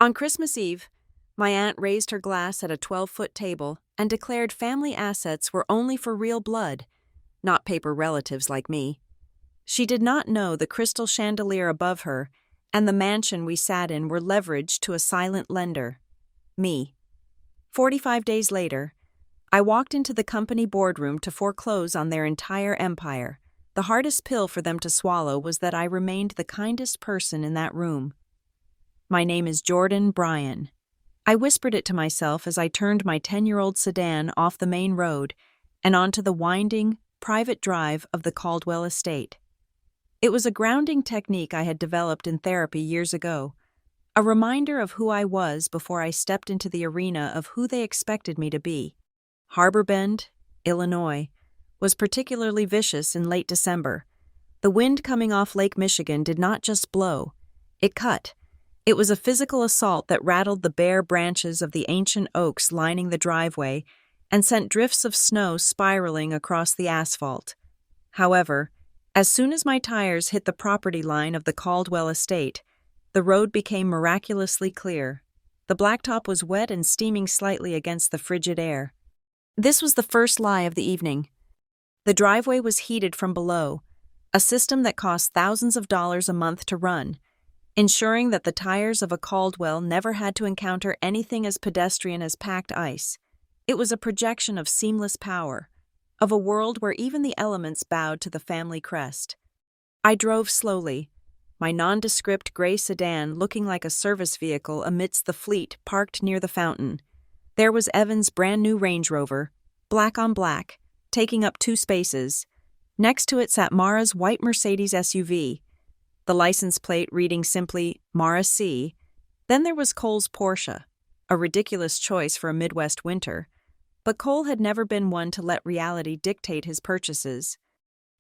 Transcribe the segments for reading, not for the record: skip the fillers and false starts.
On Christmas Eve, my aunt raised her glass at a 12-foot table and declared family assets were only for real blood, not paper relatives like me. She did not know the crystal chandelier above her and the mansion we sat in were leveraged to a silent lender, me. 45 days later, I walked into the company boardroom to foreclose on their entire empire. The hardest pill for them to swallow was that I remained the kindest person in that room. My name is Jordan Bryan. I whispered it to myself as I turned my 10-year-old sedan off the main road and onto the winding, private drive of the Caldwell estate. It was a grounding technique I had developed in therapy years ago, a reminder of who I was before I stepped into the arena of who they expected me to be. Harbor Bend, Illinois, was particularly vicious in late December. The wind coming off Lake Michigan did not just blow, it cut. It was a physical assault that rattled the bare branches of the ancient oaks lining the driveway and sent drifts of snow spiraling across the asphalt. However, as soon as my tires hit the property line of the Caldwell estate, the road became miraculously clear. The blacktop was wet and steaming slightly against the frigid air. This was the first lie of the evening. The driveway was heated from below, a system that cost thousands of dollars a month to run, ensuring that the tires of a Caldwell never had to encounter anything as pedestrian as packed ice. It was a projection of seamless power, of a world where even the elements bowed to the family crest. I drove slowly, my nondescript gray sedan looking like a service vehicle amidst the fleet parked near the fountain. There was Evan's brand-new Range Rover, black on black, taking up 2 spaces. Next to it sat Mara's white Mercedes SUV, the license plate reading simply Mara C. Then there was Cole's Porsche, a ridiculous choice for a Midwest winter, but Cole had never been one to let reality dictate his purchases.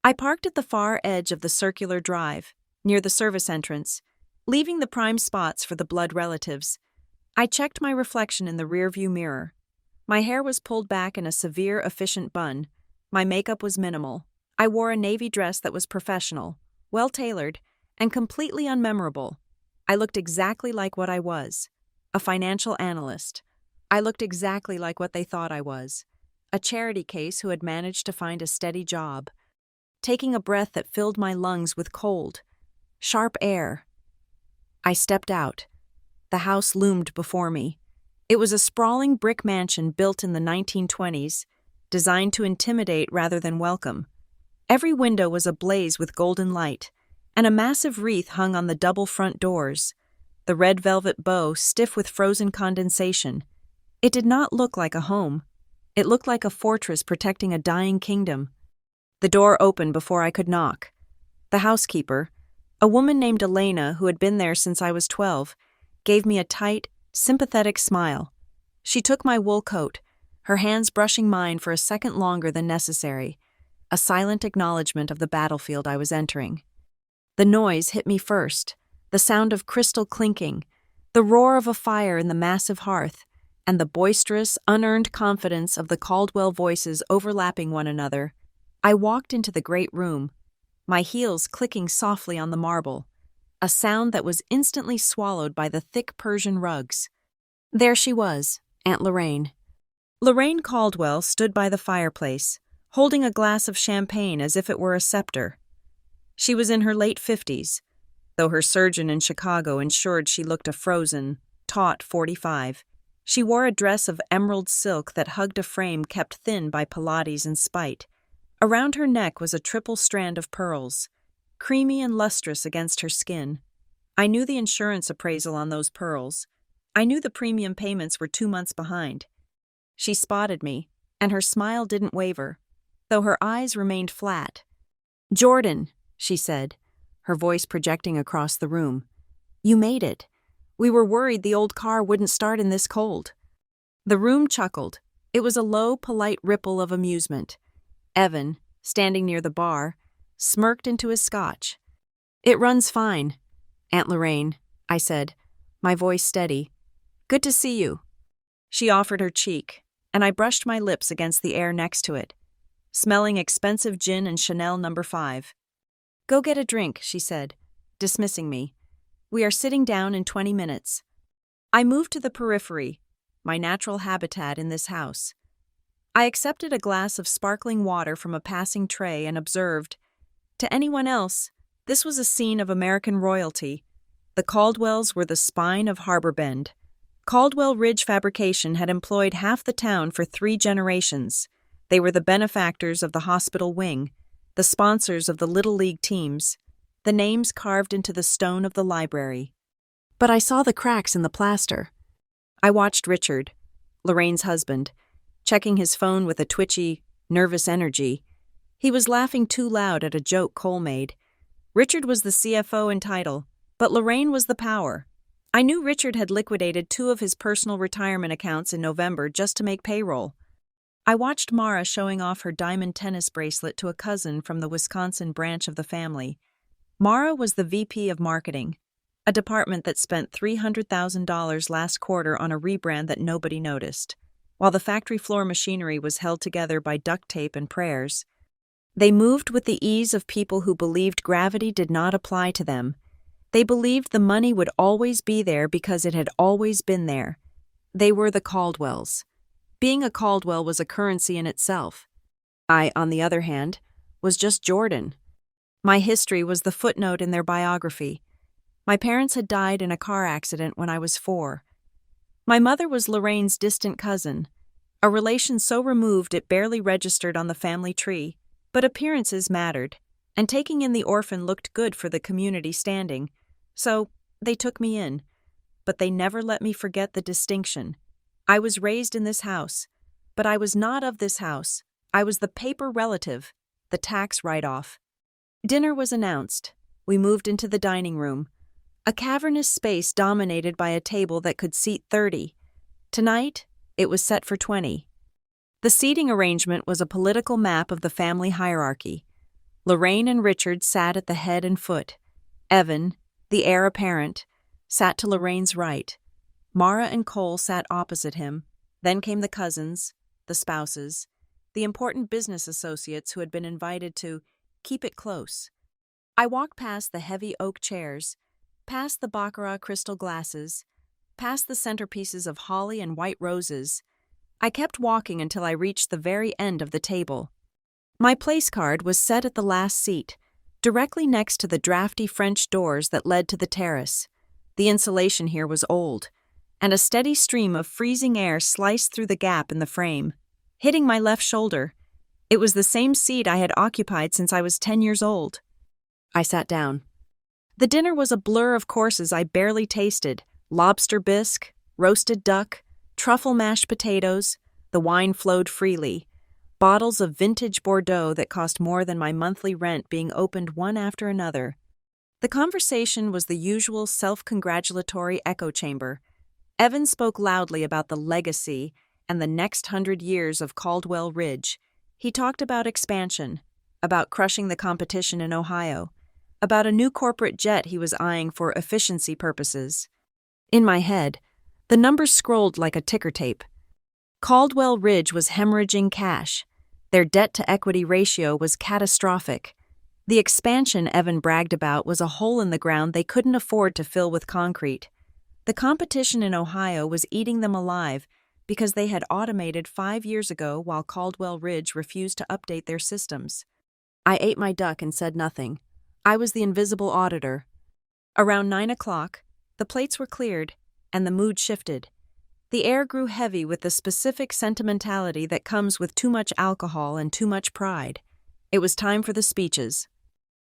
I parked at the far edge of the circular drive, near the service entrance, leaving the prime spots for the blood relatives. I checked my reflection in the rearview mirror. My hair was pulled back in a severe, efficient bun. My makeup was minimal. I wore a navy dress that was professional, well-tailored, and completely unmemorable. I looked exactly like what I was, a financial analyst. I looked exactly like what they thought I was, a charity case who had managed to find a steady job. Taking a breath that filled my lungs with cold, sharp air, I stepped out. The house loomed before me. It was a sprawling brick mansion built in the 1920s, designed to intimidate rather than welcome. Every window was ablaze with golden light, and a massive wreath hung on the double front doors, the red velvet bow stiff with frozen condensation. It did not look like a home. It looked like a fortress protecting a dying kingdom. The door opened before I could knock. The housekeeper, a woman named Elena who had been there since I was 12, gave me a tight, sympathetic smile. She took my wool coat, her hands brushing mine for a second longer than necessary, a silent acknowledgement of the battlefield I was entering. The noise hit me first, the sound of crystal clinking, the roar of a fire in the massive hearth, and the boisterous, unearned confidence of the Caldwell voices overlapping one another. I walked into the great room, my heels clicking softly on the marble, a sound that was instantly swallowed by the thick Persian rugs. There she was, Aunt Lorraine. Lorraine Caldwell stood by the fireplace, holding a glass of champagne as if it were a scepter. She was in her late 50s, though her surgeon in Chicago ensured she looked a frozen, taut 45. She wore a dress of emerald silk that hugged a frame kept thin by Pilates and spite. Around her neck was a triple strand of pearls, creamy and lustrous against her skin. I knew the insurance appraisal on those pearls. I knew the premium payments were 2 months behind. She spotted me, and her smile didn't waver, though her eyes remained flat. "Jordan," she said, her voice projecting across the room. "You made it. We were worried the old car wouldn't start in this cold." The room chuckled. It was a low, polite ripple of amusement. Evan, standing near the bar, smirked into his scotch. "It runs fine, Aunt Lorraine," I said, my voice steady. "Good to see you." She offered her cheek, and I brushed my lips against the air next to it, smelling expensive gin and Chanel No. 5. "Go get a drink," she said, dismissing me. "We are sitting down in 20 minutes." I moved to the periphery, my natural habitat in this house. I accepted a glass of sparkling water from a passing tray and observed. To anyone else, this was a scene of American royalty. The Caldwells were the spine of Harbor Bend. Caldwell Ridge Fabrication had employed half the town for 3 generations. They were the benefactors of the hospital wing, the sponsors of the Little League teams, the names carved into the stone of the library. But I saw the cracks in the plaster. I watched Richard, Lorraine's husband, checking his phone with a twitchy, nervous energy. He was laughing too loud at a joke Cole made. Richard was the CFO in title, but Lorraine was the power. I knew Richard had liquidated 2 of his personal retirement accounts in November just to make payroll. I watched Mara showing off her diamond tennis bracelet to a cousin from the Wisconsin branch of the family. Mara was the VP of marketing, a department that spent $300,000 last quarter on a rebrand that nobody noticed, while the factory floor machinery was held together by duct tape and prayers. They moved with the ease of people who believed gravity did not apply to them. They believed the money would always be there because it had always been there. They were the Caldwells. Being a Caldwell was a currency in itself. I, on the other hand, was just Jordan. My history was the footnote in their biography. My parents had died in a car accident when I was 4. My mother was Lorraine's distant cousin, a relation so removed it barely registered on the family tree, but appearances mattered, and taking in the orphan looked good for the community standing. So, they took me in, but they never let me forget the distinction. I was raised in this house, but I was not of this house. I was the paper relative, the tax write-off. Dinner was announced. We moved into the dining room, a cavernous space dominated by a table that could seat 30. Tonight, it was set for 20. The seating arrangement was a political map of the family hierarchy. Lorraine and Richard sat at the head and foot. Evan, the heir apparent, sat to Lorraine's right. Mara and Cole sat opposite him. Then came the cousins, the spouses, the important business associates who had been invited to keep it close. I walked past the heavy oak chairs, past the baccarat crystal glasses, past the centerpieces of holly and white roses. I kept walking until I reached the very end of the table. My place card was set at the last seat, directly next to the drafty French doors that led to the terrace. The insulation here was old, and a steady stream of freezing air sliced through the gap in the frame, hitting my left shoulder. It was the same seat I had occupied since I was 10 years old. I sat down. The dinner was a blur of courses I barely tasted: lobster bisque, roasted duck, truffle mashed potatoes. The wine flowed freely. Bottles of vintage Bordeaux that cost more than my monthly rent being opened one after another. The conversation was the usual self-congratulatory echo chamber. Evan spoke loudly about the legacy and the next 100 years of Caldwell Ridge. He talked about expansion, about crushing the competition in Ohio, about a new corporate jet he was eyeing for efficiency purposes. In my head, the numbers scrolled like a ticker tape. Caldwell Ridge was hemorrhaging cash. Their debt-to-equity ratio was catastrophic. The expansion Evan bragged about was a hole in the ground they couldn't afford to fill with concrete. The competition in Ohio was eating them alive because they had automated 5 years ago while Caldwell Ridge refused to update their systems. I ate my duck and said nothing. I was the invisible auditor. Around 9 o'clock, the plates were cleared, and the mood shifted. The air grew heavy with the specific sentimentality that comes with too much alcohol and too much pride. It was time for the speeches.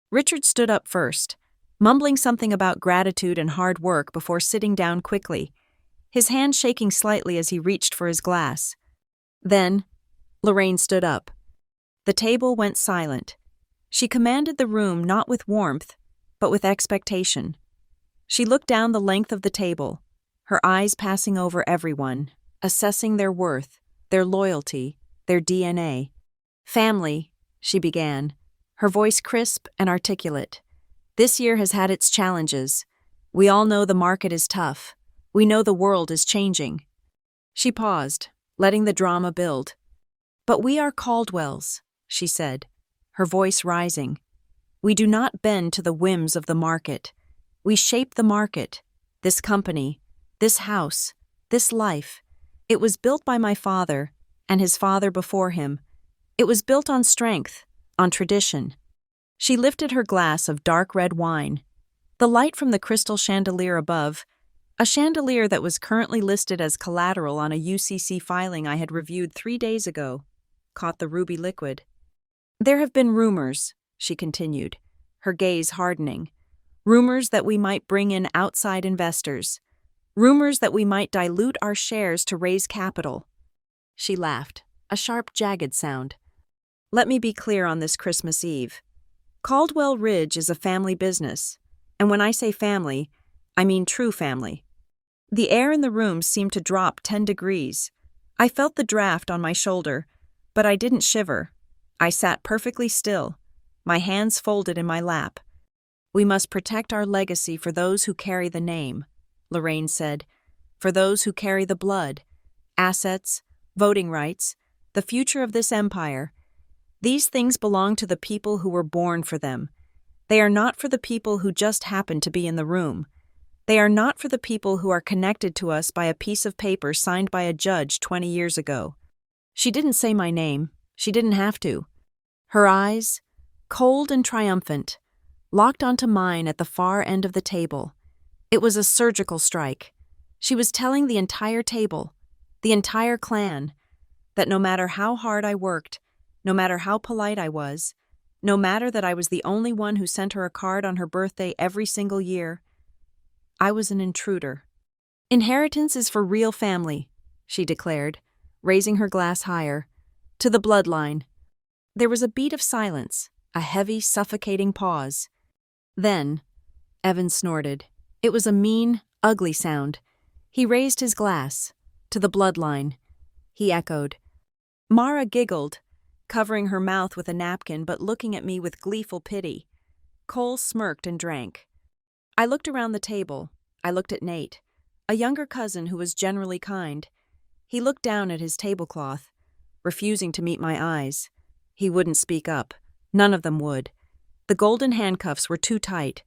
Richard stood up first, mumbling something about gratitude and hard work before sitting down quickly, his hand shaking slightly as he reached for his glass. Then, Lorraine stood up. The table went silent. She commanded the room not with warmth, but with expectation. She looked down the length of the table, her eyes passing over everyone, assessing their worth, their loyalty, their DNA. "Family," she began, her voice crisp and articulate. "This year has had its challenges. We all know the market is tough. We know the world is changing." She paused, letting the drama build. "But we are Caldwells," she said, her voice rising. "We do not bend to the whims of the market. We shape the market, this company, This house, this life, it was built by my father and his father before him. It was built on strength, on tradition. She lifted her glass of dark red wine. The light from the crystal chandelier above, a chandelier that was currently listed as collateral on a UCC filing I had reviewed 3 days ago, caught the ruby liquid. There have been rumors, she continued, her gaze hardening. Rumors that we might bring in outside investors. Rumors that we might dilute our shares to raise capital. She laughed, a sharp, jagged sound. Let me be clear on this Christmas Eve. Caldwell Ridge is a family business, and when I say family, I mean true family. The air in the room seemed to drop 10 degrees. I felt the draft on my shoulder, but I didn't shiver. I sat perfectly still, my hands folded in my lap. We must protect our legacy for those who carry the name, Lorraine said, for those who carry the blood, assets, voting rights, the future of this empire. These things belong to the people who were born for them. They are not for the people who just happen to be in the room. They are not for the people who are connected to us by a piece of paper signed by a judge 20 years ago. She didn't say my name. She didn't have to. Her eyes, cold and triumphant, locked onto mine at the far end of the table. It was a surgical strike. She was telling the entire table, the entire clan, that no matter how hard I worked, no matter how polite I was, no matter that I was the only one who sent her a card on her birthday every single year, I was an intruder. Inheritance is for real family, she declared, raising her glass higher, to the bloodline. There was a beat of silence, a heavy, suffocating pause. Then, Evan snorted. It was a mean, ugly sound. He raised his glass. To the bloodline. He echoed. Mara giggled, covering her mouth with a napkin but looking at me with gleeful pity. Cole smirked and drank. I looked around the table. I looked at Nate, a younger cousin who was generally kind. He looked down at his tablecloth, refusing to meet my eyes. He wouldn't speak up. None of them would. The golden handcuffs were too tight.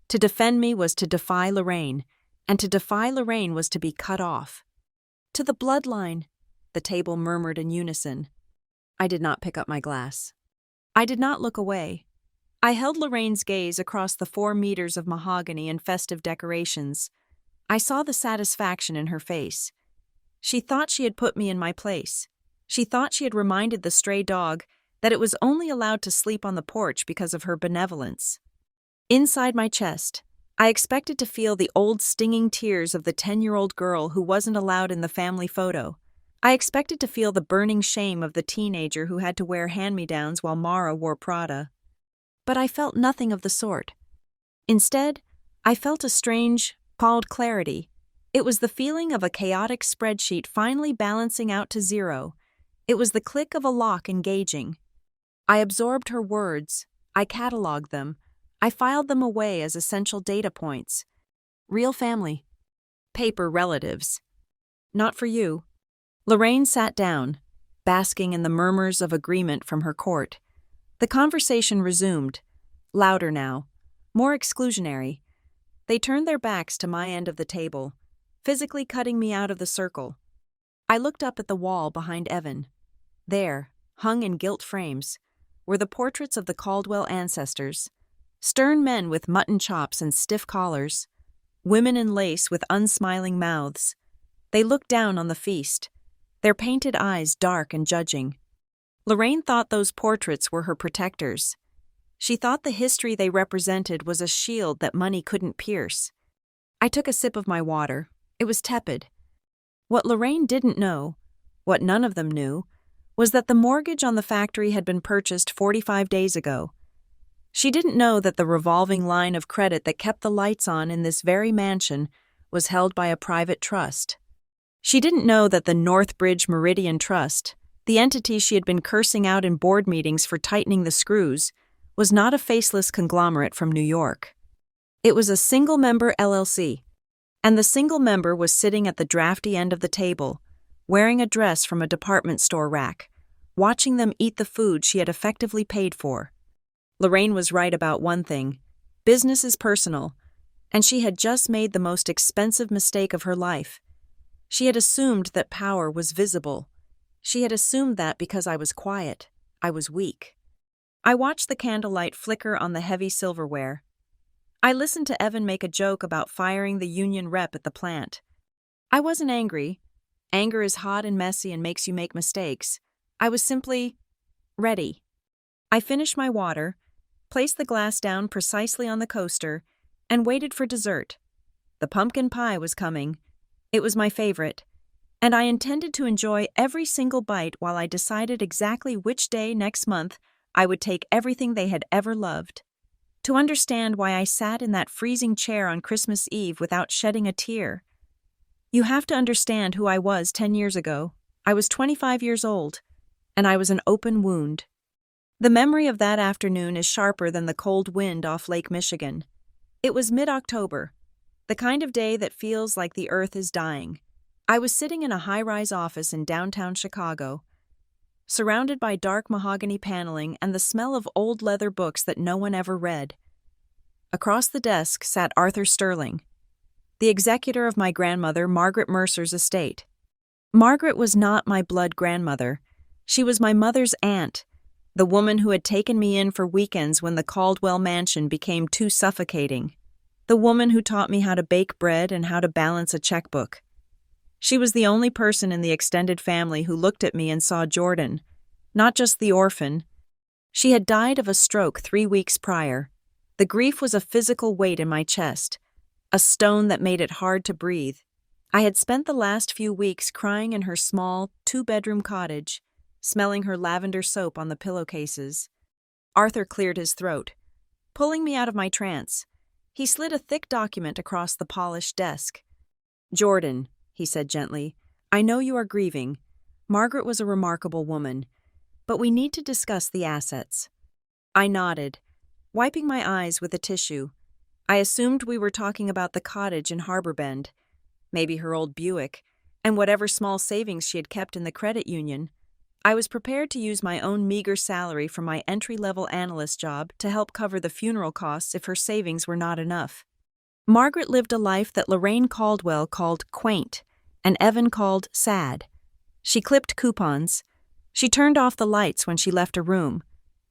To defend me was to defy Lorraine, and to defy Lorraine was to be cut off. To the bloodline, the table murmured in unison. I did not pick up my glass. I did not look away. I held Lorraine's gaze across the 4 meters of mahogany and festive decorations. I saw the satisfaction in her face. She thought she had put me in my place. She thought she had reminded the stray dog that it was only allowed to sleep on the porch because of her benevolence. Inside my chest, I expected to feel the old stinging tears of the 10-year-old girl who wasn't allowed in the family photo. I expected to feel the burning shame of the teenager who had to wear hand-me-downs while Mara wore Prada. But I felt nothing of the sort. Instead, I felt a strange, called clarity. It was the feeling of a chaotic spreadsheet finally balancing out to zero. It was the click of a lock engaging. I absorbed her words. I cataloged them. I filed them away as essential data points. Real family. Paper relatives. Not for you. Lorraine sat down, basking in the murmurs of agreement from her court. The conversation resumed, louder now, more exclusionary. They turned their backs to my end of the table, physically cutting me out of the circle. I looked up at the wall behind Evan. There, hung in gilt frames, were the portraits of the Caldwell ancestors. Stern men with mutton chops and stiff collars, women in lace with unsmiling mouths. They looked down on the feast, their painted eyes dark and judging. Lorraine thought those portraits were her protectors. She thought the history they represented was a shield that money couldn't pierce. I took a sip of my water. It was tepid. What Lorraine didn't know, what none of them knew, was that the mortgage on the factory had been purchased 45 days ago. She didn't know that the revolving line of credit that kept the lights on in this very mansion was held by a private trust. She didn't know that the Northbridge Meridian Trust, the entity she had been cursing out in board meetings for tightening the screws, was not a faceless conglomerate from New York. It was a single-member LLC, and the single member was sitting at the drafty end of the table, wearing a dress from a department store rack, watching them eat the food she had effectively paid for. Lorraine was right about one thing. Business is personal. and she had just made the most expensive mistake of her life. She had assumed that power was visible. She had assumed that because I was quiet, I was weak. I watched the candlelight flicker on the heavy silverware. I listened to Evan make a joke about firing the union rep at the plant. I wasn't angry. Anger is hot and messy and makes you make mistakes. I was simply ready. I finished my water, placed the glass down precisely on the coaster, and waited for dessert. The pumpkin pie was coming. It was my favorite, and I intended to enjoy every single bite while I decided exactly which day next month I would take everything they had ever loved. To understand why I sat in that freezing chair on Christmas Eve without shedding a tear. You have to understand who I was 10 years ago. I was 25 years old, and I was an open wound. The memory of that afternoon is sharper than the cold wind off Lake Michigan. It was mid-October, the kind of day that feels like the earth is dying. I was sitting in a high-rise office in downtown Chicago, surrounded by dark mahogany paneling and the smell of old leather books that no one ever read. Across the desk sat Arthur Sterling, the executor of my grandmother Margaret Mercer's estate. Margaret was not my blood grandmother. She was my mother's aunt, the woman who had taken me in for weekends when the Caldwell mansion became too suffocating, the woman who taught me how to bake bread and how to balance a checkbook. She was the only person in the extended family who looked at me and saw Jordan, not just the orphan. She had died of a stroke 3 weeks prior. The grief was a physical weight in my chest, a stone that made it hard to breathe. I had spent the last few weeks crying in her small, 2-bedroom cottage, smelling her lavender soap on the pillowcases. Arthur cleared his throat, pulling me out of my trance. He slid a thick document across the polished desk. "Jordan," he said gently, "I know you are grieving. Margaret was a remarkable woman, but we need to discuss the assets." I nodded, wiping my eyes with a tissue. I assumed we were talking about the cottage in Harbor Bend, maybe her old Buick, and whatever small savings she had kept in the credit union. I was prepared to use my own meager salary from my entry-level analyst job to help cover the funeral costs if her savings were not enough. Margaret lived a life that Lorraine Caldwell called quaint and Evan called sad. She clipped coupons. She turned off the lights when she left a room.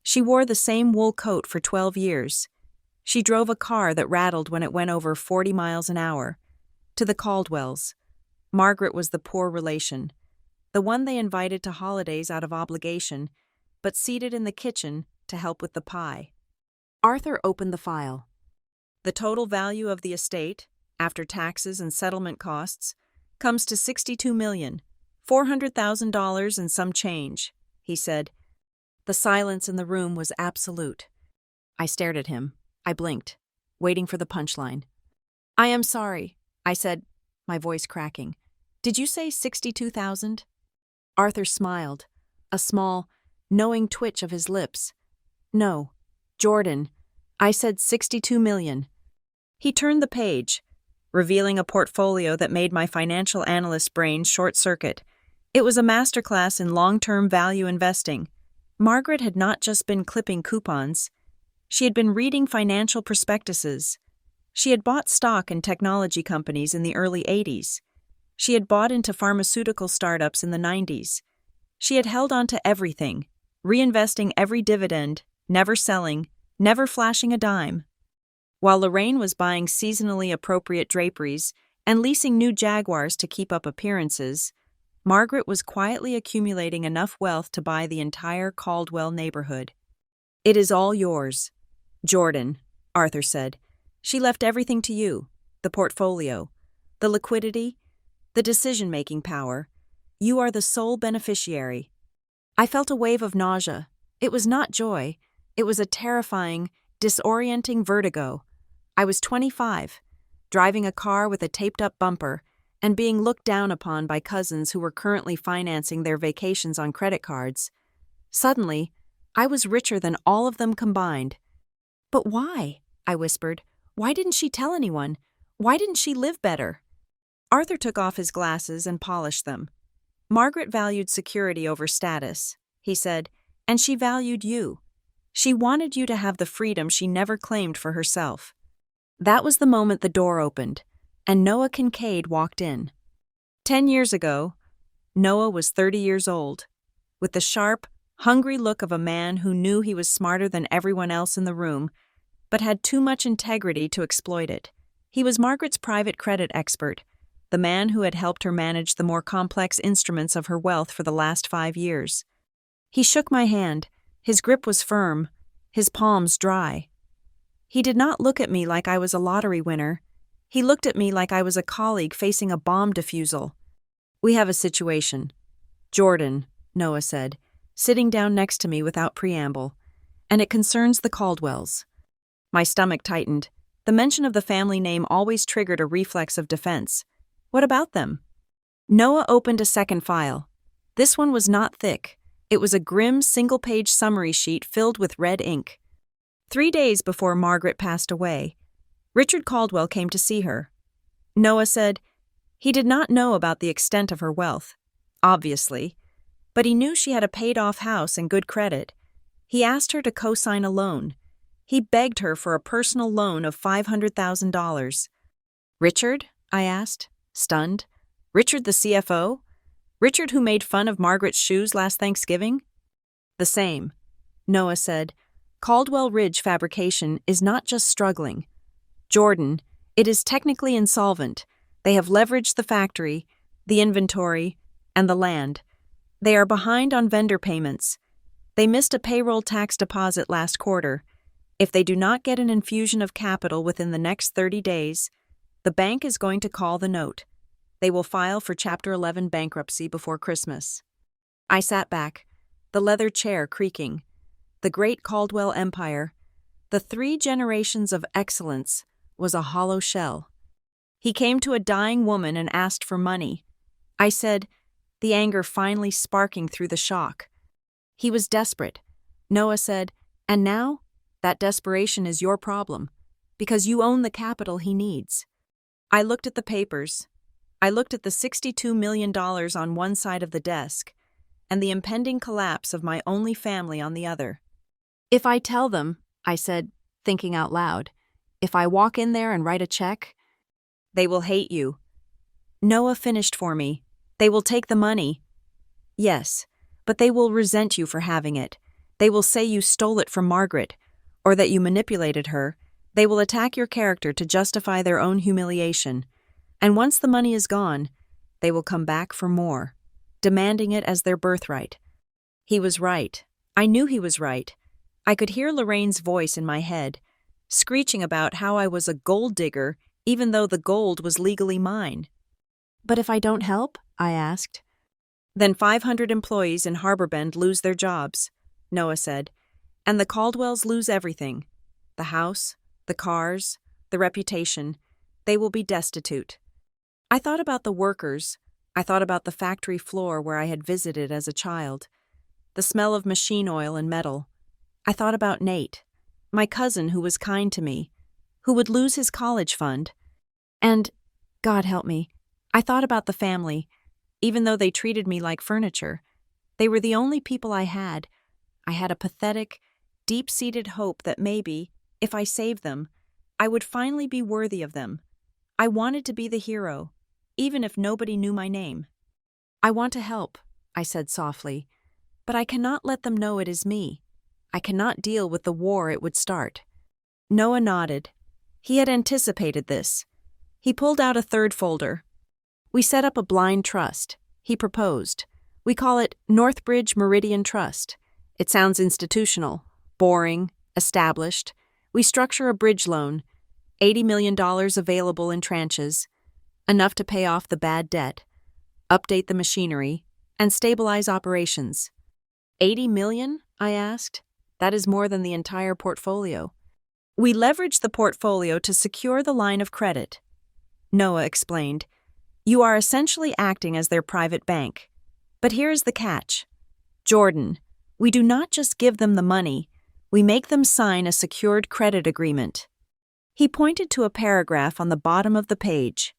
She wore the same wool coat for 12 years. She drove a car that rattled when it went over 40 miles an hour. To the Caldwells, Margaret was the poor relation, the one they invited to holidays out of obligation, but seated in the kitchen to help with the pie. Arthur opened the file. The total value of the estate, after taxes and settlement costs, comes to $62,400,000 and some change, he said. The silence in the room was absolute. I stared at him. I blinked, waiting for the punchline. "I am sorry," I said, my voice cracking. "Did you say 62,000? Arthur smiled, a small, knowing twitch of his lips. "No, Jordan, I said 62 million. He turned the page, revealing a portfolio that made my financial analyst brain short-circuit. It was a masterclass in long-term value investing. Margaret had not just been clipping coupons. She had been reading financial prospectuses. She had bought stock in technology companies in the early 80s. She had bought into pharmaceutical startups in the 90s. She had held on to everything, reinvesting every dividend, never selling, never flashing a dime. While Lorraine was buying seasonally appropriate draperies and leasing new Jaguars to keep up appearances, Margaret was quietly accumulating enough wealth to buy the entire Caldwell neighborhood. "It is all yours, Jordan," Arthur said. "She left everything to you, the portfolio, the liquidity, the decision-making power. You are the sole beneficiary." I felt a wave of nausea. It was not joy. It was a terrifying, disorienting vertigo. I was 25, driving a car with a taped-up bumper, and being looked down upon by cousins who were currently financing their vacations on credit cards. Suddenly, I was richer than all of them combined. "But why?" I whispered. "Why didn't she tell anyone? Why didn't she live better?" Arthur took off his glasses and polished them. "Margaret valued security over status," he said, "and she valued you. She wanted you to have the freedom she never claimed for herself." That was the moment the door opened, and Noah Kincaid walked in. 10 years ago, Noah was 30 years old, with the sharp, hungry look of a man who knew he was smarter than everyone else in the room, but had too much integrity to exploit it. He was Margaret's private credit expert, the man who had helped her manage the more complex instruments of her wealth for the last 5 years. He shook my hand. His grip was firm, his palms dry. He did not look at me like I was a lottery winner. He looked at me like I was a colleague facing a bomb defusal. "We have a situation." "Jordan," Noah said, sitting down next to me without preamble, "and it concerns the Caldwells." My stomach tightened. The mention of the family name always triggered a reflex of defense. What about them? Noah opened a second file. This one was not thick. It was a grim single-page summary sheet filled with red ink. 3 days before Margaret passed away, Richard Caldwell came to see her. Noah said he did not know about the extent of her wealth, obviously, but he knew she had a paid-off house and good credit. He asked her to co-sign a loan. He begged her for a personal loan of $500,000. "Richard?" I asked, stunned. "Richard the CFO? Richard who made fun of Margaret's shoes last Thanksgiving?" "The same." Noah said, "Caldwell Ridge Fabrication is not just struggling. Jordan, it is technically insolvent. They have leveraged the factory, the inventory, and the land. They are behind on vendor payments. They missed a payroll tax deposit last quarter. If they do not get an infusion of capital within the next 30 days, the bank is going to call the note. They will file for Chapter 11 bankruptcy before Christmas." I sat back, the leather chair creaking. The great Caldwell empire, the 3 generations of excellence, was a hollow shell. He came to a dying woman and asked for money. I said, the anger finally sparking through the shock. He was desperate. Noah said, "And now, that desperation is your problem, because you own the capital he needs." I looked at the papers. I looked at the $62 million on one side of the desk, and the impending collapse of my only family on the other. "If I tell them," I said, thinking out loud, "if I walk in there and write a check, they will hate you." Noah finished for me. "They will take the money." "Yes, but they will resent you for having it. They will say you stole it from Margaret, or that you manipulated her. They will attack your character to justify their own humiliation. And once the money is gone, they will come back for more, demanding it as their birthright." He was right. I knew he was right. I could hear Lorraine's voice in my head, screeching about how I was a gold digger even though the gold was legally mine. "But if I don't help?" I asked. "Then 500 employees in Harbor Bend lose their jobs," Noah said, "and the Caldwells lose everything. The house, the cars, the reputation. They will be destitute." I thought about the workers. I thought about the factory floor where I had visited as a child, the smell of machine oil and metal. I thought about Nate, my cousin who was kind to me, who would lose his college fund. And, God help me, I thought about the family. Even though they treated me like furniture, they were the only people I had. I had a pathetic, deep-seated hope that maybe, if I saved them, I would finally be worthy of them. I wanted to be the hero, even if nobody knew my name. "I want to help," I said softly, "but I cannot let them know it is me. I cannot deal with the war it would start." Noah nodded. He had anticipated this. He pulled out a third folder. "We set up a blind trust," he proposed. "We call it Northbridge Meridian Trust. It sounds institutional, boring, established. We structure a bridge loan, $80 million available in tranches, enough to pay off the bad debt, update the machinery, and stabilize operations." $80 million? I asked. "That is more than the entire portfolio." "We leverage the portfolio to secure the line of credit," Noah explained. "You are essentially acting as their private bank. But here is the catch. Jordan, we do not just give them the money, we make them sign a secured credit agreement." He pointed to a paragraph on the bottom of the page.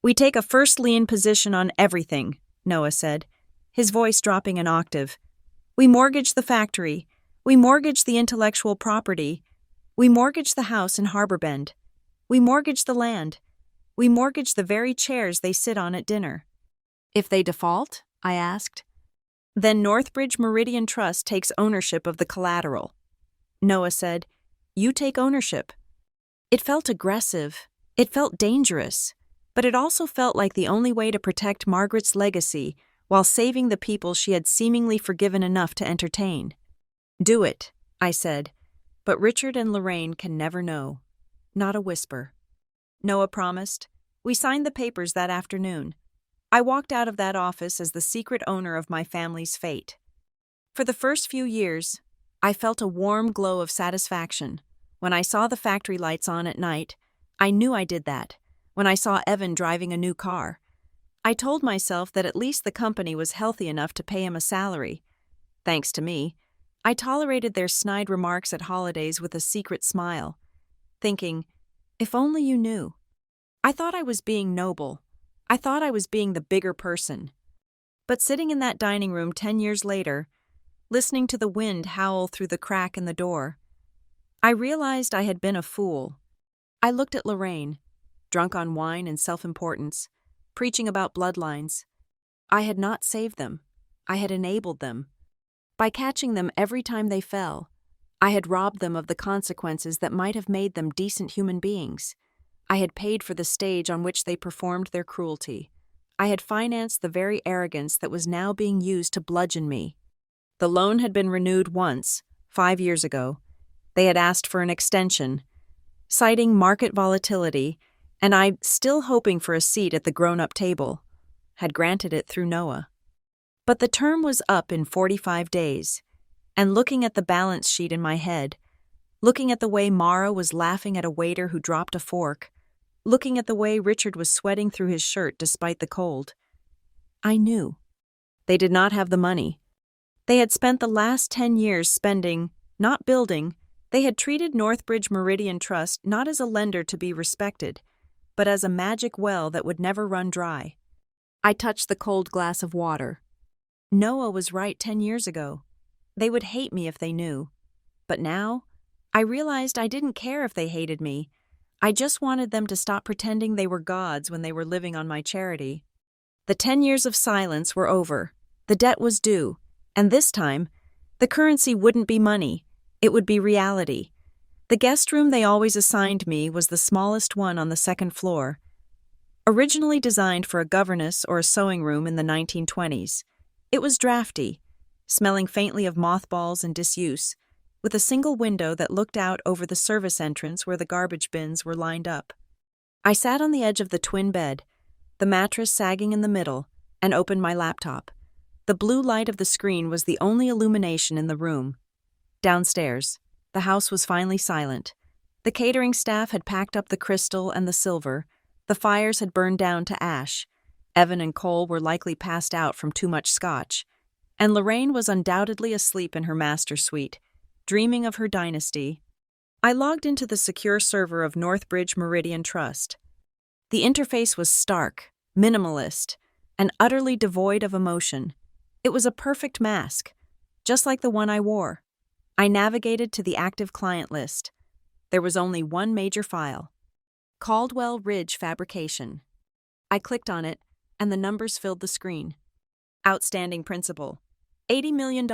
"We take a first lien position on everything," Noah said, his voice dropping an octave. "We mortgage the factory. We mortgage the intellectual property. We mortgage the house in Harbor Bend. We mortgage the land. We mortgage the very chairs they sit on at dinner. If they default, I asked. Then Northbridge Meridian Trust takes ownership of the collateral. Noah said, You take ownership. It felt aggressive. It felt dangerous. But it also felt like the only way to protect Margaret's legacy while saving the people she had seemingly forgiven enough to entertain. Do it, I said, but Richard and Lorraine can never know. Not a whisper. Noah promised. We signed the papers that afternoon. I walked out of that office as the secret owner of my family's fate. For the first few years, I felt a warm glow of satisfaction. When I saw the factory lights on at night, I knew I did that. When I saw Evan driving a new car, I told myself that at least the company was healthy enough to pay him a salary. Thanks to me, I tolerated their snide remarks at holidays with a secret smile, thinking, if only you knew. I thought I was being noble. I thought I was being the bigger person. But sitting in that dining room 10 years later, listening to the wind howl through the crack in the door, I realized I had been a fool. I looked at Lorraine, drunk on wine and self-importance, preaching about bloodlines. I had not saved them. I had enabled them. By catching them every time they fell, I had robbed them of the consequences that might have made them decent human beings. I had paid for the stage on which they performed their cruelty. I had financed the very arrogance that was now being used to bludgeon me. The loan had been renewed once, 5 years ago. They had asked for an extension, citing market volatility, and I, still hoping for a seat at the grown-up table, had granted it through Noah. But the term was up in 45 days, and looking at the balance sheet in my head, looking at the way Mara was laughing at a waiter who dropped a fork, looking at the way Richard was sweating through his shirt despite the cold, I knew. They did not have the money. They had spent the last 10 years spending, not building. They had treated Northbridge Meridian Trust not as a lender to be respected, but as a magic well that would never run dry. I touched the cold glass of water. Noah was right 10 years ago. They would hate me if they knew. But now, I realized I didn't care if they hated me. I just wanted them to stop pretending they were gods when they were living on my charity. The 10 years of silence were over. The debt was due. And this time, the currency wouldn't be money. It would be reality. The guest room they always assigned me was the smallest one on the second floor. Originally designed for a governess or a sewing room in the 1920s, it was drafty, smelling faintly of mothballs and disuse, with a single window that looked out over the service entrance where the garbage bins were lined up. I sat on the edge of the twin bed, the mattress sagging in the middle, and opened my laptop. The blue light of the screen was the only illumination in the room. Downstairs, the house was finally silent. The catering staff had packed up the crystal and the silver. The fires had burned down to ash. Evan and Cole were likely passed out from too much scotch. And Lorraine was undoubtedly asleep in her master suite, dreaming of her dynasty. I logged into the secure server of Northbridge Meridian Trust. The interface was stark, minimalist, and utterly devoid of emotion. It was a perfect mask, just like the one I wore. I navigated to the active client list. There was only one major file: Caldwell Ridge Fabrication. I clicked on it, and the numbers filled the screen. Outstanding principal, $80 million.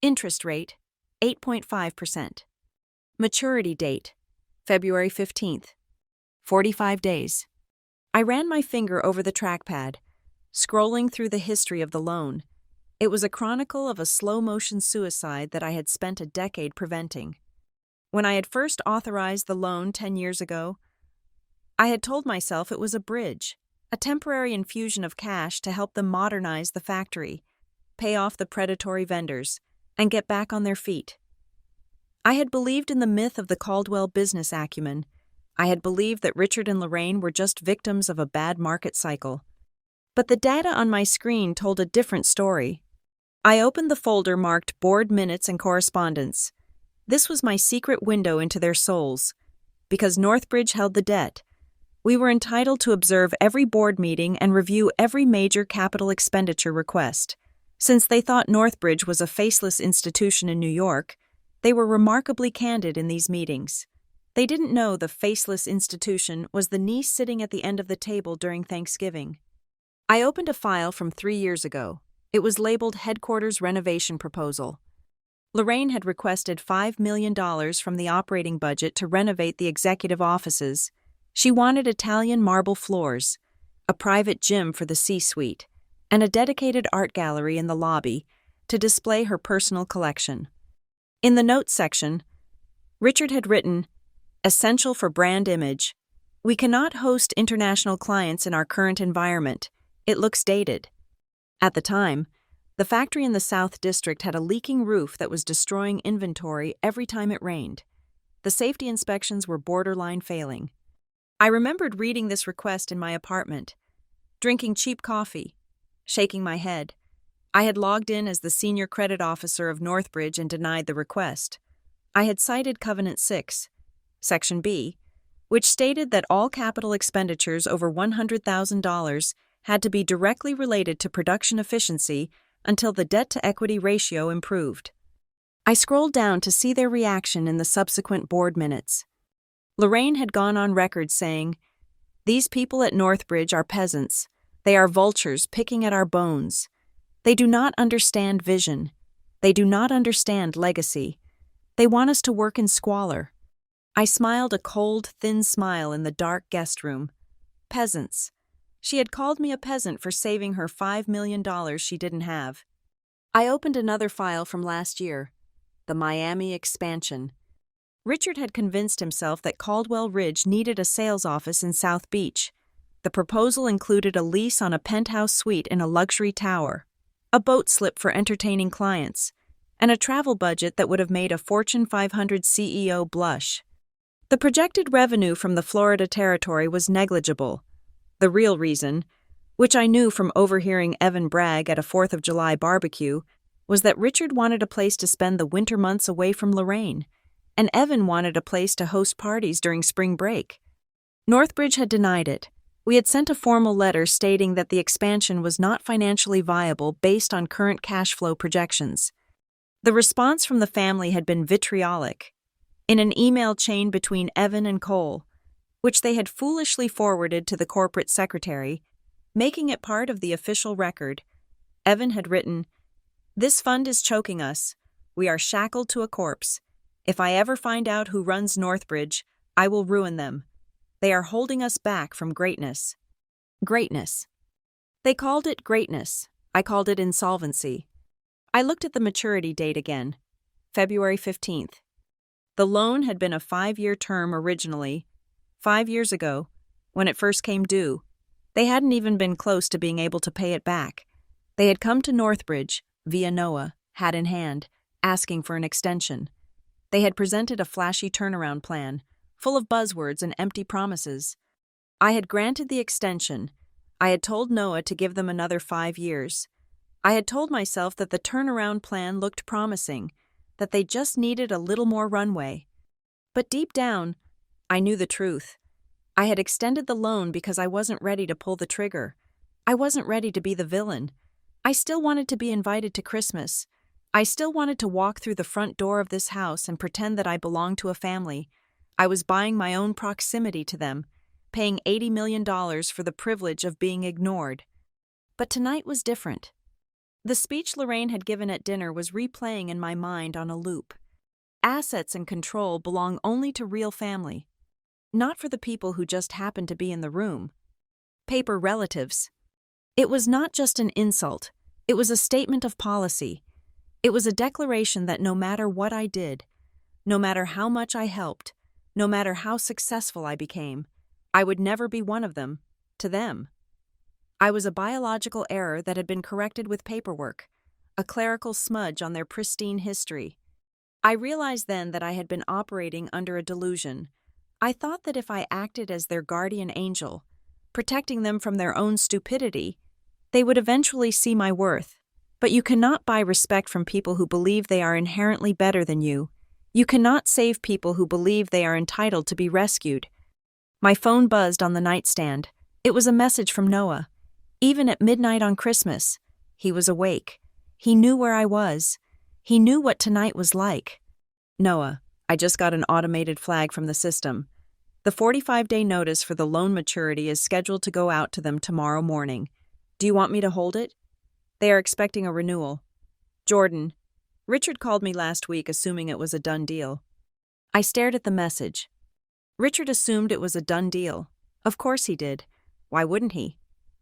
Interest rate, 8.5%. Maturity date, February 15th. 45 days. I ran my finger over the trackpad, scrolling through the history of the loan. It was a chronicle of a slow-motion suicide that I had spent a decade preventing. When I had first authorized the loan 10 years ago, I had told myself it was a bridge, a temporary infusion of cash to help them modernize the factory, pay off the predatory vendors, and get back on their feet. I had believed in the myth of the Caldwell business acumen. I had believed that Richard and Lorraine were just victims of a bad market cycle. But the data on my screen told a different story. I opened the folder marked Board Minutes and Correspondence. This was my secret window into their souls. Because Northbridge held the debt, we were entitled to observe every board meeting and review every major capital expenditure request. Since they thought Northbridge was a faceless institution in New York, they were remarkably candid in these meetings. They didn't know the faceless institution was the niece sitting at the end of the table during Thanksgiving. I opened a file from 3 years ago. It was labeled Headquarters Renovation Proposal. Lorraine had requested $5 million from the operating budget to renovate the executive offices. She wanted Italian marble floors, a private gym for the C-suite, and a dedicated art gallery in the lobby to display her personal collection. In the notes section, Richard had written, "Essential for brand image. We cannot host international clients in our current environment. It looks dated." At the time, the factory in the South District had a leaking roof that was destroying inventory every time it rained. The safety inspections were borderline failing. I remembered reading this request in my apartment, drinking cheap coffee, shaking my head. I had logged in as the senior credit officer of Northbridge and denied the request. I had cited Covenant 6, Section B, which stated that all capital expenditures over $100,000 had to be directly related to production efficiency until the debt-to-equity ratio improved. I scrolled down to see their reaction in the subsequent board minutes. Lorraine had gone on record saying, "These people at Northbridge are peasants. They are vultures picking at our bones. They do not understand vision. They do not understand legacy. They want us to work in squalor." I smiled a cold, thin smile in the dark guest room. Peasants. She had called me a peasant for saving her $5 million she didn't have. I opened another file from last year, the Miami expansion. Richard had convinced himself that Caldwell Ridge needed a sales office in South Beach. The proposal included a lease on a penthouse suite in a luxury tower, a boat slip for entertaining clients, and a travel budget that would have made a Fortune 500 CEO blush. The projected revenue from the Florida territory was negligible. The real reason, which I knew from overhearing Evan brag at a 4th of July barbecue, was that Richard wanted a place to spend the winter months away from Lorraine, and Evan wanted a place to host parties during spring break. Northbridge had denied it. We had sent a formal letter stating that the expansion was not financially viable based on current cash flow projections. The response from the family had been vitriolic. In an email chain between Evan and Cole, which they had foolishly forwarded to the corporate secretary, making it part of the official record, Evan had written, "This fund is choking us. We are shackled to a corpse. If I ever find out who runs Northbridge, I will ruin them. They are holding us back from greatness." Greatness. They called it greatness. I called it insolvency. I looked at the maturity date again, February 15th. The loan had been a 5-year term originally. 5 years ago, when it first came due, they hadn't even been close to being able to pay it back. They had come to Northbridge, via Noah, hat in hand, asking for an extension. They had presented a flashy turnaround plan, full of buzzwords and empty promises. I had granted the extension. I had told Noah to give them another 5 years. I had told myself that the turnaround plan looked promising, that they just needed a little more runway. But deep down, I knew the truth. I had extended the loan because I wasn't ready to pull the trigger. I wasn't ready to be the villain. I still wanted to be invited to Christmas. I still wanted to walk through the front door of this house and pretend that I belonged to a family. I was buying my own proximity to them, paying $80 million for the privilege of being ignored. But tonight was different. The speech Lorraine had given at dinner was replaying in my mind on a loop. Assets and control belong only to real family, not for the people who just happened to be in the room. Paper relatives. It was not just an insult. It was a statement of policy. It was a declaration that no matter what I did, no matter how much I helped, no matter how successful I became, I would never be one of them, to them. I was a biological error that had been corrected with paperwork, a clerical smudge on their pristine history. I realized then that I had been operating under a delusion. I thought that if I acted as their guardian angel, protecting them from their own stupidity, they would eventually see my worth. But you cannot buy respect from people who believe they are inherently better than you. You cannot save people who believe they are entitled to be rescued. My phone buzzed on the nightstand. It was a message from Noah. Even at midnight on Christmas, he was awake. He knew where I was. He knew what tonight was like. "Noah, I just got an automated flag from the system. The 45-day notice for the loan maturity is scheduled to go out to them tomorrow morning. Do you want me to hold it? They are expecting a renewal. Jordan. Richard called me last week assuming it was a done deal. I stared at the message. Richard assumed it was a done deal. Of course he did. Why wouldn't he?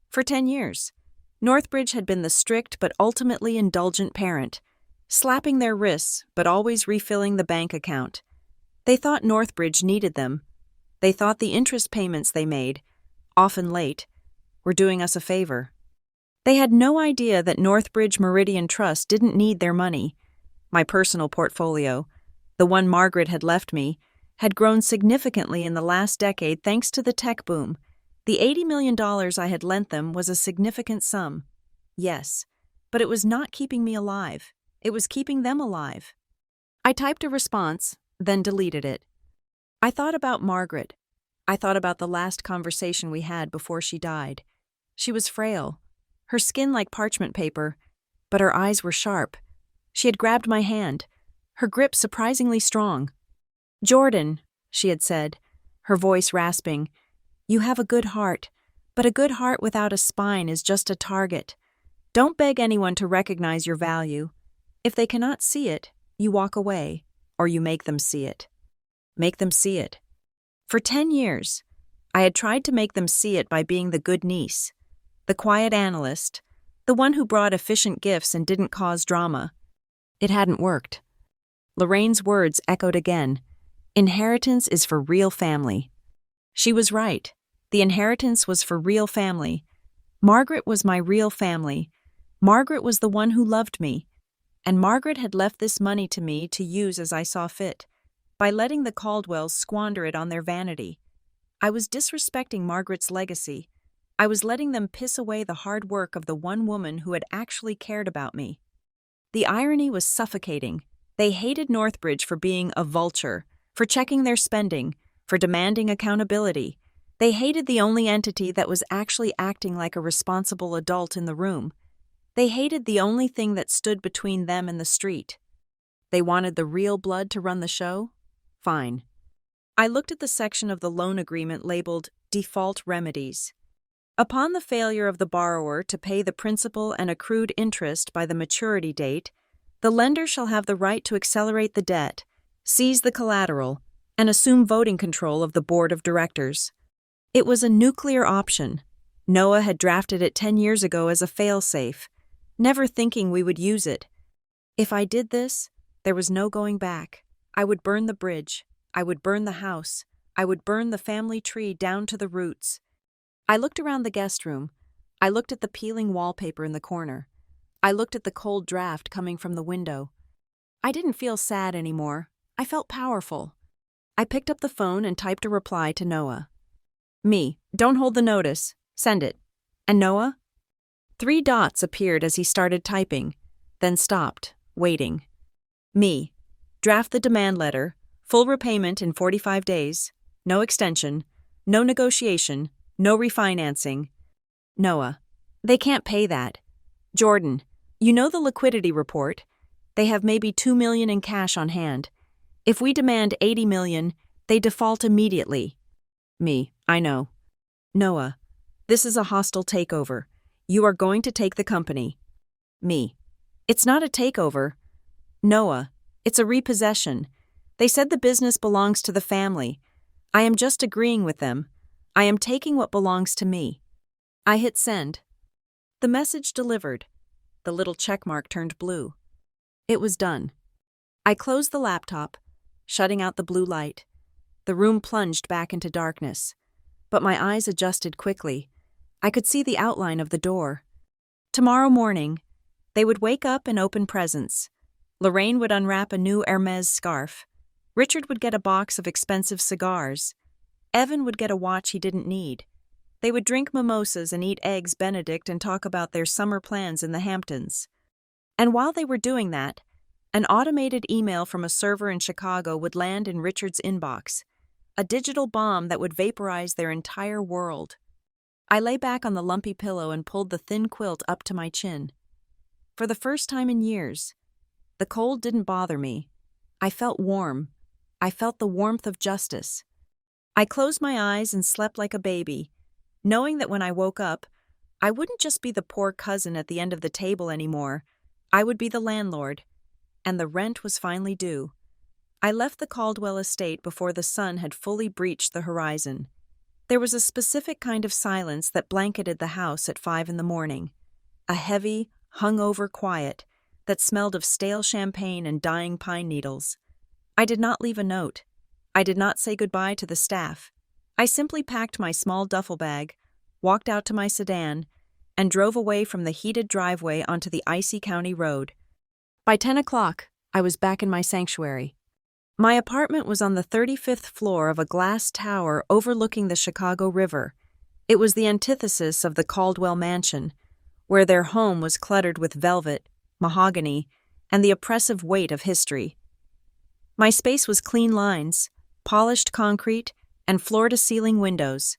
For 10 years. Northbridge had been the strict but ultimately indulgent parent, slapping their wrists but always refilling the bank account. They thought Northbridge needed them. They thought the interest payments they made, often late, were doing us a favor. They had no idea that Northbridge Meridian Trust didn't need their money. My personal portfolio, the one Margaret had left me, had grown significantly in the last decade thanks to the tech boom. The $80 million I had lent them was a significant sum. Yes, but it was not keeping me alive. It was keeping them alive. I typed a response, then deleted it. I thought about Margaret. I thought about the last conversation we had before she died. She was frail, her skin like parchment paper, but her eyes were sharp. She had grabbed my hand, her grip surprisingly strong. Jordan, she had said, her voice rasping, you have a good heart, but a good heart without a spine is just a target. Don't beg anyone to recognize your value. If they cannot see it, you walk away, or you make them see it. Make them see it. For 10 years, I had tried to make them see it by being the good niece, the quiet analyst, the one who brought efficient gifts and didn't cause drama. It hadn't worked. Lorraine's words echoed again. Inheritance is for real family. She was right. The inheritance was for real family. Margaret was my real family. Margaret was the one who loved me. And Margaret had left this money to me to use as I saw fit, by letting the Caldwells squander it on their vanity. I was disrespecting Margaret's legacy. I was letting them piss away the hard work of the one woman who had actually cared about me. The irony was suffocating. They hated Northbridge for being a vulture, for checking their spending, for demanding accountability. They hated the only entity that was actually acting like a responsible adult in the room. They hated the only thing that stood between them and the street. They wanted the real blood to run the show? Fine. I looked at the section of the loan agreement labeled Default Remedies. Upon the failure of the borrower to pay the principal and accrued interest by the maturity date, the lender shall have the right to accelerate the debt, seize the collateral, and assume voting control of the board of directors. It was a nuclear option. Noah had drafted it 10 years ago as a fail-safe, never thinking we would use it. If I did this, there was no going back. I would burn the bridge. I would burn the house. I would burn the family tree down to the roots. I looked around the guest room. I looked at the peeling wallpaper in the corner. I looked at the cold draft coming from the window. I didn't feel sad anymore. I felt powerful. I picked up the phone and typed a reply to Noah. Me, don't hold the notice. Send it. And Noah? 3 dots appeared as he started typing, then stopped, waiting. Me, draft the demand letter, full repayment in 45 days, no extension, no negotiation, no refinancing. Noah, they can't pay that. Jordan, you know the liquidity report? They have maybe $2 million in cash on hand. If we demand $80 million, they default immediately. Me, I know. Noah, this is a hostile takeover. You are going to take the company. Me, it's not a takeover. Noah, it's a repossession. They said the business belongs to the family. I am just agreeing with them. I am taking what belongs to me. I hit send. The message delivered. The little checkmark turned blue. It was done. I closed the laptop, shutting out the blue light. The room plunged back into darkness. But my eyes adjusted quickly. I could see the outline of the door. Tomorrow morning, they would wake up and open presents. Lorraine would unwrap a new Hermes scarf. Richard would get a box of expensive cigars. Evan would get a watch he didn't need. They would drink mimosas and eat eggs Benedict and talk about their summer plans in the Hamptons. And while they were doing that, an automated email from a server in Chicago would land in Richard's inbox, a digital bomb that would vaporize their entire world. I lay back on the lumpy pillow and pulled the thin quilt up to my chin. For the first time in years, the cold didn't bother me. I felt warm. I felt the warmth of justice. I closed my eyes and slept like a baby, knowing that when I woke up, I wouldn't just be the poor cousin at the end of the table anymore. I would be the landlord, and the rent was finally due. I left the Caldwell estate before the sun had fully breached the horizon. There was a specific kind of silence that blanketed the house at 5 a.m, a heavy, hung-over quiet that smelled of stale champagne and dying pine needles. I did not leave a note. I did not say goodbye to the staff. I simply packed my small duffel bag, walked out to my sedan, and drove away from the heated driveway onto the icy county road. By 10 o'clock, I was back in my sanctuary. My apartment was on the 35th floor of a glass tower overlooking the Chicago River. It was the antithesis of the Caldwell mansion, where their home was cluttered with velvet, mahogany, and the oppressive weight of history. My space was clean lines, polished concrete, and floor-to-ceiling windows.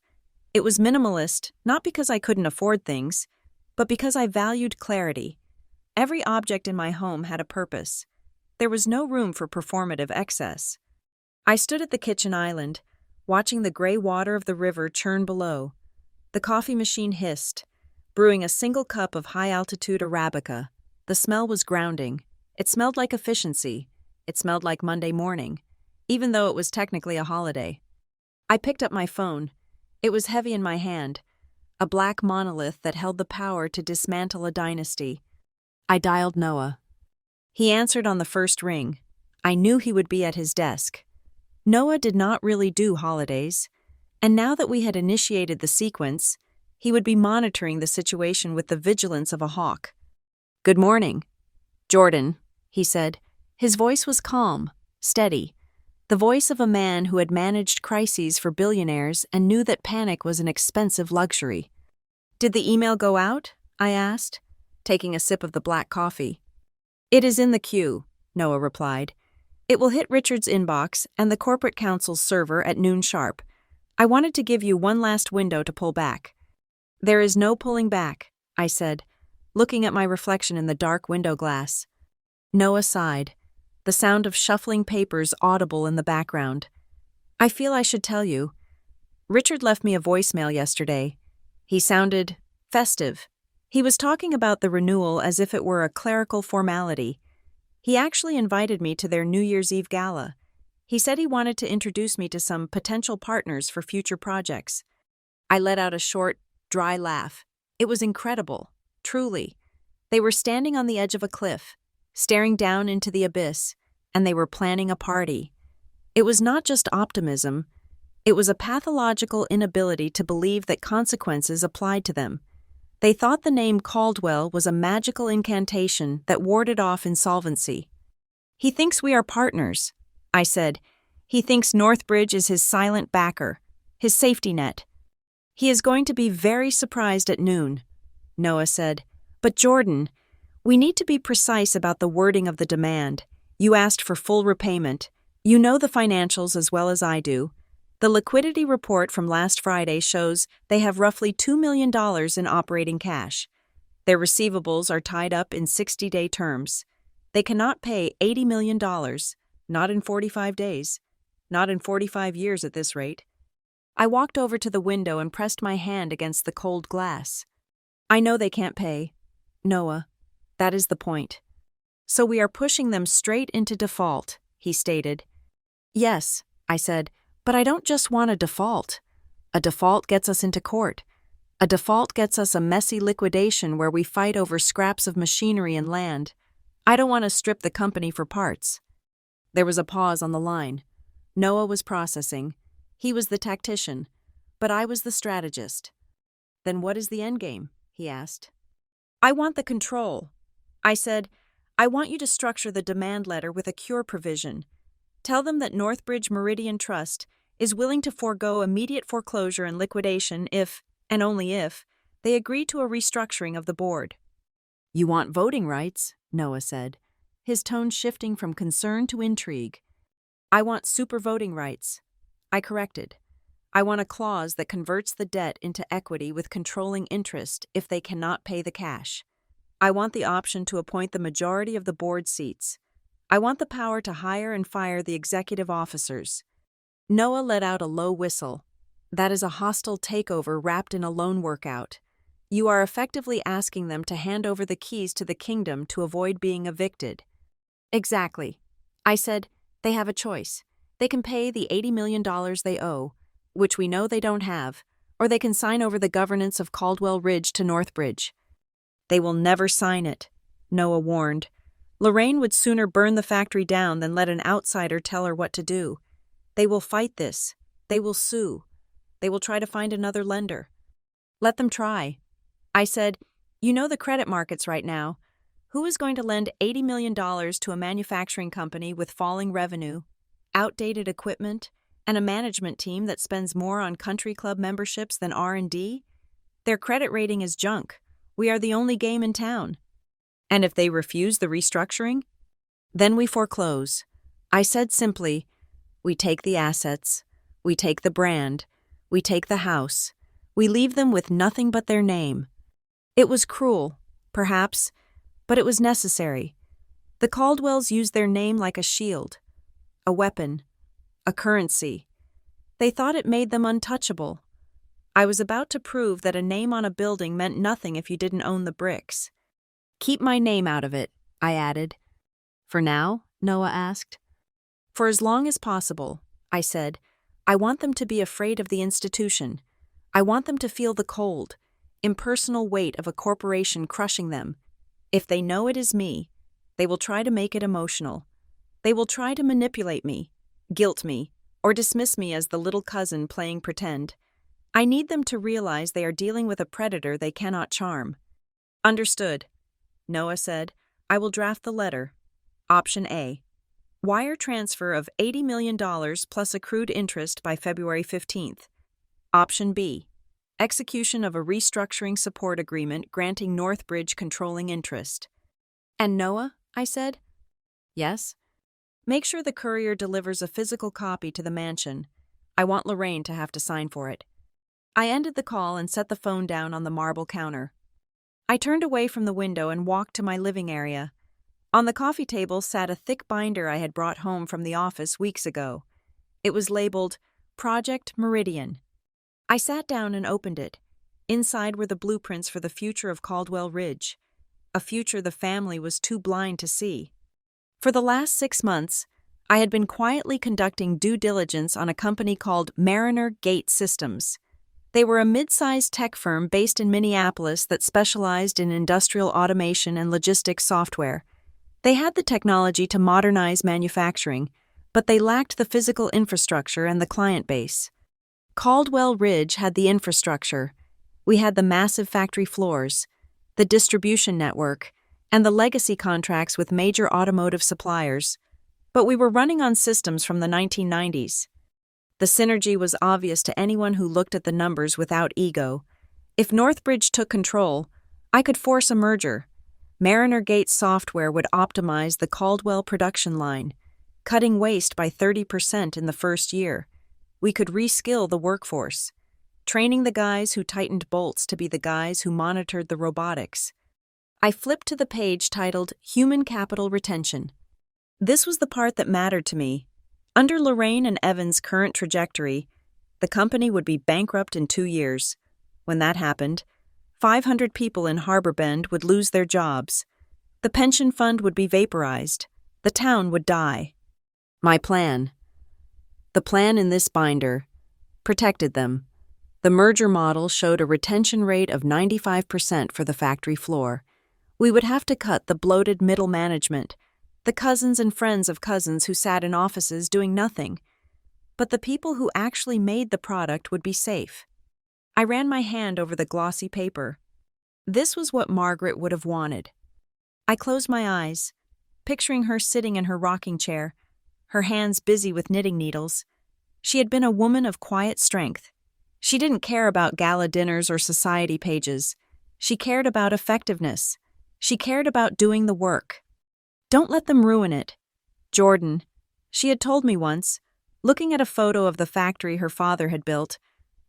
It was minimalist, not because I couldn't afford things, but because I valued clarity. Every object in my home had a purpose. There was no room for performative excess. I stood at the kitchen island, watching the gray water of the river churn below. The coffee machine hissed, brewing a single cup of high-altitude Arabica. The smell was grounding. It smelled like efficiency. It smelled like Monday morning, even though it was technically a holiday. I picked up my phone. It was heavy in my hand, a black monolith that held the power to dismantle a dynasty. I dialed Noah. He answered on the first ring. I knew he would be at his desk. Noah did not really do holidays, and now that we had initiated the sequence, he would be monitoring the situation with the vigilance of a hawk. "Good morning, Jordan," he said. His voice was calm, steady, the voice of a man who had managed crises for billionaires and knew that panic was an expensive luxury. "Did the email go out?" I asked, taking a sip of the black coffee. "It is in the queue," Noah replied. "It will hit Richard's inbox and the corporate counsel's server at noon sharp. I wanted to give you one last window to pull back." "There is no pulling back," I said, looking at my reflection in the dark window glass. Noah sighed, the sound of shuffling papers audible in the background. "I feel I should tell you. Richard left me a voicemail yesterday. He sounded festive. He was talking about the renewal as if it were a clerical formality. He actually invited me to their New Year's Eve gala. He said he wanted to introduce me to some potential partners for future projects." I let out a short, dry laugh. It was incredible, truly. They were standing on the edge of a cliff, staring down into the abyss, and they were planning a party. It was not just optimism. It was a pathological inability to believe that consequences applied to them. They thought the name Caldwell was a magical incantation that warded off insolvency. "He thinks we are partners," I said. "He thinks Northbridge is his silent backer, his safety net. He is going to be very surprised at noon," Noah said. "But Jordan, we need to be precise about the wording of the demand. You asked for full repayment. You know the financials as well as I do. The liquidity report from last Friday shows they have roughly $2 million in operating cash. Their receivables are tied up in 60-day terms. They cannot pay $80 million, not in 45 days, not in 45 years at this rate." I walked over to the window and pressed my hand against the cold glass. "I know they can't pay, Noah. That is the point. So we are pushing them straight into default," he stated. "Yes," I said, "but I don't just want a default. A default gets us into court. A default gets us a messy liquidation where we fight over scraps of machinery and land. I don't want to strip the company for parts." There was a pause on the line. Noah was processing. He was the tactician, but I was the strategist. "Then what is the endgame?" he asked. "I want the control." I said, "I want you to structure the demand letter with a cure provision. Tell them that Northbridge Meridian Trust is willing to forego immediate foreclosure and liquidation if, and only if, they agree to a restructuring of the board." "You want voting rights," Noah said, his tone shifting from concern to intrigue. "I want super voting rights," I corrected. "I want a clause that converts the debt into equity with controlling interest if they cannot pay the cash. I want the option to appoint the majority of the board seats. I want the power to hire and fire the executive officers. Noah let out a low whistle. That is a hostile takeover wrapped in a loan workout. You are effectively asking them to hand over the keys to the kingdom to avoid being evicted. Exactly. I said, they have a choice. They can pay the $80 million they owe, which we know they don't have, or they can sign over the governance of Caldwell Ridge to Northbridge. They will never sign it, Noah warned. Lorraine would sooner burn the factory down than let an outsider tell her what to do. They will fight this. They will sue. They will try to find another lender. Let them try. I said, you know the credit markets right now. Who is going to lend $80 million to a manufacturing company with falling revenue, outdated equipment, and a management team that spends more on country club memberships than R&D? Their credit rating is junk. We are the only game in town. And if they refuse the restructuring? Then we foreclose. I said simply, we take the assets, we take the brand, we take the house, we leave them with nothing but their name. It was cruel, perhaps, but it was necessary. The Caldwells used their name like a shield, a weapon, a currency. They thought it made them untouchable. I was about to prove that a name on a building meant nothing if you didn't own the bricks. Keep my name out of it, I added. For now? Noah asked. For as long as possible, I said. I want them to be afraid of the institution. I want them to feel the cold, impersonal weight of a corporation crushing them. If they know it is me, they will try to make it emotional. They will try to manipulate me, guilt me, or dismiss me as the little cousin playing pretend. I need them to realize they are dealing with a predator they cannot charm. Understood, Noah said. I will draft the letter. Option A. Wire transfer of $80 million plus accrued interest by February 15th. Option B. Execution of a restructuring support agreement granting Northbridge controlling interest. And Noah? I said. Yes. Make sure the courier delivers a physical copy to the mansion. I want Lorraine to have to sign for it. I ended the call and set the phone down on the marble counter. I turned away from the window and walked to my living area. On the coffee table sat a thick binder I had brought home from the office weeks ago. It was labeled Project Meridian. I sat down and opened it. Inside were the blueprints for the future of Caldwell Ridge, a future the family was too blind to see. For the last 6 months, I had been quietly conducting due diligence on a company called Mariner Gate Systems. They were a mid-sized tech firm based in Minneapolis that specialized in industrial automation and logistics software. They had the technology to modernize manufacturing, but they lacked the physical infrastructure and the client base. Caldwell Ridge had the infrastructure. We had the massive factory floors, the distribution network, and the legacy contracts with major automotive suppliers. But we were running on systems from the 1990s. The synergy was obvious to anyone who looked at the numbers without ego. If Northbridge took control, I could force a merger. Mariner Gate software would optimize the Caldwell production line, cutting waste by 30% in the first year. We could reskill the workforce, training the guys who tightened bolts to be the guys who monitored the robotics. I flipped to the page titled Human Capital Retention. This was the part that mattered to me. Under Lorraine and Evan's current trajectory, the company would be bankrupt in 2 years. When that happened, 500 people in Harbor Bend would lose their jobs. The pension fund would be vaporized. The town would die. My plan. The plan in this binder protected them. The merger model showed a retention rate of 95% for the factory floor. We would have to cut the bloated middle management, the cousins and friends of cousins who sat in offices doing nothing. But the people who actually made the product would be safe. I ran my hand over the glossy paper. This was what Margaret would have wanted. I closed my eyes, picturing her sitting in her rocking chair, her hands busy with knitting needles. She had been a woman of quiet strength. She didn't care about gala dinners or society pages. She cared about effectiveness. She cared about doing the work. Don't let them ruin it. Jordan, she had told me once, looking at a photo of the factory her father had built,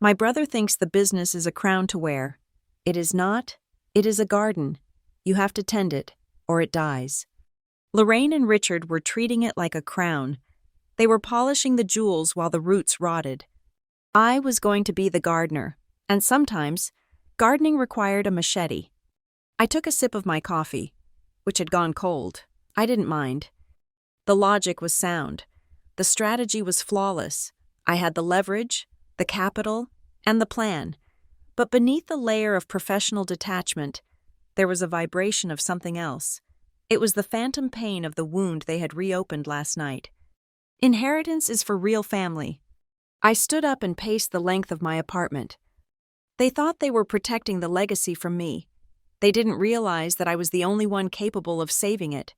my brother thinks the business is a crown to wear. It is not. It is a garden. You have to tend it, or it dies. Lorraine and Richard were treating it like a crown. They were polishing the jewels while the roots rotted. I was going to be the gardener, and sometimes, gardening required a machete. I took a sip of my coffee, which had gone cold. I didn't mind. The logic was sound. The strategy was flawless. I had the leverage, the capital, and the plan. But beneath the layer of professional detachment, there was a vibration of something else. It was the phantom pain of the wound they had reopened last night. Inheritance is for real family. I stood up and paced the length of my apartment. They thought they were protecting the legacy from me. They didn't realize that I was the only one capable of saving it.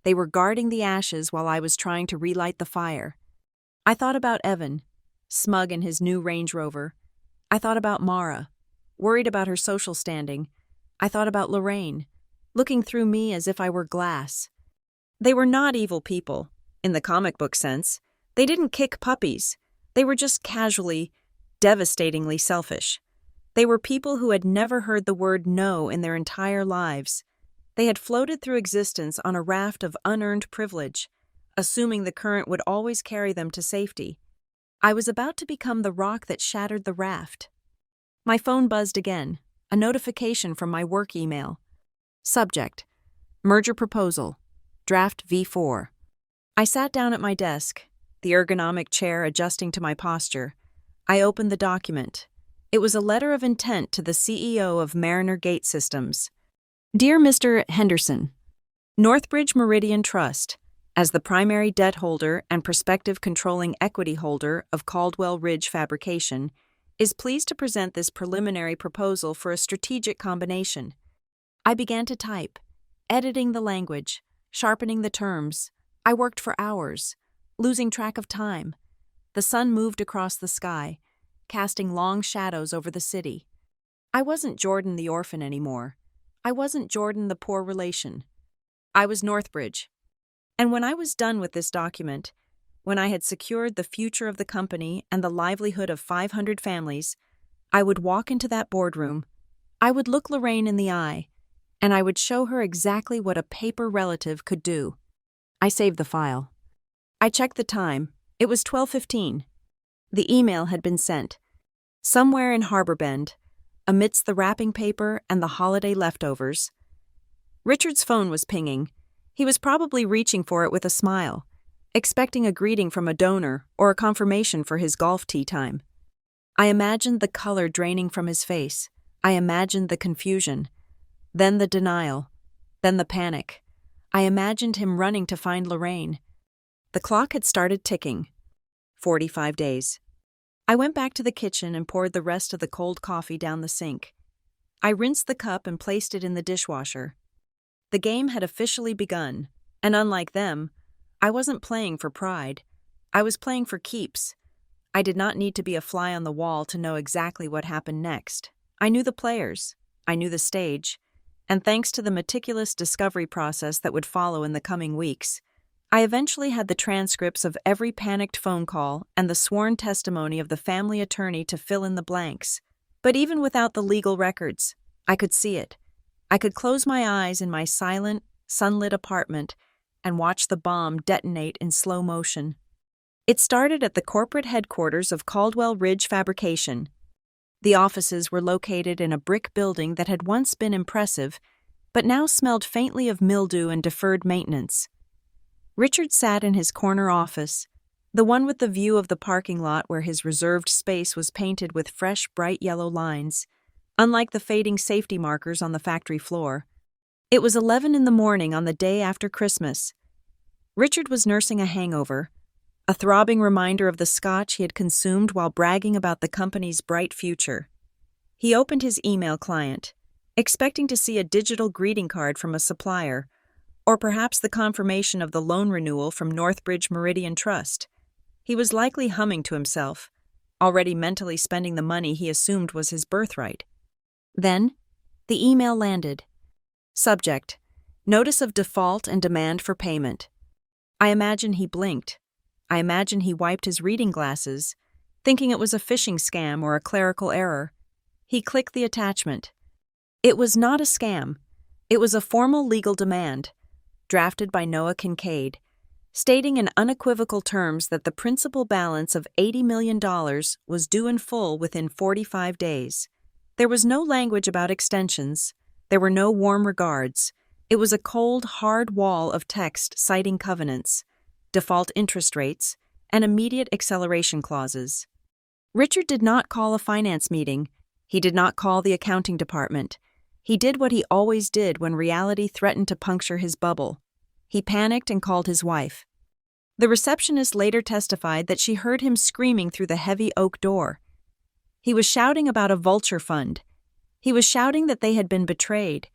They were guarding the ashes while I was trying to relight the fire. I thought about Evan, smug in his new Range Rover. I thought about Mara, worried about her social standing. I thought about Lorraine, looking through me as if I were glass. They were not evil people, in the comic book sense. They didn't kick puppies. They were just casually, devastatingly selfish. They were people who had never heard the word no in their entire lives. They had floated through existence on a raft of unearned privilege, assuming the current would always carry them to safety. I was about to become the rock that shattered the raft. My phone buzzed again, a notification from my work email. Subject: Merger Proposal, Draft V4. I sat down at my desk, the ergonomic chair adjusting to my posture. I opened the document. It was a letter of intent to the CEO of Mariner Gate Systems. Dear Mr. Henderson, Northbridge Meridian Trust, as the primary debt holder and prospective controlling equity holder of Caldwell Ridge Fabrication, is pleased to present this preliminary proposal for a strategic combination. I began to type, editing the language, sharpening the terms. I worked for hours, losing track of time. The sun moved across the sky, casting long shadows over the city. I wasn't Jordan the orphan anymore. I wasn't Jordan the poor relation. I was Northbridge. And when I was done with this document, when I had secured the future of the company and the livelihood of 500 families, I would walk into that boardroom. I would look Lorraine in the eye, and I would show her exactly what a paper relative could do. I saved the file. I checked the time. It was 12:15. The email had been sent. Somewhere in Harbor Bend, amidst the wrapping paper and the holiday leftovers. Richard's phone was pinging. He was probably reaching for it with a smile, expecting a greeting from a donor or a confirmation for his golf tee time. I imagined the color draining from his face. I imagined the confusion, then the denial, then the panic. I imagined him running to find Lorraine. The clock had started ticking. 45 days. I went back to the kitchen and poured the rest of the cold coffee down the sink. I rinsed the cup and placed it in the dishwasher. The game had officially begun, and unlike them, I wasn't playing for pride. I was playing for keeps. I did not need to be a fly on the wall to know exactly what happened next. I knew the players. I knew the stage. And thanks to the meticulous discovery process that would follow in the coming weeks, I eventually had the transcripts of every panicked phone call and the sworn testimony of the family attorney to fill in the blanks. But even without the legal records, I could see it. I could close my eyes in my silent, sunlit apartment and watch the bomb detonate in slow motion. It started at the corporate headquarters of Caldwell Ridge Fabrication. The offices were located in a brick building that had once been impressive, but now smelled faintly of mildew and deferred maintenance. Richard sat in his corner office, the one with the view of the parking lot where his reserved space was painted with fresh, bright yellow lines, unlike the fading safety markers on the factory floor. It was 11 in the morning on the day after Christmas. Richard was nursing a hangover, a throbbing reminder of the scotch he had consumed while bragging about the company's bright future. He opened his email client, expecting to see a digital greeting card from a supplier, or perhaps the confirmation of the loan renewal from Northbridge Meridian Trust. He was likely humming to himself, already mentally spending the money he assumed was his birthright. Then, the email landed. Subject: Notice of default and demand for payment. I imagine he blinked. I imagine he wiped his reading glasses, thinking it was a phishing scam or a clerical error. He clicked the attachment. It was not a scam. It was a formal legal demand. drafted by Noah Kincaid, stating in unequivocal terms that the principal balance of $80 million was due in full within 45 days. There was no language about extensions. There were no warm regards. It was a cold, hard wall of text citing covenants, default interest rates, and immediate acceleration clauses. Richard did not call a finance meeting. He did not call the accounting department. He did what he always did when reality threatened to puncture his bubble. He panicked and called his wife. The receptionist later testified that she heard him screaming through the heavy oak door. He was shouting about a vulture fund. He was shouting that they had been betrayed.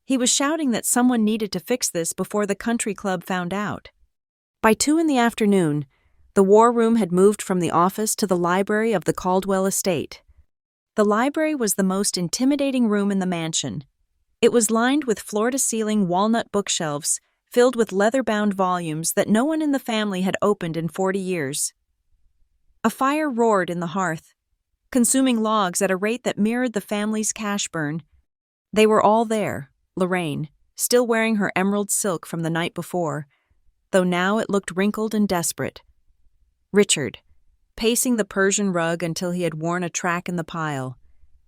He was shouting that someone needed to fix this before the country club found out. By 2 p.m, the war room had moved from the office to the library of the Caldwell estate. The library was the most intimidating room in the mansion. It was lined with floor-to-ceiling walnut bookshelves filled with leather-bound volumes that no one in the family had opened in 40 years. A fire roared in the hearth, consuming logs at a rate that mirrored the family's cash burn. They were all there, Lorraine, still wearing her emerald silk from the night before, though now it looked wrinkled and desperate. Richard, pacing the Persian rug until he had worn a track in the pile.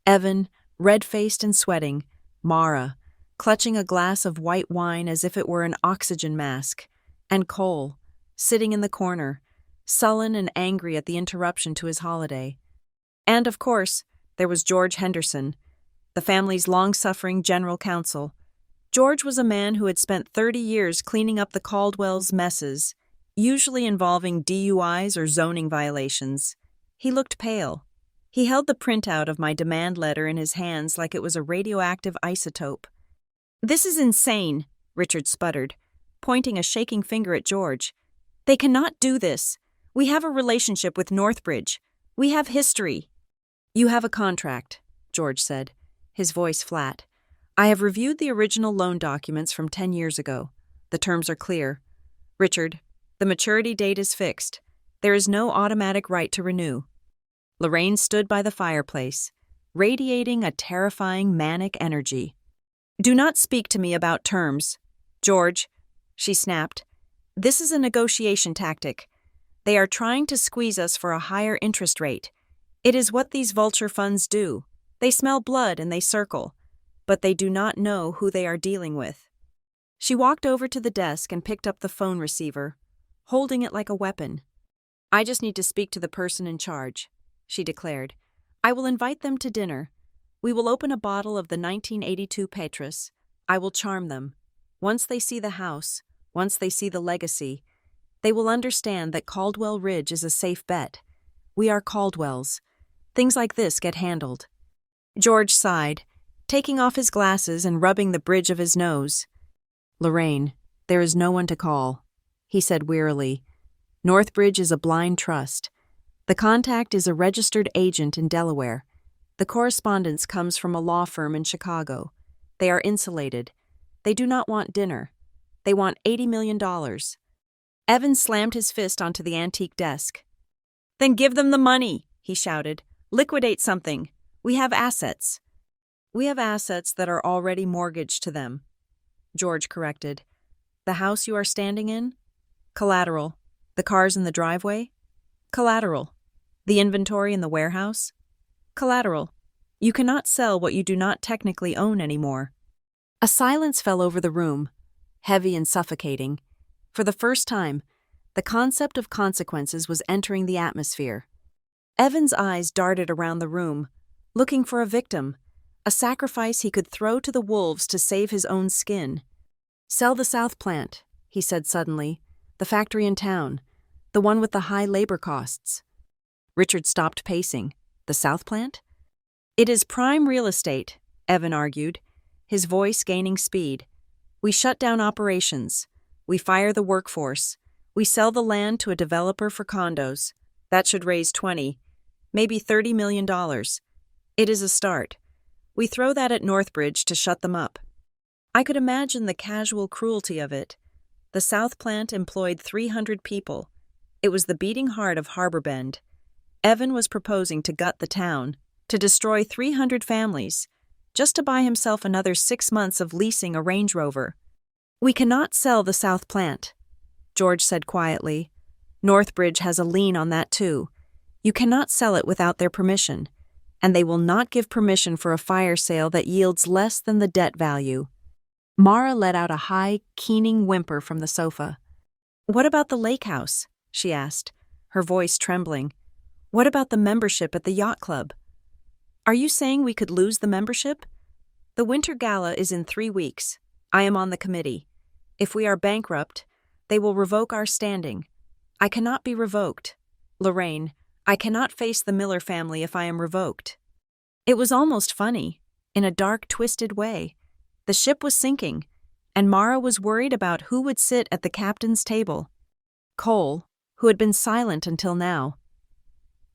Evan, red-faced and sweating. Mara, clutching a glass of white wine as if it were an oxygen mask. And Cole, sitting in the corner, sullen and angry at the interruption to his holiday. And, of course, there was George Henderson, the family's long-suffering general counsel. George was a man who had spent 30 years cleaning up the Caldwell's messes, usually involving DUIs or zoning violations. He looked pale. He held the printout of my demand letter in his hands like it was a radioactive isotope. "This is insane," Richard sputtered, pointing a shaking finger at George. "They cannot do this. We have a relationship with Northbridge. We have history." "You have a contract," George said, his voice flat. "I have reviewed the original loan documents from 10 years ago. The terms are clear. Richard, the maturity date is fixed. There is no automatic right to renew." Lorraine stood by the fireplace, radiating a terrifying manic energy. "Do not speak to me about terms. George," she snapped, "this is a negotiation tactic. They are trying to squeeze us for a higher interest rate. It is what these vulture funds do. They smell blood and they circle, but they do not know who they are dealing with." She walked over to the desk and picked up the phone receiver, holding it like a weapon. "I just need to speak to the person in charge," she declared. "I will invite them to dinner. We will open a bottle of the 1982 Petrus. I will charm them. Once they see the house, once they see the legacy, they will understand that Caldwell Ridge is a safe bet. We are Caldwells. Things like this get handled." George sighed, taking off his glasses and rubbing the bridge of his nose. "Lorraine, there is no one to call," he said wearily. "Northbridge is a blind trust. The contact is a registered agent in Delaware. The correspondence comes from a law firm in Chicago. They are insulated. They do not want dinner. They want $80 million. Evan slammed his fist onto the antique desk. "Then give them the money," he shouted. "Liquidate something. We have assets." "We have assets that are already mortgaged to them," George corrected. "The house you are standing in? Collateral. The cars in the driveway? Collateral. The inventory in the warehouse? Collateral. You cannot sell what you do not technically own anymore." A silence fell over the room, heavy and suffocating. For the first time, the concept of consequences was entering the atmosphere. Evan's eyes darted around the room, looking for a victim, a sacrifice he could throw to the wolves to save his own skin. "Sell the South plant," he said suddenly, "the factory in town, the one with the high labor costs." Richard stopped pacing. "The South plant?" "It is prime real estate," Evan argued, his voice gaining speed. "We shut down operations. We fire the workforce. We sell the land to a developer for condos. That should raise $20, maybe $30 million. It is a start. We throw that at Northbridge to shut them up." I could imagine the casual cruelty of it. The South plant employed 300 people. It was the beating heart of Harbor Bend. Evan was proposing to gut the town, to destroy 300 families, just to buy himself another 6 months of leasing a Range Rover. We cannot sell the South Plant, George said quietly. Northbridge has a lien on that too. You cannot sell it without their permission, and they will not give permission for a fire sale that yields less than the debt value. Mara let out a high, keening whimper from the sofa. What about the lake house? She asked, her voice trembling. What about the membership at the yacht club? Are you saying we could lose the membership? The winter gala is in 3 weeks. I am on the committee. If we are bankrupt, they will revoke our standing. I cannot be revoked. Lorraine, I cannot face the Miller family if I am revoked. It was almost funny, in a dark, twisted way. The ship was sinking, and Mara was worried about who would sit at the captain's table. Cole, who had been silent until now,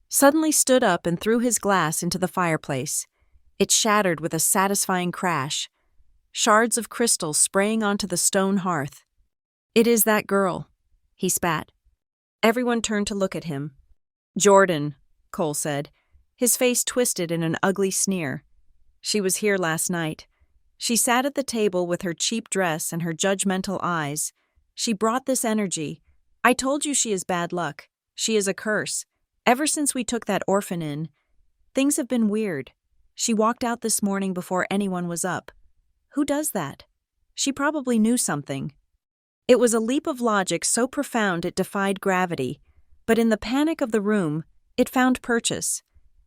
suddenly stood up and threw his glass into the fireplace. It shattered with a satisfying crash, shards of crystal spraying onto the stone hearth. It is that girl, he spat. Everyone turned to look at him. Jordan, Cole said, his face twisted in an ugly sneer. She was here last night. She sat at the table with her cheap dress and her judgmental eyes. She brought this energy. I told you she is bad luck. She is a curse. Ever since we took that orphan in, things have been weird. She walked out this morning before anyone was up. Who does that? She probably knew something. It was a leap of logic so profound it defied gravity, but in the panic of the room, it found purchase.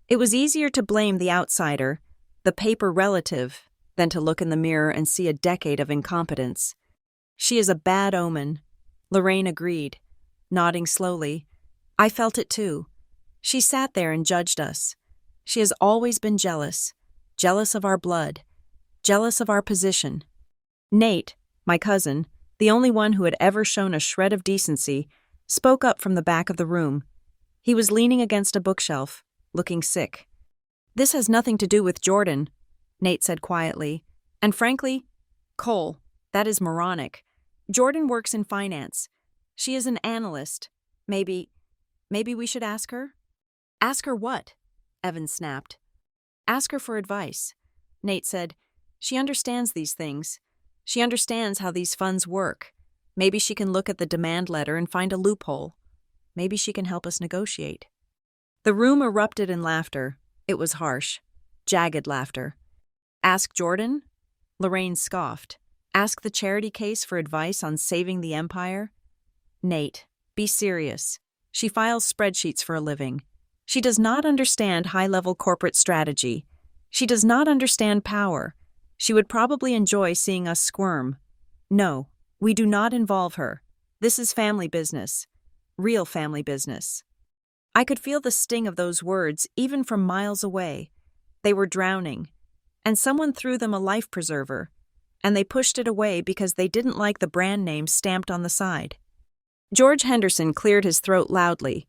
It was easier to blame the outsider, the paper relative, than to look in the mirror and see a decade of incompetence. She is a bad omen, Lorraine agreed, nodding slowly. I felt it too. She sat there and judged us. She has always been jealous, jealous of our blood, jealous of our position. Nate, my cousin, the only one who had ever shown a shred of decency, spoke up from the back of the room. He was leaning against a bookshelf, looking sick. This has nothing to do with Jordan, Nate said quietly. And frankly, Cole, that is moronic. Jordan works in finance. She is an analyst. Maybe we should ask her? Ask her what? Evan snapped. Ask her for advice. Nate said, she understands these things. She understands how these funds work. Maybe she can look at the demand letter and find a loophole. Maybe she can help us negotiate. The room erupted in laughter. It was harsh, jagged laughter. Ask Jordan? Lorraine scoffed. Ask the charity case for advice on saving the empire? Nate, be serious. She files spreadsheets for a living. She does not understand high-level corporate strategy. She does not understand power. She would probably enjoy seeing us squirm. No, we do not involve her. This is family business. Real family business. I could feel the sting of those words even from miles away. They were drowning, and someone threw them a life preserver, and they pushed it away because they didn't like the brand name stamped on the side. George Henderson cleared his throat loudly,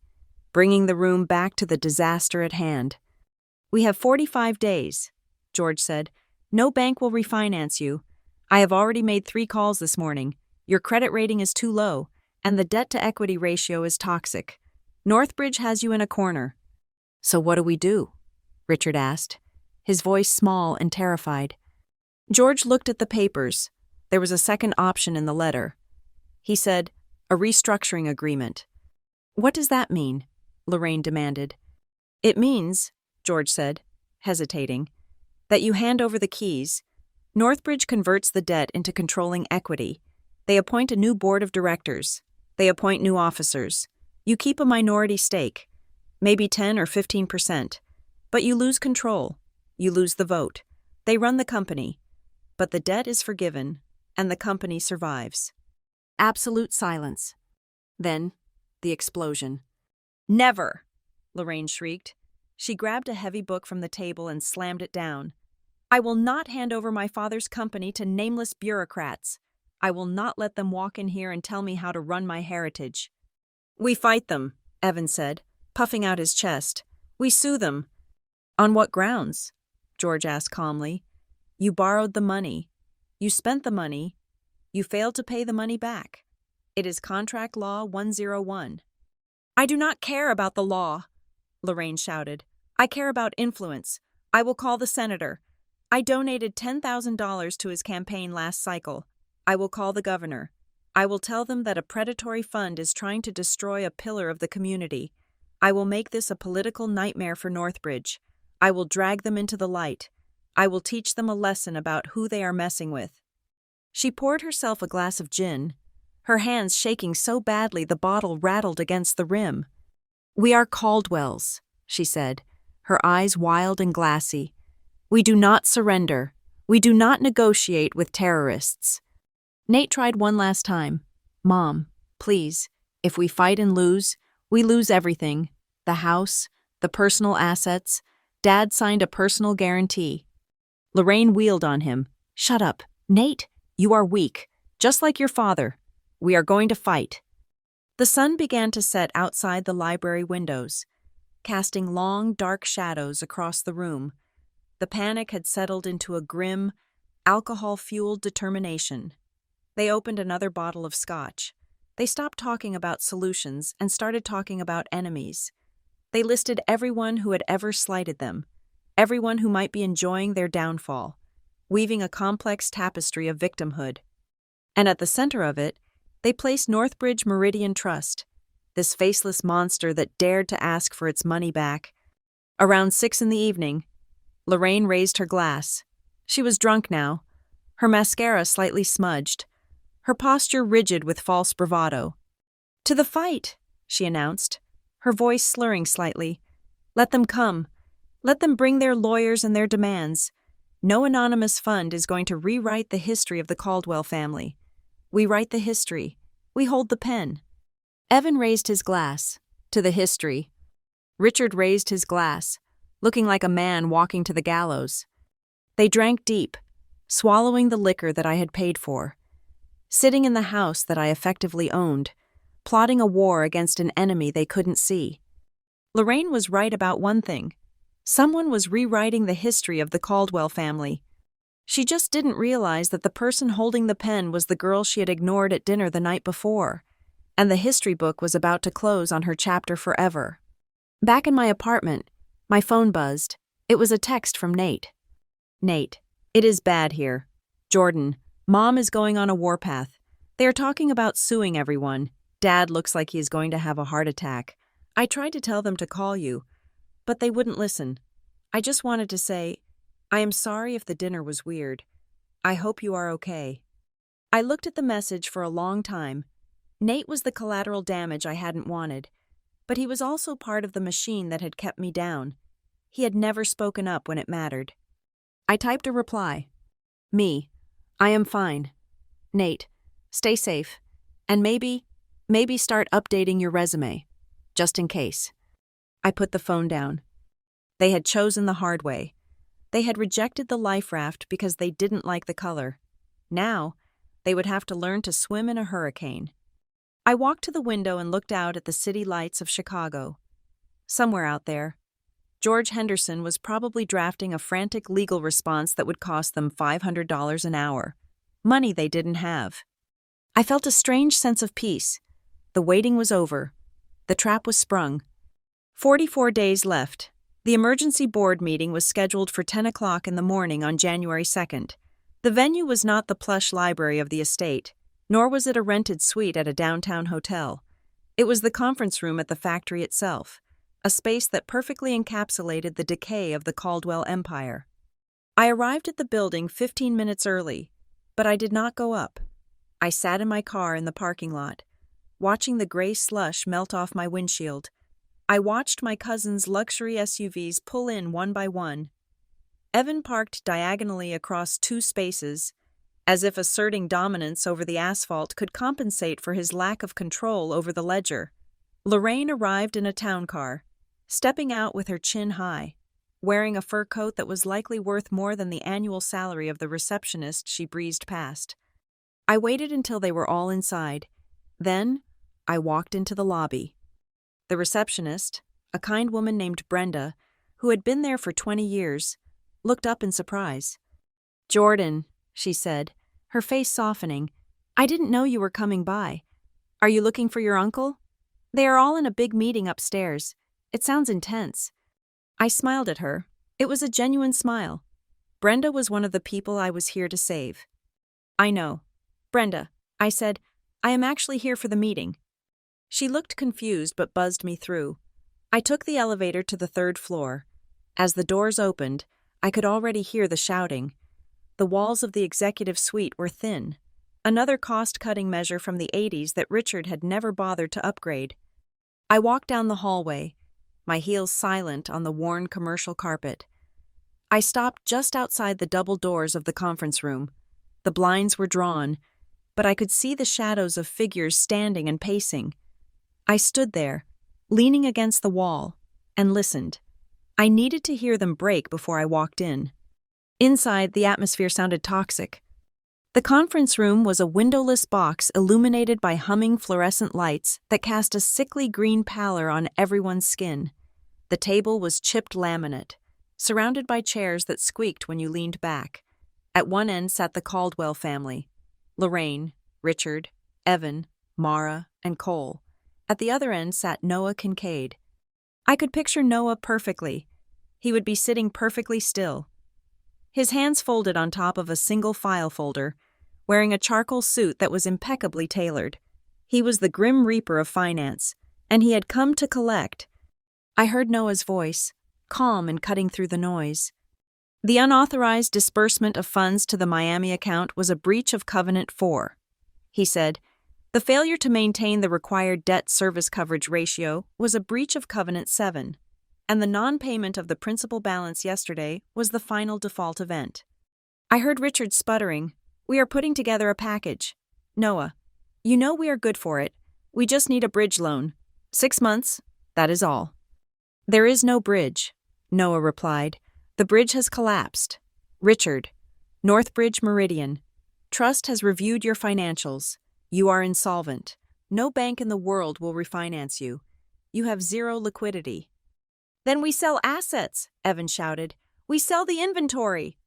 bringing the room back to the disaster at hand. We have 45 days, George said. No bank will refinance you. I have already made 3 calls this morning. Your credit rating is too low, and the debt-to-equity ratio is toxic. Northbridge has you in a corner. So what do we do? Richard asked, his voice small and terrified. George looked at the papers. There was a second option in the letter. He said, a restructuring agreement. What does that mean? Lorraine demanded. It means, George said, hesitating, that you hand over the keys. Northbridge converts the debt into controlling equity. They appoint a new board of directors. They appoint new officers. You keep a minority stake, maybe 10 or 15%, but you lose control. You lose the vote. They run the company, but the debt is forgiven, and the company survives. Absolute silence. Then, the explosion. Never! Lorraine shrieked. She grabbed a heavy book from the table and slammed it down. I will not hand over my father's company to nameless bureaucrats. I will not let them walk in here and tell me how to run my heritage. We fight them, Evan said, puffing out his chest. We sue them. On what grounds? George asked calmly. You borrowed the money. You spent the money. You failed to pay the money back. It is Contract Law 101. I do not care about the law, Lorraine shouted. I care about influence. I will call the senator. I donated $10,000 to his campaign last cycle. I will call the governor. I will tell them that a predatory fund is trying to destroy a pillar of the community. I will make this a political nightmare for Northbridge. I will drag them into the light. I will teach them a lesson about who they are messing with." She poured herself a glass of gin, her hands shaking so badly the bottle rattled against the rim. "We are Caldwells," she said, her eyes wild and glassy. "We do not surrender. We do not negotiate with terrorists." Nate tried one last time. "Mom, please, if we fight and lose, we lose everything. The house, the personal assets. Dad signed a personal guarantee." Lorraine wheeled on him. "Shut up. Nate, you are weak, just like your father. We are going to fight." The sun began to set outside the library windows, casting long, dark shadows across the room. The panic had settled into a grim, alcohol-fueled determination. They opened another bottle of scotch. They stopped talking about solutions and started talking about enemies. They listed everyone who had ever slighted them, everyone who might be enjoying their downfall, weaving a complex tapestry of victimhood. And at the center of it, they placed Northbridge Meridian Trust, this faceless monster that dared to ask for its money back. Around 6 in the evening, Lorraine raised her glass. She was drunk now, her mascara slightly smudged, her posture rigid with false bravado. "To the fight," she announced, her voice slurring slightly. "Let them come. Let them bring their lawyers and their demands. No anonymous fund is going to rewrite the history of the Caldwell family. We write the history. We hold the pen." Evan raised his glass. "To the history." Richard raised his glass, looking like a man walking to the gallows. They drank deep, swallowing the liquor that I had paid for. Sitting in the house that I effectively owned, plotting a war against an enemy they couldn't see. Lorraine was right about one thing. Someone was rewriting the history of the Caldwell family. She just didn't realize that the person holding the pen was the girl she had ignored at dinner the night before, and the history book was about to close on her chapter forever. Back in my apartment, my phone buzzed. It was a text from Nate. "Nate, it is bad here. Jordan, Mom is going on a warpath. They are talking about suing everyone. Dad looks like he is going to have a heart attack. I tried to tell them to call you, but they wouldn't listen. I just wanted to say, I am sorry if the dinner was weird. I hope you are okay." I looked at the message for a long time. Nate was the collateral damage I hadn't wanted, but he was also part of the machine that had kept me down. He had never spoken up when it mattered. I typed a reply. "Me. I am fine. Nate, stay safe. And maybe start updating your resume. Just in case." I put the phone down. They had chosen the hard way. They had rejected the life raft because they didn't like the color. Now, they would have to learn to swim in a hurricane. I walked to the window and looked out at the city lights of Chicago. Somewhere out there, George Henderson was probably drafting a frantic legal response that would cost them $500 an hour. Money they didn't have. I felt a strange sense of peace. The waiting was over. The trap was sprung. 44 days left. The emergency board meeting was scheduled for 10 o'clock in the morning on January 2nd. The venue was not the plush library of the estate, nor was it a rented suite at a downtown hotel. It was the conference room at the factory itself, a space that perfectly encapsulated the decay of the Caldwell empire. I arrived at the building 15 minutes early, but I did not go up. I sat in my car in the parking lot, watching the gray slush melt off my windshield. I watched my cousin's luxury SUVs pull in one by one. Evan parked diagonally across 2 spaces, as if asserting dominance over the asphalt could compensate for his lack of control over the ledger. Lorraine arrived in a town car, stepping out with her chin high, wearing a fur coat that was likely worth more than the annual salary of the receptionist she breezed past. I waited until they were all inside. Then, I walked into the lobby. The receptionist, a kind woman named Brenda, who had been there for 20 years, looked up in surprise. "Jordan," she said, her face softening, "I didn't know you were coming by. Are you looking for your uncle? They are all in a big meeting upstairs. It sounds intense." I smiled at her. It was a genuine smile. Brenda was one of the people I was here to save. "I know. Brenda, I said, I am actually here for the meeting. She looked confused but buzzed me through. I took the elevator to the 3rd floor. As the doors opened, I could already hear the shouting. The walls of the executive suite were thin, another cost-cutting measure from the 80s that Richard had never bothered to upgrade. I walked down the hallway, my heels silent on the worn commercial carpet. I stopped just outside the double doors of the conference room. The blinds were drawn, but I could see the shadows of figures standing and pacing. I stood there, leaning against the wall, and listened. I needed to hear them break before I walked in. Inside, the atmosphere sounded toxic. The conference room was a windowless box illuminated by humming fluorescent lights that cast a sickly green pallor on everyone's skin. The table was chipped laminate, surrounded by chairs that squeaked when you leaned back. At one end sat the Caldwell family: Lorraine, Richard, Evan, Mara, and Cole. At the other end sat Noah Kincaid. I could picture Noah perfectly. He would be sitting perfectly still, his hands folded on top of a single file folder, wearing a charcoal suit that was impeccably tailored. He was the Grim Reaper of finance, and he had come to collect. I heard Noah's voice, calm and cutting through the noise. The unauthorized disbursement of funds to the Miami account was a breach of Covenant 4. He said, the failure to maintain the required debt service coverage ratio was a breach of Covenant 7. And the non-payment of the principal balance yesterday was the final default event. I heard Richard sputtering, we are putting together a package. Noah, you know we are good for it. We just need a bridge loan. 6 months, that is all. There is no bridge, Noah replied. The bridge has collapsed. Richard, Northbridge Meridian. Trust has reviewed your financials. You are insolvent. No bank in the world will refinance you. You have zero liquidity. Then we sell assets, Evan shouted. We sell the inventory.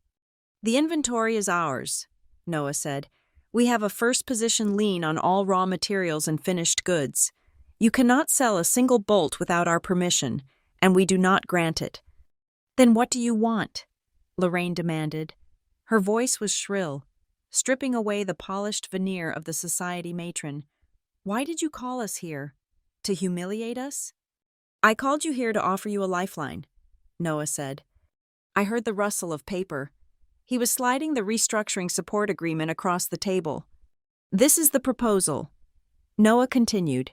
The inventory is ours, Noah said. We have a first-position lien on all raw materials and finished goods. You cannot sell a single bolt without our permission, and we do not grant it. Then what do you want? Lorraine demanded. Her voice was shrill, stripping away the polished veneer of the society matron. Why did you call us here? To humiliate us? I called you here to offer you a lifeline, Noah said. I heard the rustle of paper. He was sliding the restructuring support agreement across the table. This is the proposal. Noah continued.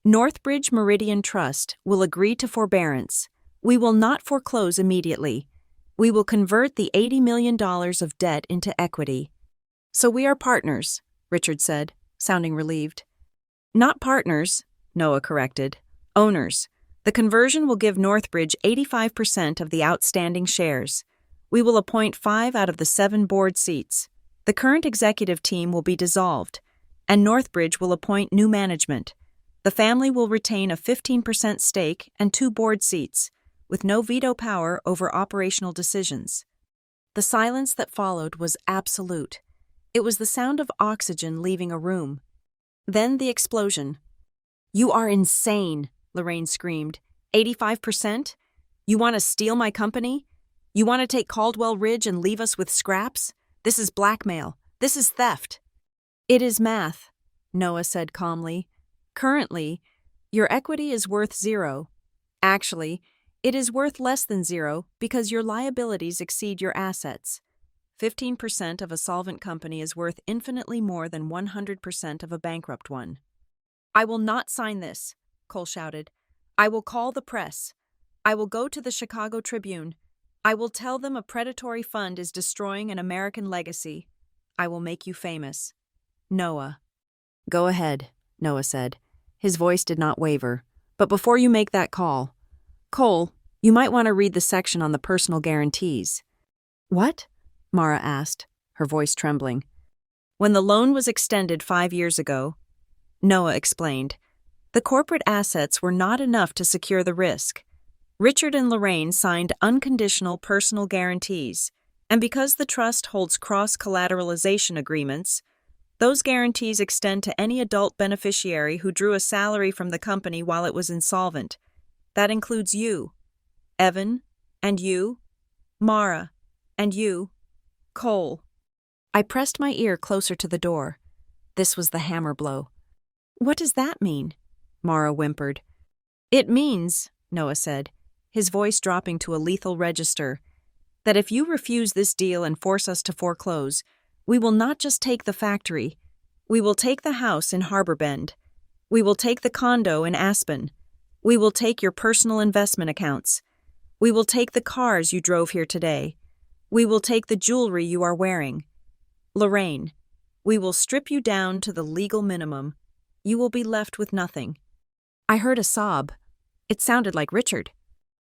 Northbridge Meridian Trust will agree to forbearance. We will not foreclose immediately. We will convert the $80 million of debt into equity. So we are partners, Richard said, sounding relieved. Not partners, Noah corrected. Owners. The conversion will give Northbridge 85% of the outstanding shares. We will appoint 5 out of the 7 board seats. The current executive team will be dissolved, and Northbridge will appoint new management. The family will retain a 15% stake and 2 board seats, with no veto power over operational decisions. The silence that followed was absolute. It was the sound of oxygen leaving a room. Then the explosion. You are insane, Lorraine screamed. 85%? You want to steal my company? You want to take Caldwell Ridge and leave us with scraps? This is blackmail. This is theft. It is math, Noah said calmly. Currently, your equity is worth 0. Actually, it is worth less than 0 because your liabilities exceed your assets. 15% of a solvent company is worth infinitely more than 100% of a bankrupt one. I will not sign this, Cole shouted. I will call the press. I will go to the Chicago Tribune. I will tell them a predatory fund is destroying an American legacy. I will make you famous. Noah. Go ahead, Noah said. His voice did not waver. But before you make that call, Cole, you might want to read the section on the personal guarantees. What? Mara asked, her voice trembling. When the loan was extended 5 years ago, Noah explained, the corporate assets were not enough to secure the risk. Richard and Lorraine signed unconditional personal guarantees, and because the trust holds cross-collateralization agreements, those guarantees extend to any adult beneficiary who drew a salary from the company while it was insolvent. That includes you, Evan, and you, Mara, and you, Cole. I pressed my ear closer to the door. This was the hammer blow. "What does that mean?" Mara whimpered. "It means," Noah said, his voice dropping to a lethal register, "that if you refuse this deal and force us to foreclose, we will not just take the factory. We will take the house in Harbor Bend. We will take the condo in Aspen. We will take your personal investment accounts. We will take the cars you drove here today. We will take the jewelry you are wearing. Lorraine, we will strip you down to the legal minimum. You will be left with nothing." I heard a sob. It sounded like Richard.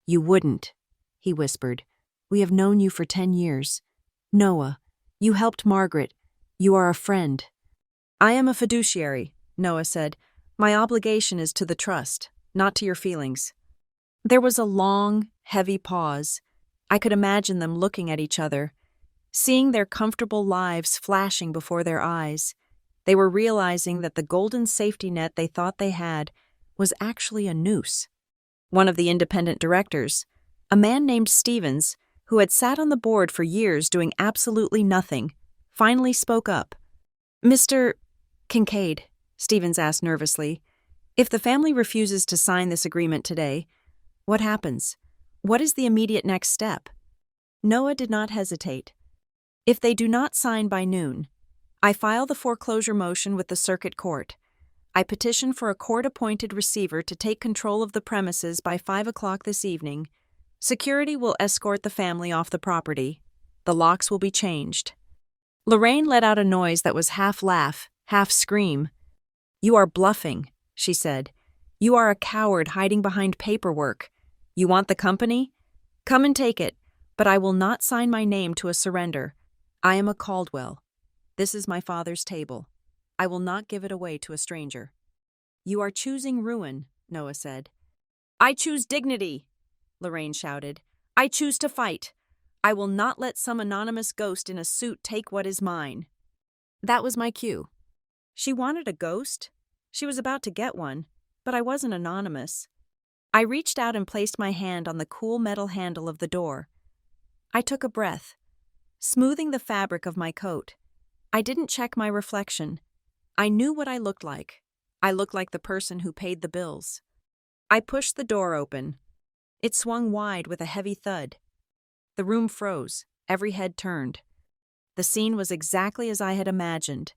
"You wouldn't," he whispered. "We have known you for 10 years. Noah, you helped Margaret. You are a friend." "I am a fiduciary," Noah said. "My obligation is to the trust, not to your feelings." There was a long, heavy pause. I could imagine them looking at each other, seeing their comfortable lives flashing before their eyes. They were realizing that the golden safety net they thought they had was actually a noose. One of the independent directors, a man named Stevens, who had sat on the board for years doing absolutely nothing, finally spoke up. "Mr. Kincaid," Stevens asked nervously, "if the family refuses to sign this agreement today, what happens? What is the immediate next step?" Noah did not hesitate. "If they do not sign by noon, I file the foreclosure motion with the circuit court. I petition for a court-appointed receiver to take control of the premises by 5 o'clock this evening. Security will escort the family off the property. The locks will be changed." Lorraine let out a noise that was half laugh, half scream. "You are bluffing," she said. "You are a coward hiding behind paperwork. You want the company? Come and take it, but I will not sign my name to a surrender. I am a Caldwell. This is my father's table. I will not give it away to a stranger." "You are choosing ruin," Noah said. "I choose dignity," Lorraine shouted. "I choose to fight. I will not let some anonymous ghost in a suit take what is mine." That was my cue. She wanted a ghost. She was about to get one, but I wasn't anonymous. I reached out and placed my hand on the cool metal handle of the door. I took a breath, smoothing the fabric of my coat. I didn't check my reflection. I knew what I looked like. I looked like the person who paid the bills. I pushed the door open. It swung wide with a heavy thud. The room froze. Every head turned. The scene was exactly as I had imagined.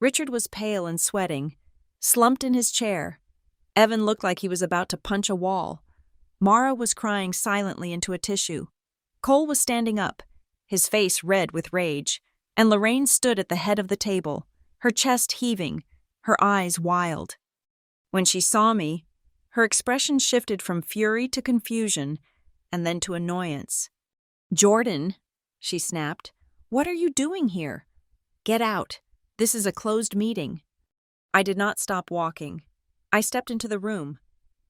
Richard was pale and sweating, slumped in his chair. Evan looked like he was about to punch a wall. Mara was crying silently into a tissue. Cole was standing up, his face red with rage, and Lorraine stood at the head of the table, her chest heaving, her eyes wild. When she saw me, her expression shifted from fury to confusion, and then to annoyance. "Jordan," she snapped, "what are you doing here? Get out. This is a closed meeting." I did not stop walking. I stepped into the room,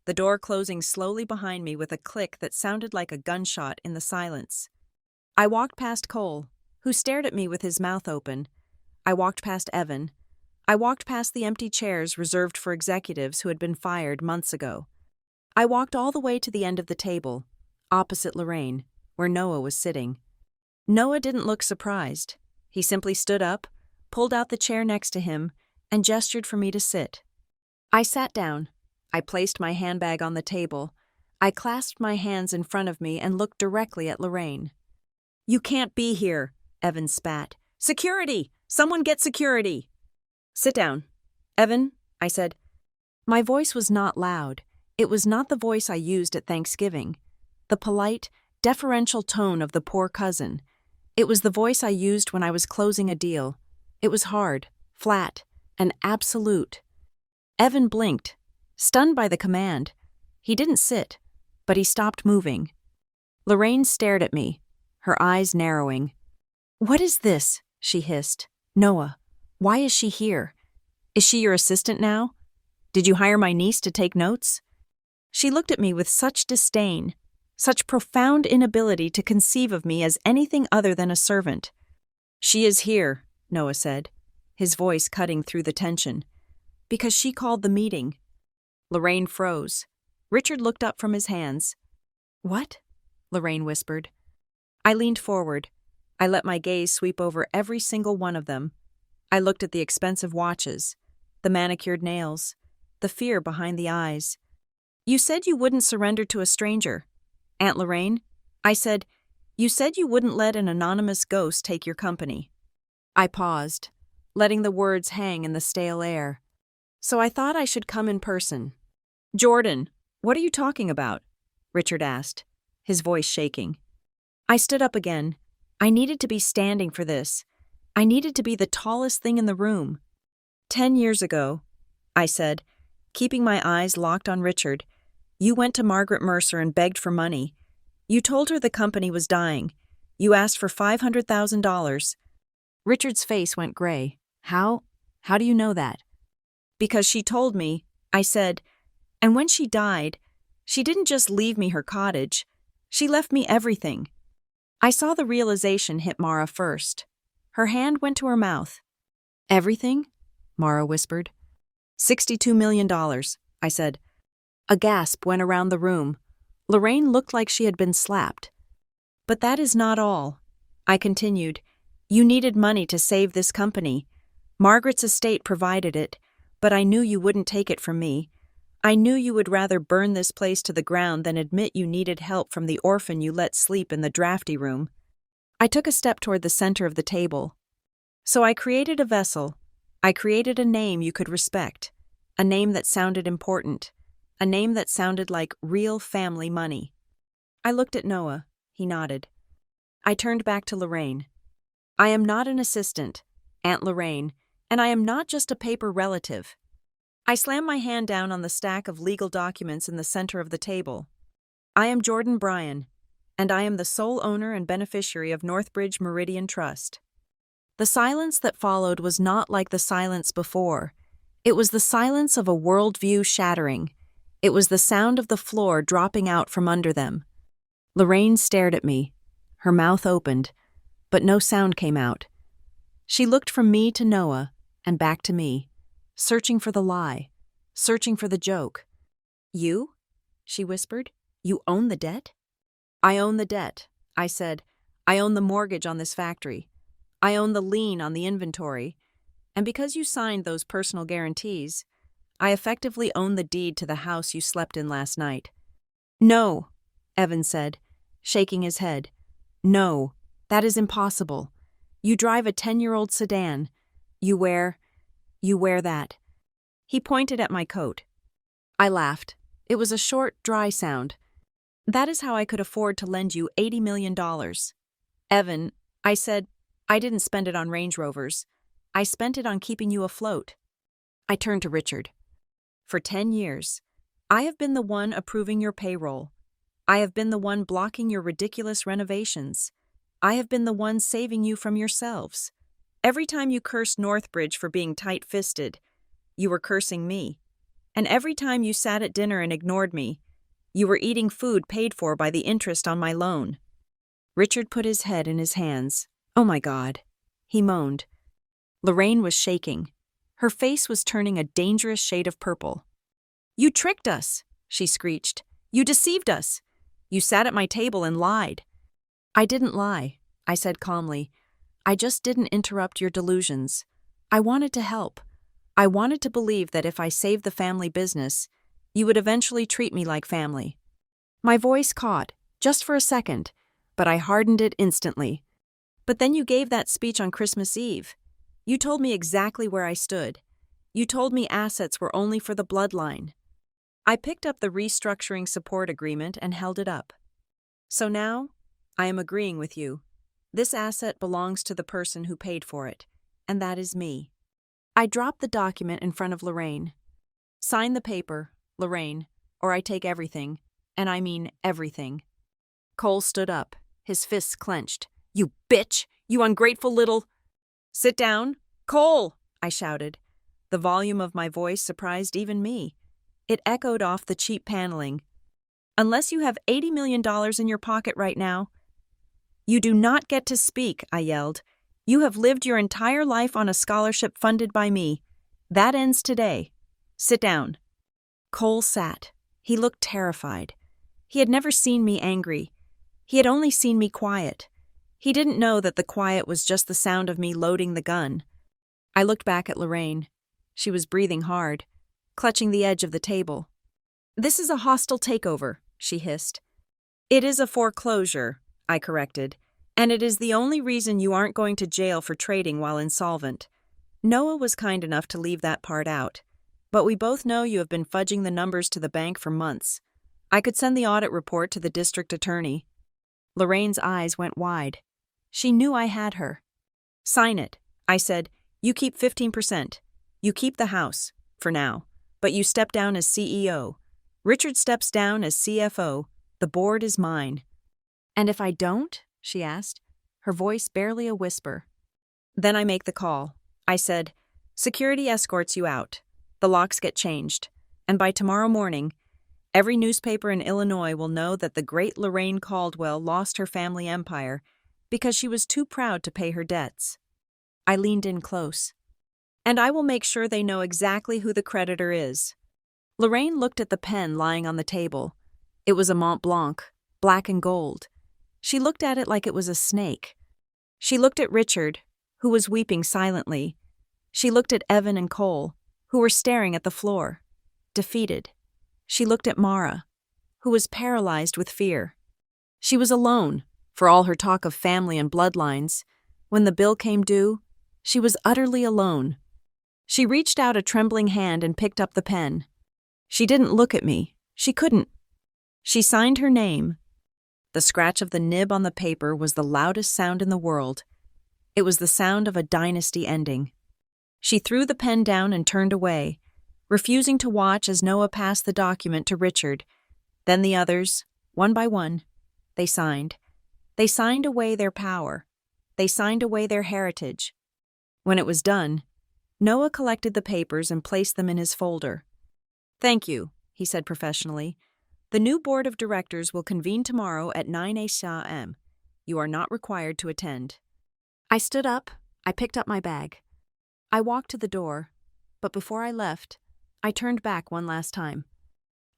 the door closing slowly behind me with a click that sounded like a gunshot in the silence. I walked past Cole, who stared at me with his mouth open. I walked past Evan. I walked past the empty chairs reserved for executives who had been fired months ago. I walked all the way to the end of the table, opposite Lorraine, where Noah was sitting. Noah didn't look surprised. He simply stood up, pulled out the chair next to him, and gestured for me to sit. I sat down. I placed my handbag on the table. I clasped my hands in front of me and looked directly at Lorraine. "You can't be here," Evan spat. "Security! Someone get security!" "Sit down. Evan," I said. My voice was not loud. It was not the voice I used at Thanksgiving. The polite, deferential tone of the poor cousin. It was the voice I used when I was closing a deal. It was hard, flat, and absolute. Evan blinked, stunned by the command. He didn't sit, but he stopped moving. Lorraine stared at me, her eyes narrowing. "What is this?" she hissed. "Noah, why is she here? Is she your assistant now? Did you hire my niece to take notes?" She looked at me with such disdain, such profound inability to conceive of me as anything other than a servant. "She is here," Noah said, his voice cutting through the tension, "because she called the meeting." Lorraine froze. Richard looked up from his hands. "What?" Lorraine whispered. I leaned forward. I let my gaze sweep over every single one of them. I looked at the expensive watches, the manicured nails, the fear behind the eyes. You said you wouldn't surrender to a stranger. Aunt Lorraine, I said, you said you wouldn't let an anonymous ghost take your company. I paused, letting the words hang in the stale air. So I thought I should come in person. Jordan, what are you talking about? Richard asked, his voice shaking. I stood up again. I needed to be standing for this. I needed to be the tallest thing in the room. 10 years ago, I said, keeping my eyes locked on Richard, you went to Margaret Mercer and begged for money. You told her the company was dying. You asked for $500,000. Richard's face went gray. How do you know that? Because she told me, I said, and when she died, she didn't just leave me her cottage. She left me everything. I saw the realization hit Mara first. Her hand went to her mouth. Everything? Mara whispered. $62 million, I said. A gasp went around the room. Lorraine looked like she had been slapped. But that is not all. I continued. You needed money to save this company. Margaret's estate provided it, but I knew you wouldn't take it from me. I knew you would rather burn this place to the ground than admit you needed help from the orphan you let sleep in the drafty room. I took a step toward the center of the table. So I created a vessel. I created a name you could respect, a name that sounded important, a name that sounded like real family money. I looked at Noah. He nodded. I turned back to Lorraine. I am not an assistant, Aunt Lorraine, and I am not just a paper relative. I slammed my hand down on the stack of legal documents in the center of the table. I am Jordan Bryan, and I am the sole owner and beneficiary of Northbridge Meridian Trust. The silence that followed was not like the silence before. It was the silence of a worldview shattering. It was the sound of the floor dropping out from under them. Lorraine stared at me. Her mouth opened, but no sound came out. She looked from me to Noah and back to me, searching for the lie, searching for the joke. You? She whispered. You own the debt? I own the debt, I said. I own the mortgage on this factory. I own the lien on the inventory. And because you signed those personal guarantees, I effectively own the deed to the house you slept in last night. No, Evan said, shaking his head. No, that is impossible. You drive a 10-year-old sedan. You wear that. He pointed at my coat. I laughed. It was a short, dry sound. That is how I could afford to lend you $80 million. Evan, I said, I didn't spend it on Range Rovers. I spent it on keeping you afloat. I turned to Richard. For 10 years, I have been the one approving your payroll. I have been the one blocking your ridiculous renovations. I have been the one saving you from yourselves. Every time you cursed Northbridge for being tight-fisted, you were cursing me. And every time you sat at dinner and ignored me, you were eating food paid for by the interest on my loan. Richard put his head in his hands. Oh my God, he moaned. Lorraine was shaking. Her face was turning a dangerous shade of purple. You tricked us, she screeched. You deceived us. You sat at my table and lied. I didn't lie, I said calmly. I just didn't interrupt your delusions. I wanted to help. I wanted to believe that if I saved the family business, you would eventually treat me like family. My voice caught, just for a second, but I hardened it instantly. But then you gave that speech on Christmas Eve. You told me exactly where I stood. You told me assets were only for the bloodline. I picked up the restructuring support agreement and held it up. So now, I am agreeing with you. This asset belongs to the person who paid for it, and that is me. I dropped the document in front of Lorraine. Sign the paper, Lorraine, or I take everything, and I mean everything. Cole stood up, his fists clenched. You bitch! You ungrateful little... Sit down! Cole! I shouted. The volume of my voice surprised even me. It echoed off the cheap paneling. Unless you have $80 million in your pocket right now. You do not get to speak, I yelled. You have lived your entire life on a scholarship funded by me. That ends today. Sit down. Cole sat. He looked terrified. He had never seen me angry. He had only seen me quiet. He didn't know that the quiet was just the sound of me loading the gun. I looked back at Lorraine. She was breathing hard, clutching the edge of the table. "This is a hostile takeover," she hissed. "It is a foreclosure," I corrected, "and it is the only reason you aren't going to jail for trading while insolvent." Noah was kind enough to leave that part out. "But we both know you have been fudging the numbers to the bank for months. I could send the audit report to the district attorney." Lorraine's eyes went wide. She knew I had her. "Sign it," I said. "You keep 15%. You keep the house, for now, but you step down as CEO. Richard steps down as CFO. The board is mine." "And if I don't?" she asked, her voice barely a whisper. "Then I make the call," I said. "Security escorts you out. The locks get changed. And by tomorrow morning, every newspaper in Illinois will know that the great Lorraine Caldwell lost her family empire because she was too proud to pay her debts." I leaned in close. "And I will make sure they know exactly who the creditor is." Lorraine looked at the pen lying on the table. It was a Mont Blanc, black and gold. She looked at it like it was a snake. She looked at Richard, who was weeping silently. She looked at Evan and Cole, who were staring at the floor, defeated. She looked at Mara, who was paralyzed with fear. She was alone, for all her talk of family and bloodlines. When the bill came due, she was utterly alone. She reached out a trembling hand and picked up the pen. She didn't look at me. She couldn't. She signed her name. The scratch of the nib on the paper was the loudest sound in the world. It was the sound of a dynasty ending. She threw the pen down and turned away, refusing to watch as Noah passed the document to Richard. Then the others, one by one, they signed. They signed away their power. They signed away their heritage. When it was done, Noah collected the papers and placed them in his folder. "Thank you," he said professionally. "The new board of directors will convene tomorrow at 9 a.m. You are not required to attend." I stood up. I picked up my bag. I walked to the door, but before I left, I turned back one last time.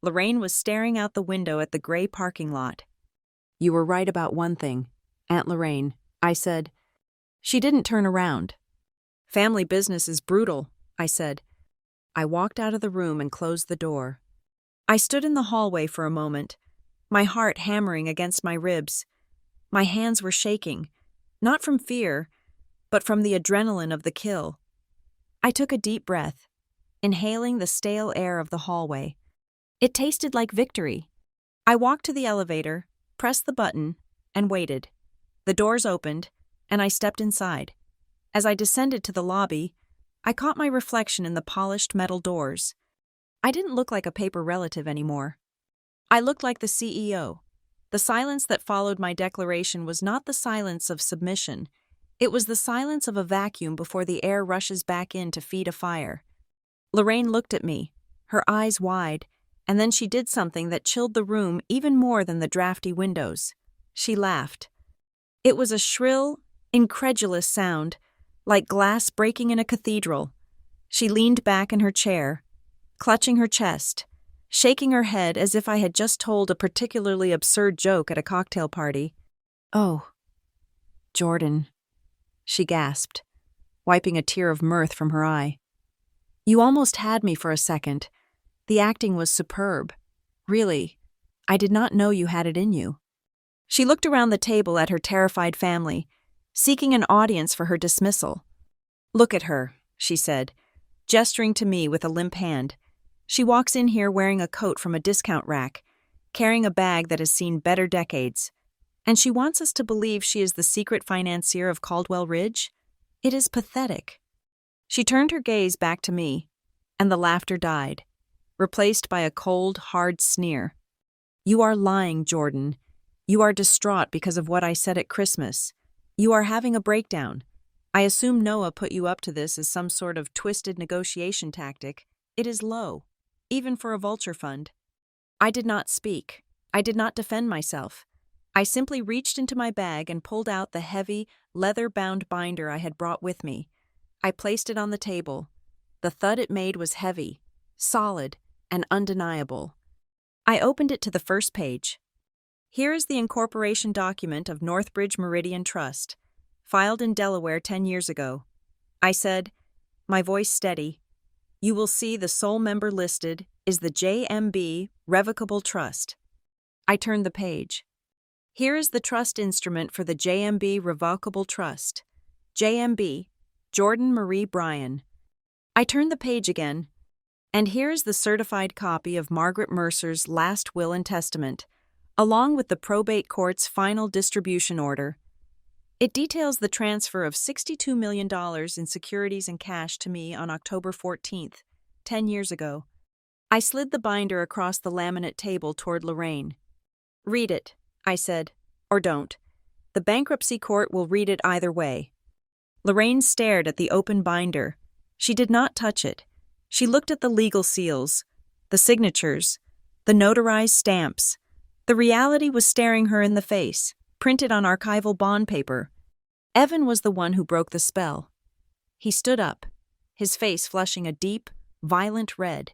Lorraine was staring out the window at the gray parking lot. "You were right about one thing, Aunt Lorraine," I said. She didn't turn around. "Family business is brutal," I said. I walked out of the room and closed the door. I stood in the hallway for a moment, my heart hammering against my ribs. My hands were shaking, not from fear, but from the adrenaline of the kill. I took a deep breath, inhaling the stale air of the hallway. It tasted like victory. I walked to the elevator, pressed the button, and waited. The doors opened, and I stepped inside. As I descended to the lobby, I caught my reflection in the polished metal doors. I didn't look like a paper relative anymore. I looked like the CEO. The silence that followed my declaration was not the silence of submission. It was the silence of a vacuum before the air rushes back in to feed a fire. Lorraine looked at me, her eyes wide, and then she did something that chilled the room even more than the drafty windows. She laughed. It was a shrill, incredulous sound, like glass breaking in a cathedral. She leaned back in her chair, clutching her chest, shaking her head as if I had just told a particularly absurd joke at a cocktail party. "Oh, Jordan," she gasped, wiping a tear of mirth from her eye. "You almost had me for a second. The acting was superb. Really, I did not know you had it in you." She looked around the table at her terrified family, seeking an audience for her dismissal. "Look at her," she said, gesturing to me with a limp hand. "She walks in here wearing a coat from a discount rack, carrying a bag that has seen better decades. And she wants us to believe she is the secret financier of Caldwell Ridge? It is pathetic." She turned her gaze back to me, and the laughter died, replaced by a cold, hard sneer. "You are lying, Jordan. You are distraught because of what I said at Christmas. You are having a breakdown. I assume Noah put you up to this as some sort of twisted negotiation tactic. It is low, even for a vulture fund." I did not speak. I did not defend myself. I simply reached into my bag and pulled out the heavy, leather-bound binder I had brought with me. I placed it on the table. The thud it made was heavy, solid, and undeniable. I opened it to the first page. "Here is the incorporation document of Northbridge Meridian Trust, filed in Delaware 10 years ago." I said, my voice steady. You will see the sole member listed is the JMB Revocable Trust. I turned the page. Here is the trust instrument for the JMB Revocable Trust. JMB, Jordan Marie Bryan. I turned the page again. And here is the certified copy of Margaret Mercer's last will and testament, along with the probate court's final distribution order. It details the transfer of $62 million in securities and cash to me on October 14th, 10 years ago. I slid the binder across the laminate table toward Lorraine. Read it, I said, or don't. The bankruptcy court will read it either way. Lorraine stared at the open binder. She did not touch it. She looked at the legal seals, the signatures, the notarized stamps. The reality was staring her in the face, printed on archival bond paper. Evan was the one who broke the spell. He stood up, his face flushing a deep, violent red.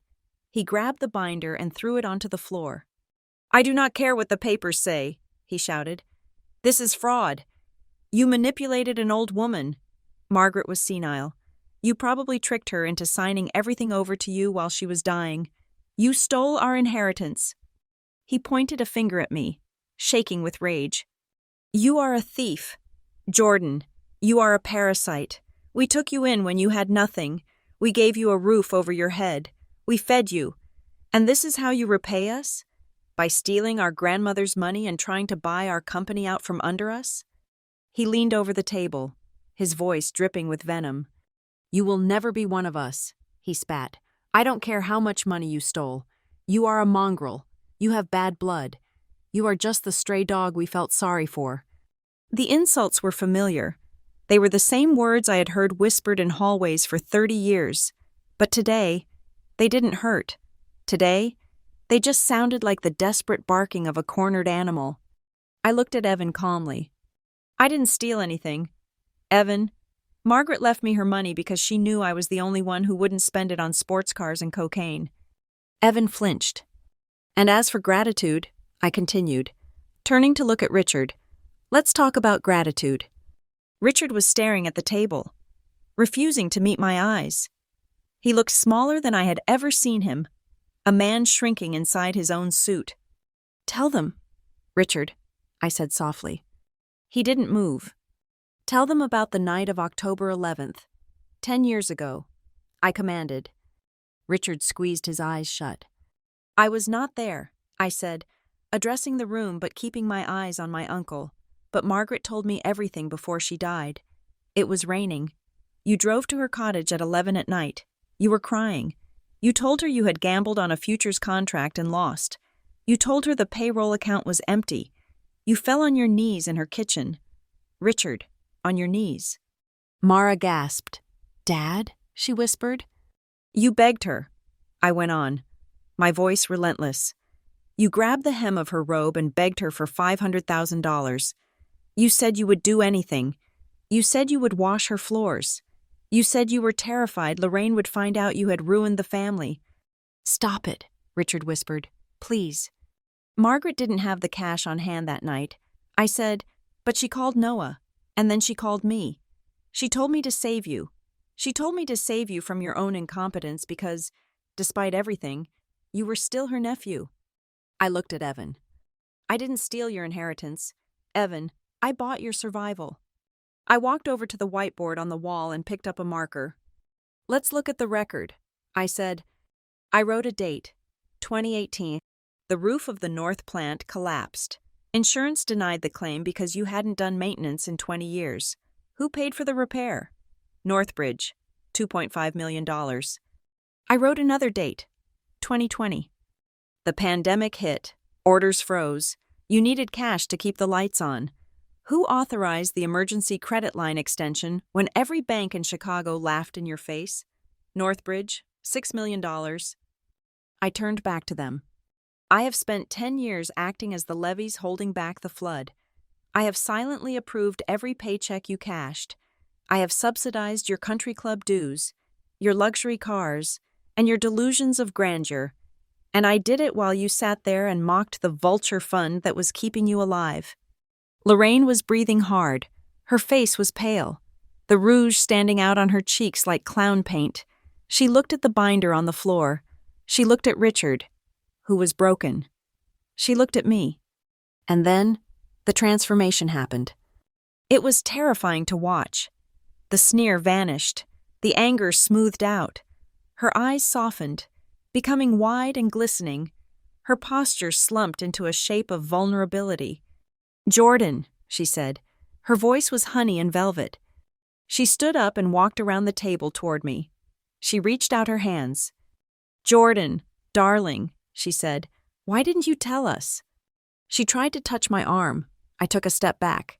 He grabbed the binder and threw it onto the floor. "I do not care what the papers say," he shouted. "This is fraud. You manipulated an old woman." Margaret was senile. "You probably tricked her into signing everything over to you while she was dying. You stole our inheritance." He pointed a finger at me, shaking with rage. "You are a thief. Jordan, you are a parasite. We took you in when you had nothing. We gave you a roof over your head. We fed you. And this is how you repay us? By stealing our grandmother's money and trying to buy our company out from under us?" He leaned over the table, his voice dripping with venom. "You will never be one of us," he spat. "I don't care how much money you stole. You are a mongrel. You have bad blood. You are just the stray dog we felt sorry for." The insults were familiar. They were the same words I had heard whispered in hallways for 30 years. But today, they didn't hurt. Today, they just sounded like the desperate barking of a cornered animal. I looked at Evan calmly. "I didn't steal anything. Evan, Margaret left me her money because she knew I was the only one who wouldn't spend it on sports cars and cocaine." Evan flinched. "And as for gratitude," I continued, turning to look at Richard, "let's talk about gratitude." Richard was staring at the table, refusing to meet my eyes. He looked smaller than I had ever seen him, a man shrinking inside his own suit. "Tell them, Richard," I said softly. He didn't move. "Tell them about the night of October 11th, 10 years ago," I commanded. Richard squeezed his eyes shut. "I was not there," I said, addressing the room but keeping my eyes on my uncle. "But Margaret told me everything before she died. It was raining. You drove to her cottage at 11 at night. You were crying. You told her you had gambled on a futures contract and lost. You told her the payroll account was empty. You fell on your knees in her kitchen. Richard, on your knees." Mara gasped. "Dad?" she whispered. "You begged her," I went on, my voice relentless. "You grabbed the hem of her robe and begged her for $500,000. You said you would do anything. You said you would wash her floors. You said you were terrified Lorraine would find out you had ruined the family." "Stop it," Richard whispered. "Please." "Margaret didn't have the cash on hand that night," I said, "but she called Noah, and then she called me. She told me to save you. She told me to save you from your own incompetence because, despite everything, you were still her nephew." I looked at Evan. "I didn't steal your inheritance. Evan, I bought your survival." I walked over to the whiteboard on the wall and picked up a marker. "Let's look at the record," I said. I wrote a date, 2018. The roof of the North plant collapsed. Insurance denied the claim because you hadn't done maintenance in 20 years. Who paid for the repair? Northbridge, $2.5 million. I wrote another date, 2020. The pandemic hit. Orders froze. You needed cash to keep the lights on. Who authorized the emergency credit line extension when every bank in Chicago laughed in your face? Northbridge, $6 million. I turned back to them. "I have spent 10 years acting as the levees holding back the flood. I have silently approved every paycheck you cashed. I have subsidized your country club dues, your luxury cars, and your delusions of grandeur. And I did it while you sat there and mocked the vulture fund that was keeping you alive." Lorraine was breathing hard. Her face was pale. the rouge standing out on her cheeks like clown paint. She looked at the binder on the floor. She looked at Richard, who was broken. She looked at me. And then, the transformation happened. It was terrifying to watch. The sneer vanished. The anger smoothed out. Her eyes softened, becoming wide and glistening. Her posture slumped into a shape of vulnerability. "Jordan," she said. Her voice was honey and velvet. She stood up and walked around the table toward me. She reached out her hands. "Jordan, darling," she said, "why didn't you tell us?" She tried to touch my arm. I took a step back.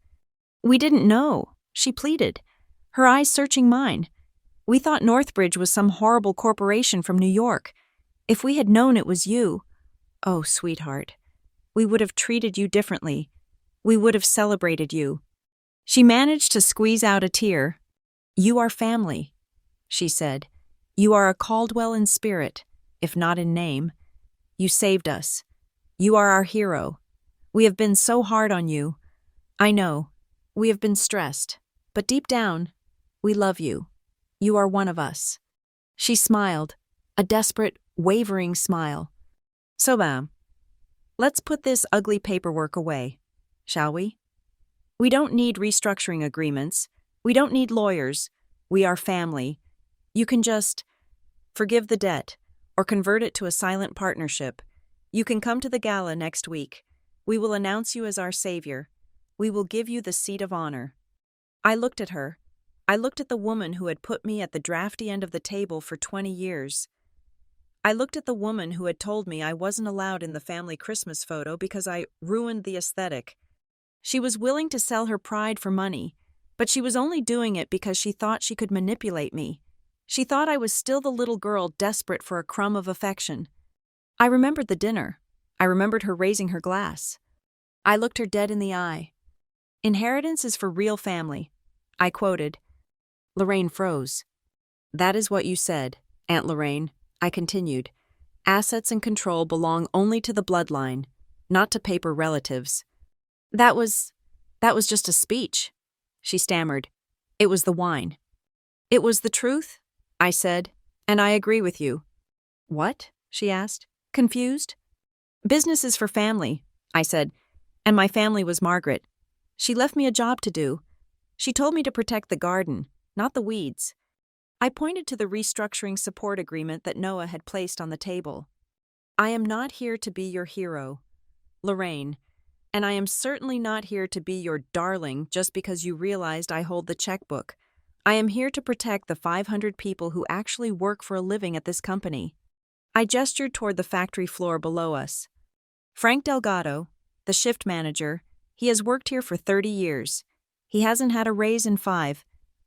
"We didn't know," she pleaded, her eyes searching mine. "We thought Northbridge was some horrible corporation from New York. If we had known it was you, oh, sweetheart, we would have treated you differently. We would have celebrated you." She managed to squeeze out a tear. "You are family," she said. "You are a Caldwell in spirit, if not in name. You saved us. You are our hero. We have been so hard on you. I know. We have been stressed. But deep down, we love you. You are one of us." She smiled, a desperate, wavering smile. "So, ma'am, let's put this ugly paperwork away, shall we? We don't need restructuring agreements. We don't need lawyers. We are family. You can just forgive the debt or convert it to a silent partnership. You can come to the gala next week. We will announce you as our savior. We will give you the seat of honor." I looked at her. I looked at the woman who had put me at the drafty end of the table for 20 years. I looked at the woman who had told me I wasn't allowed in the family Christmas photo because I ruined the aesthetic. She was willing to sell her pride for money, but she was only doing it because she thought she could manipulate me. She thought I was still the little girl desperate for a crumb of affection. I remembered the dinner. I remembered her raising her glass. I looked her dead in the eye. "Inheritance is for real family," I quoted. Lorraine froze. "That is what you said, Aunt Lorraine," I continued. "Assets and control belong only to the bloodline, not to paper relatives." That was just a speech," she stammered. "It was the wine." "It was the truth," I said, "and I agree with you." "What?" she asked, confused. "Business is for family," I said, "and my family was Margaret. She left me a job to do. She told me to protect the garden, not the weeds." I pointed to the restructuring support agreement that Noah had placed on the table. "I am not here to be your hero, Lorraine, and I am certainly not here to be your darling just because you realized I hold the checkbook. I am here to protect the 500 people who actually work for a living at this company." I gestured toward the factory floor below us. "Frank Delgado, the shift manager, he has worked here for 30 years. He hasn't had a raise in 5.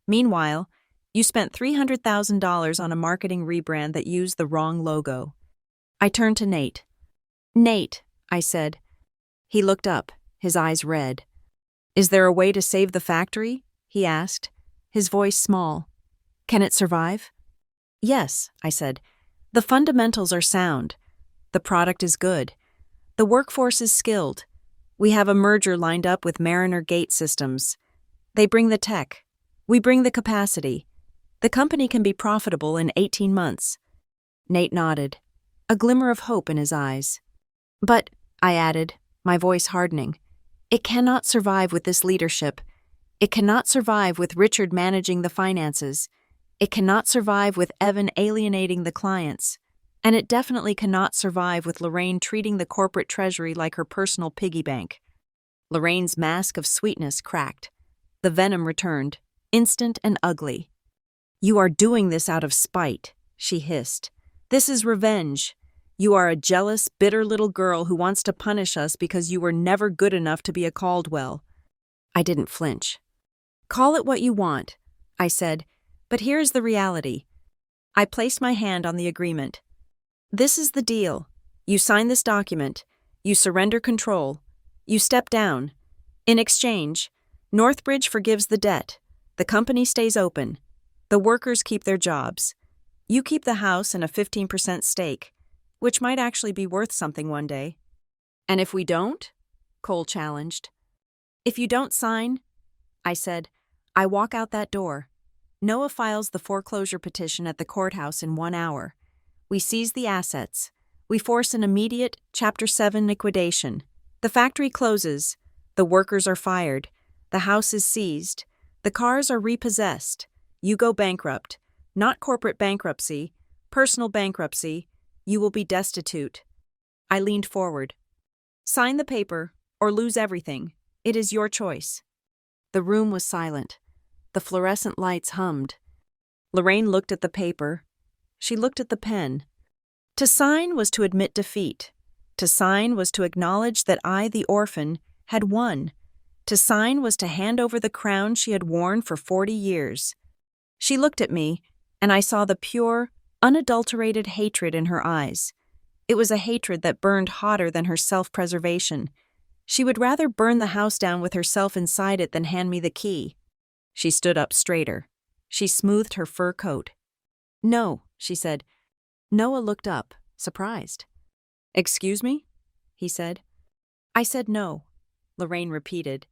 Meanwhile, you spent $300,000 on a marketing rebrand that used the wrong logo." I turned to Nate. "Nate," I said. He looked up, his eyes red. "Is there a way to save the factory?" he asked, his voice small. "Can it survive?" "Yes," I said. "The fundamentals are sound. The product is good. The workforce is skilled. We have a merger lined up with Mariner Gate Systems. They bring the tech. We bring the capacity. The company can be profitable in 18 months. Nate nodded, a glimmer of hope in his eyes. "But," I added, my voice hardening, "it cannot survive with this leadership. It cannot survive with Richard managing the finances. It cannot survive with Evan alienating the clients. And it definitely cannot survive with Lorraine treating the corporate treasury like her personal piggy bank." Lorraine's mask of sweetness cracked. The venom returned, instant and ugly. "You are doing this out of spite," she hissed. "This is revenge. You are a jealous, bitter little girl who wants to punish us because you were never good enough to be a Caldwell." I didn't flinch. "Call it what you want," I said, "but here's the reality." I placed my hand on the agreement. "This is the deal. You sign this document. You surrender control. You step down. In exchange, Northbridge forgives the debt. The company stays open. The workers keep their jobs. You keep the house and a 15% stake, which might actually be worth something one day." "And if we don't?" Cole challenged. "If you don't sign," I said, I walk out that door. Noah files the foreclosure petition at the courthouse in 1 hour. We seize the assets. We force an immediate Chapter 7 liquidation. The factory closes. The workers are fired. The house is seized. The cars are repossessed. You go bankrupt. Not corporate bankruptcy, personal bankruptcy. You will be destitute. I leaned forward. Sign the paper, or lose everything. It is your choice. The room was silent. The fluorescent lights hummed. Lorraine looked at the paper. She looked at the pen. To sign was to admit defeat. To sign was to acknowledge that I, the orphan, had won. To sign was to hand over the crown she had worn for 40 years. She looked at me, and I saw the pure, unadulterated hatred in her eyes. It was a hatred that burned hotter than her self-preservation. She would rather burn the house down with herself inside it than hand me the key. She stood up straighter. She smoothed her fur coat. "No," she said. Noah looked up, surprised. "Excuse me?" he said. I said no, Lorraine repeated.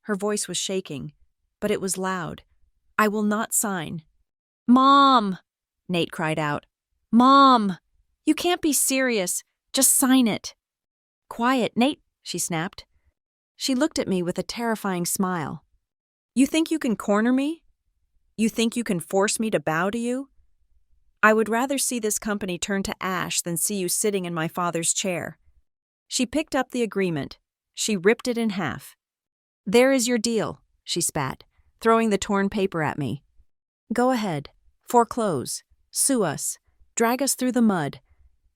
Her voice was shaking, but it was loud. "I will not sign." "Mom!" Nate cried out. "Mom! You can't be serious. Just sign it." "Quiet, Nate," she snapped. She looked at me with a terrifying smile. "You think you can corner me? You think you can force me to bow to you? I would rather see this company turn to ash than see you sitting in my father's chair." She picked up the agreement. She ripped it in half. "There is your deal," she spat, throwing the torn paper at me. "Go ahead. Foreclose. Sue us. Drag us through the mud.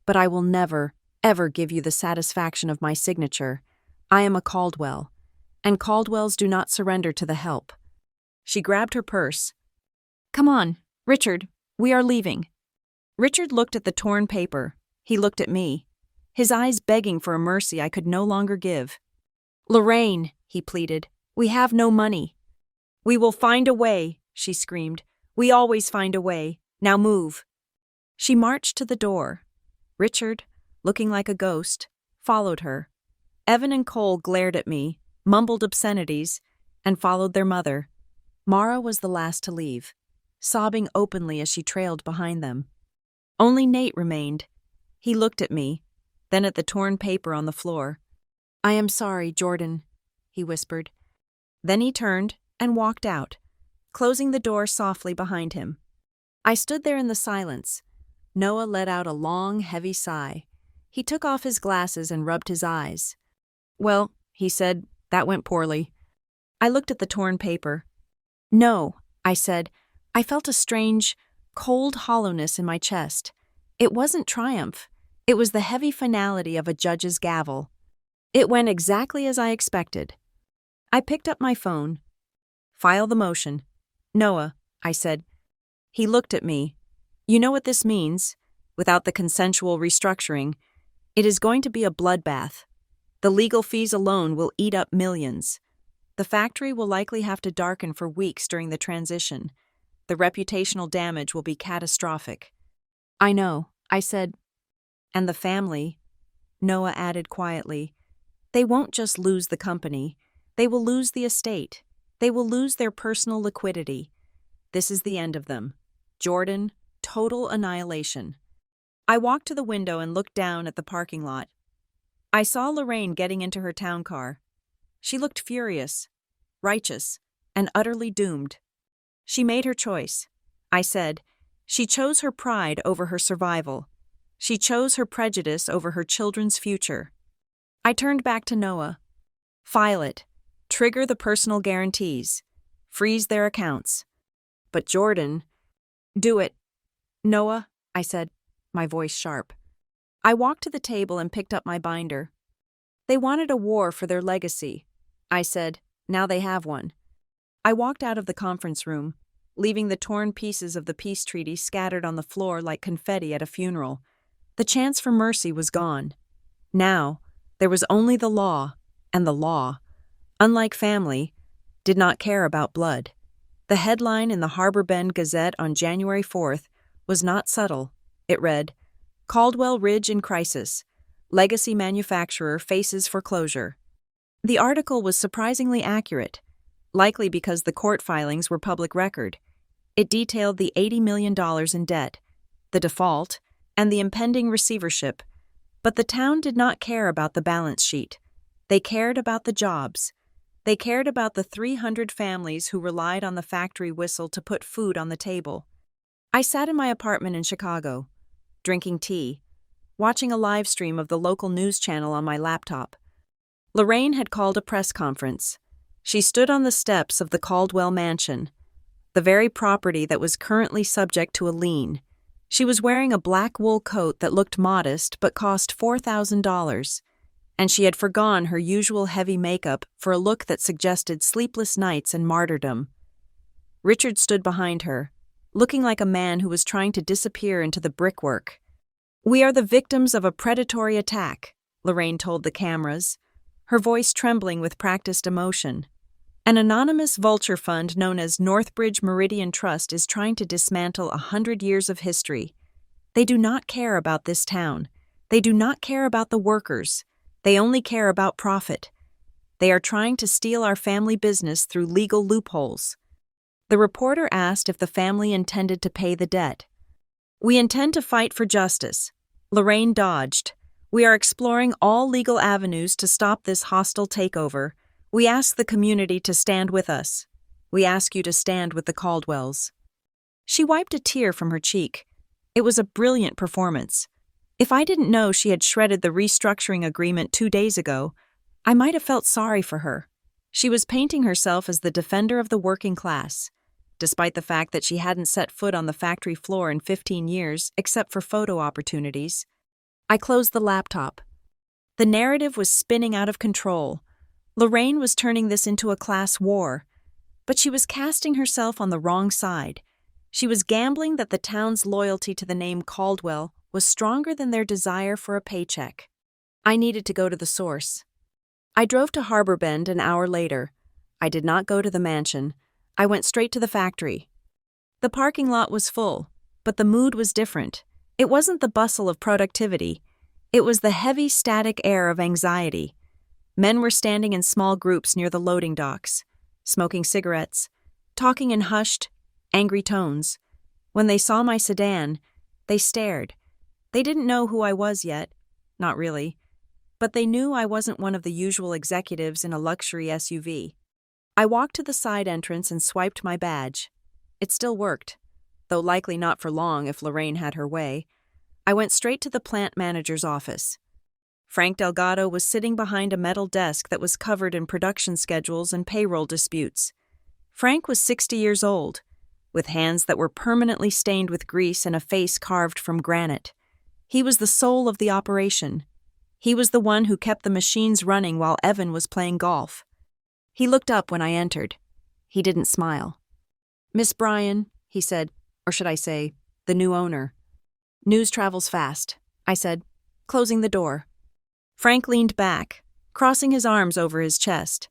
But I will never, ever give you the satisfaction of my signature. I am a Caldwell, and Caldwells do not surrender to the help." She grabbed her purse. "Come on, Richard, we are leaving." Richard looked at the torn paper. He looked at me, his eyes begging for a mercy I could no longer give. "Lorraine," he pleaded, "we have no money." "We will find a way," she screamed. "We always find a way. Now move." She marched to the door. Richard, looking like a ghost, followed her. Evan and Cole glared at me, mumbled obscenities, and followed their mother. Mara was the last to leave, sobbing openly as she trailed behind them. Only Nate remained. He looked at me, then at the torn paper on the floor. "I am sorry, Jordan," he whispered. Then he turned and walked out, closing the door softly behind him. I stood there in the silence. Noah let out a long, heavy sigh. He took off his glasses and rubbed his eyes. "Well," he said, "that went poorly." I looked at the torn paper. "No," I said. I felt a strange, cold hollowness in my chest. It wasn't triumph. It was the heavy finality of a judge's gavel. It went exactly as I expected. I picked up my phone. "File the motion." "Noah," I said. He looked at me. "You know what this means. Without the consensual restructuring, it is going to be a bloodbath. The legal fees alone will eat up millions. The factory will likely have to darken for weeks during the transition. The reputational damage will be catastrophic." "I know," I said. "And the family," Noah added quietly. "They won't just lose the company. They will lose the estate. They will lose their personal liquidity. This is the end of them. Jordan, total annihilation." I walked to the window and looked down at the parking lot. I saw Lorraine getting into her town car. She looked furious, righteous, and utterly doomed. She made her choice. I said, she chose her pride over her survival. She chose her prejudice over her children's future. I turned back to Noah. "File it. Trigger the personal guarantees. Freeze their accounts." "But Jordan—" "Do it." "Noah," I said, my voice sharp. I walked to the table and picked up my binder. "They wanted a war for their legacy," I said. "Now they have one." I walked out of the conference room, leaving the torn pieces of the peace treaty scattered on the floor like confetti at a funeral. The chance for mercy was gone. Now, there was only the law, and the law, unlike family, did not care about blood. The headline in the Harbor Bend Gazette on January 4th was not subtle. It read, "Caldwell Ridge in crisis. Legacy manufacturer faces foreclosure." The article was surprisingly accurate. likely because the court filings were public record. It detailed the $80 million in debt, the default, and the impending receivership. But the town did not care about the balance sheet. They cared about the jobs. They cared about the 300 families who relied on the factory whistle to put food on the table. I sat in my apartment in Chicago, drinking tea, watching a live stream of the local news channel on my laptop. Lorraine had called a press conference. She stood on the steps of the Caldwell mansion, the very property that was currently subject to a lien. She was wearing a black wool coat that looked modest but cost $4,000, and she had forgone her usual heavy makeup for a look that suggested sleepless nights and martyrdom. Richard stood behind her, looking like a man who was trying to disappear into the brickwork. "We are the victims of a predatory attack," Lorraine told the cameras, her voice trembling with practiced emotion. "An anonymous vulture fund known as Northbridge Meridian Trust is trying to dismantle 100 years of history. They do not care about this town. They do not care about the workers. They only care about profit. They are trying to steal our family business through legal loopholes." The reporter asked if the family intended to pay the debt. "We intend to fight for justice." Lorraine dodged. "We are exploring all legal avenues to stop this hostile takeover. We ask the community to stand with us. We ask you to stand with the Caldwells." She wiped a tear from her cheek. It was a brilliant performance. If I didn't know she had shredded the restructuring agreement 2 days ago, I might have felt sorry for her. She was painting herself as the defender of the working class, despite the fact that she hadn't set foot on the factory floor in 15 years except for photo opportunities. I closed the laptop. The narrative was spinning out of control. Lorraine was turning this into a class war, but she was casting herself on the wrong side. She was gambling that the town's loyalty to the name Caldwell was stronger than their desire for a paycheck. I needed to go to the source. I drove to Harbor Bend an hour later. I did not go to the mansion. I went straight to the factory. The parking lot was full, but the mood was different. It wasn't the bustle of productivity. It was the heavy, static air of anxiety. Men were standing in small groups near the loading docks, smoking cigarettes, talking in hushed, angry tones. When they saw my sedan, they stared. They didn't know who I was yet, not really, but they knew I wasn't one of the usual executives in a luxury SUV. I walked to the side entrance and swiped my badge. It still worked, though likely not for long if Lorraine had her way. I went straight to the plant manager's office. Frank Delgado was sitting behind a metal desk that was covered in production schedules and payroll disputes. Frank was 60 years old, with hands that were permanently stained with grease and a face carved from granite. He was the soul of the operation. He was the one who kept the machines running while Evan was playing golf. He looked up when I entered. He didn't smile. "Miss Bryan," he said, or should I say, the new owner. "News travels fast," I said, closing the door. Frank leaned back, crossing his arms over his chest.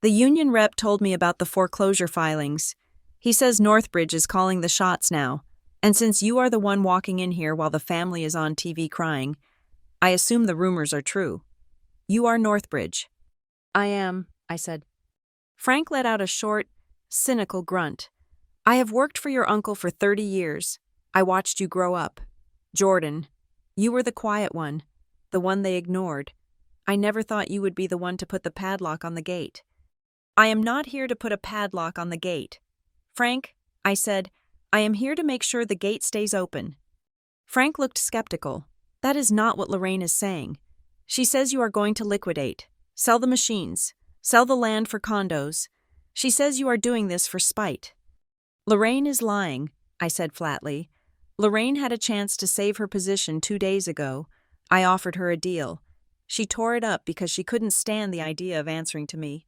"The union rep told me about the foreclosure filings. He says Northbridge is calling the shots now, and since you are the one walking in here while the family is on TV crying, I assume the rumors are true. You are Northbridge." "I am," I said. Frank let out a short, cynical grunt. "I have worked for your uncle for 30 years. I watched you grow up. Jordan, you were the quiet one, the one they ignored. I never thought you would be the one to put the padlock on the gate." "I am not here to put a padlock on the gate. Frank," I said, "I am here to make sure the gate stays open." Frank looked skeptical. "That is not what Lorraine is saying. She says you are going to liquidate, sell the machines, sell the land for condos. She says you are doing this for spite." "Lorraine is lying," I said flatly. "Lorraine had a chance to save her position 2 days ago. I offered her a deal. She tore it up because she couldn't stand the idea of answering to me.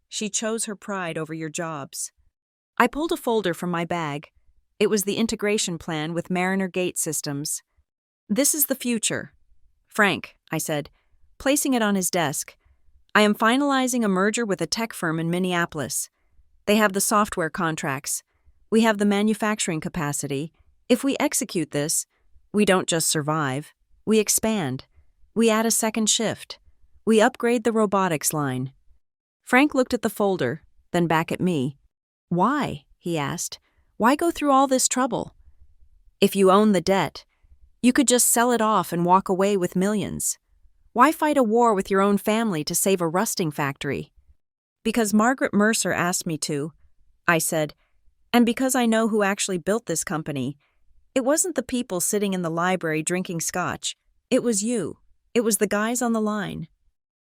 She chose her pride over your jobs." I pulled a folder from my bag. It was the integration plan with Mariner Gate Systems. "This is the future." "Frank," I said, placing it on his desk, "I am finalizing a merger with a tech firm in Minneapolis. They have the software contracts. We have the manufacturing capacity. If we execute this, we don't just survive. We expand. We add a second shift. We upgrade the robotics line." Frank looked at the folder, then back at me. "Why?" he asked. "Why go through all this trouble? If you own the debt, you could just sell it off and walk away with millions. Why fight a war with your own family to save a rusting factory?" "Because Margaret Mercer asked me to," I said, "and because I know who actually built this company. It wasn't the people sitting in the library drinking scotch. It was you. It was the guys on the line."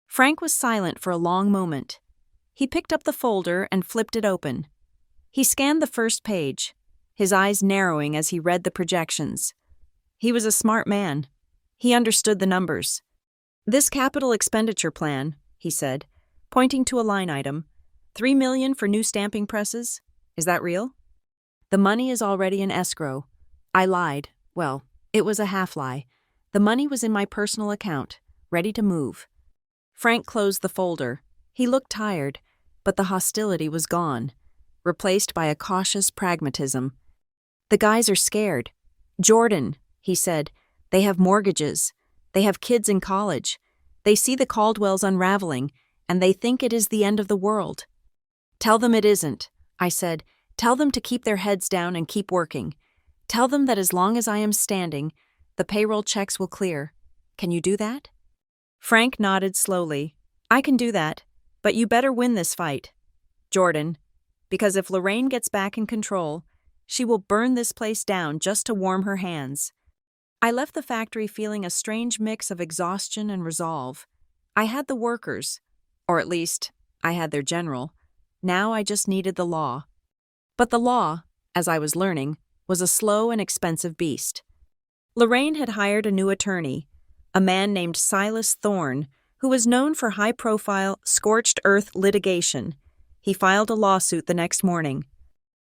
Frank was silent for a long moment. He picked up the folder and flipped it open. He scanned the first page, his eyes narrowing as he read the projections. He was a smart man. He understood the numbers. "This capital expenditure plan," he said, pointing to a line item, $3 million for new stamping presses. "Is that real?" "The money is already in escrow." I lied. Well, it was a half-lie. The money was in my personal account, ready to move. Frank closed the folder. He looked tired, but the hostility was gone, replaced by a cautious pragmatism. "The guys are scared. Jordan," he said, "they have mortgages. They have kids in college. They see the Caldwells unraveling, and they think it is the end of the world." "Tell them it isn't," I said. "Tell them to keep their heads down and keep working. Tell them that as long as I am standing, the payroll checks will clear. Can you do that?" Frank nodded slowly. "I can do that, but you better win this fight, Jordan, because if Lorraine gets back in control, she will burn this place down just to warm her hands." I left the factory feeling a strange mix of exhaustion and resolve. I had the workers, or at least, I had their general. Now I just needed the law. But the law, as I was learning, was a slow and expensive beast. Lorraine had hired a new attorney, a man named Silas Thorne, who was known for high-profile, scorched-earth litigation. He filed a lawsuit the next morning.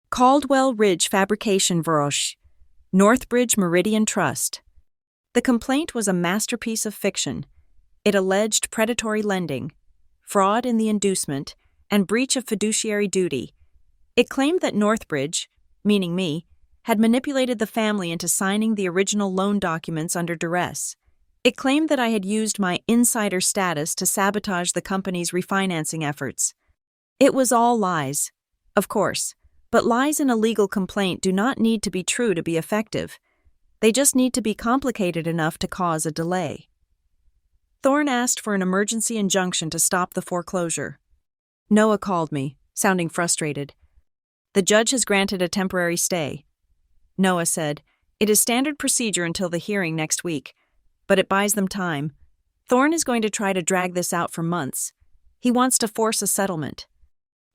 Caldwell Ridge Fabrication Verroche, Northbridge Meridian Trust. The complaint was a masterpiece of fiction. It alleged predatory lending, fraud in the inducement, and breach of fiduciary duty. It claimed that Northbridge, meaning me, had manipulated the family into signing the original loan documents under duress. It claimed that I had used my insider status to sabotage the company's refinancing efforts. It was all lies, of course, but lies in a legal complaint do not need to be true to be effective. They just need to be complicated enough to cause a delay. Thorne asked for an emergency injunction to stop the foreclosure. Noah called me, sounding frustrated. "The judge has granted a temporary stay." Noah said, "It is standard procedure until the hearing next week, but it buys them time. Thorne is going to try to drag this out for months. He wants to force a settlement."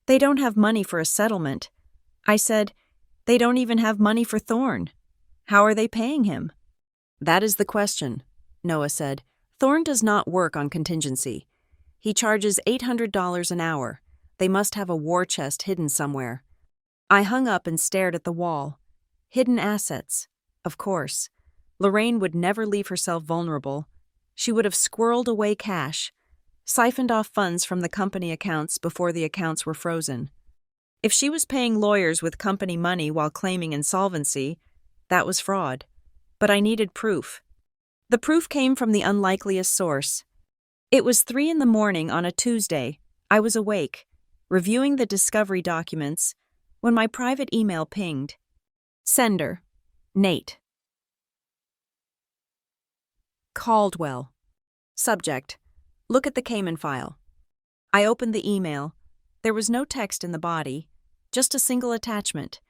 "They don't have money for a settlement." I said, "They don't even have money for Thorne. How are they paying him?" "That is the question," Noah said. "Thorne does not work on contingency. He charges $800 an hour. They must have a war chest hidden somewhere." I hung up and stared at the wall. Hidden assets, of course. Lorraine would never leave herself vulnerable. She would have squirreled away cash, siphoned off funds from the company accounts before the accounts were frozen. If she was paying lawyers with company money while claiming insolvency, that was fraud. But I needed proof. The proof came from the unlikeliest source. It was 3 a.m. on a Tuesday. I was awake, reviewing the discovery documents, when my private email pinged. Sender, Nate. Caldwell. Subject, look at the Cayman file. I opened the email. There was no text in the body, just a single attachment.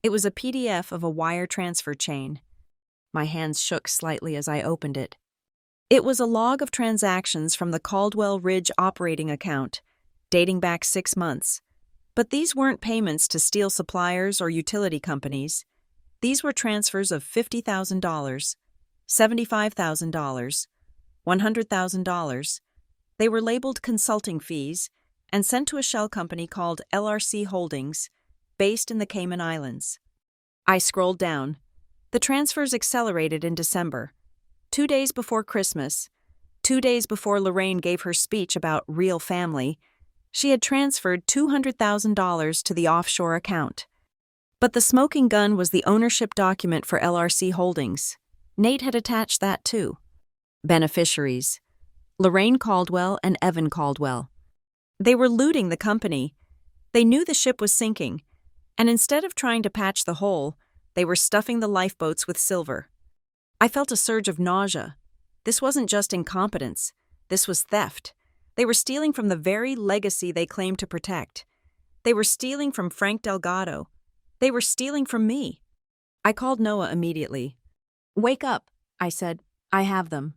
It was a PDF of a wire transfer chain. My hands shook slightly as I opened it. It was a log of transactions from the Caldwell Ridge operating account, dating back 6 months. But these weren't payments to steel suppliers or utility companies. These were transfers of $50,000, $75,000, $100,000. They were labeled consulting fees and sent to a shell company called LRC Holdings, based in the Cayman Islands. I scrolled down. The transfers accelerated in December, 2 days before Christmas, 2 days before Lorraine gave her speech about real family. She had transferred $200,000 to the offshore account. But the smoking gun was the ownership document for LRC Holdings. Nate had attached that too. Beneficiaries: Lorraine Caldwell and Evan Caldwell. They were looting the company. They knew the ship was sinking, and instead of trying to patch the hole, they were stuffing the lifeboats with silver. I felt a surge of nausea. This wasn't just incompetence. This was theft. They were stealing from the very legacy they claimed to protect. They were stealing from Frank Delgado. They were stealing from me. I called Noah immediately. "Wake up," I said. "I have them."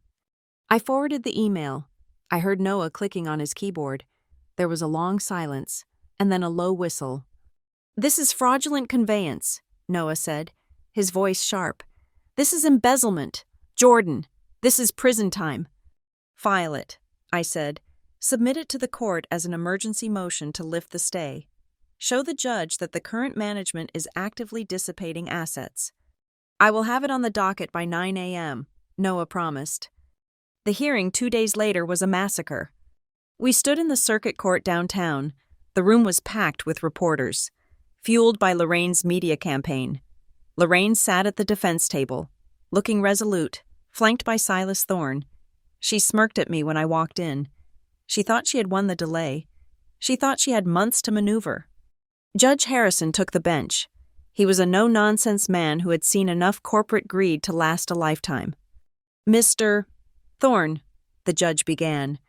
I forwarded the email. I heard Noah clicking on his keyboard. There was a long silence, and then a low whistle. "This is fraudulent conveyance," Noah said, his voice sharp. "This is embezzlement. Jordan, this is prison time." "File it," I said. "Submit it to the court as an emergency motion to lift the stay. Show the judge that the current management is actively dissipating assets." "I will have it on the docket by 9 a.m., Noah promised. The hearing 2 days later was a massacre. We stood in the circuit court downtown. The room was packed with reporters, fueled by Lorraine's media campaign. Lorraine sat at the defense table, looking resolute, flanked by Silas Thorne. She smirked at me when I walked in. She thought she had won the delay. She thought she had months to maneuver. Judge Harrison took the bench. He was a no-nonsense man who had seen enough corporate greed to last a lifetime. "Mr. Thorne," the judge began,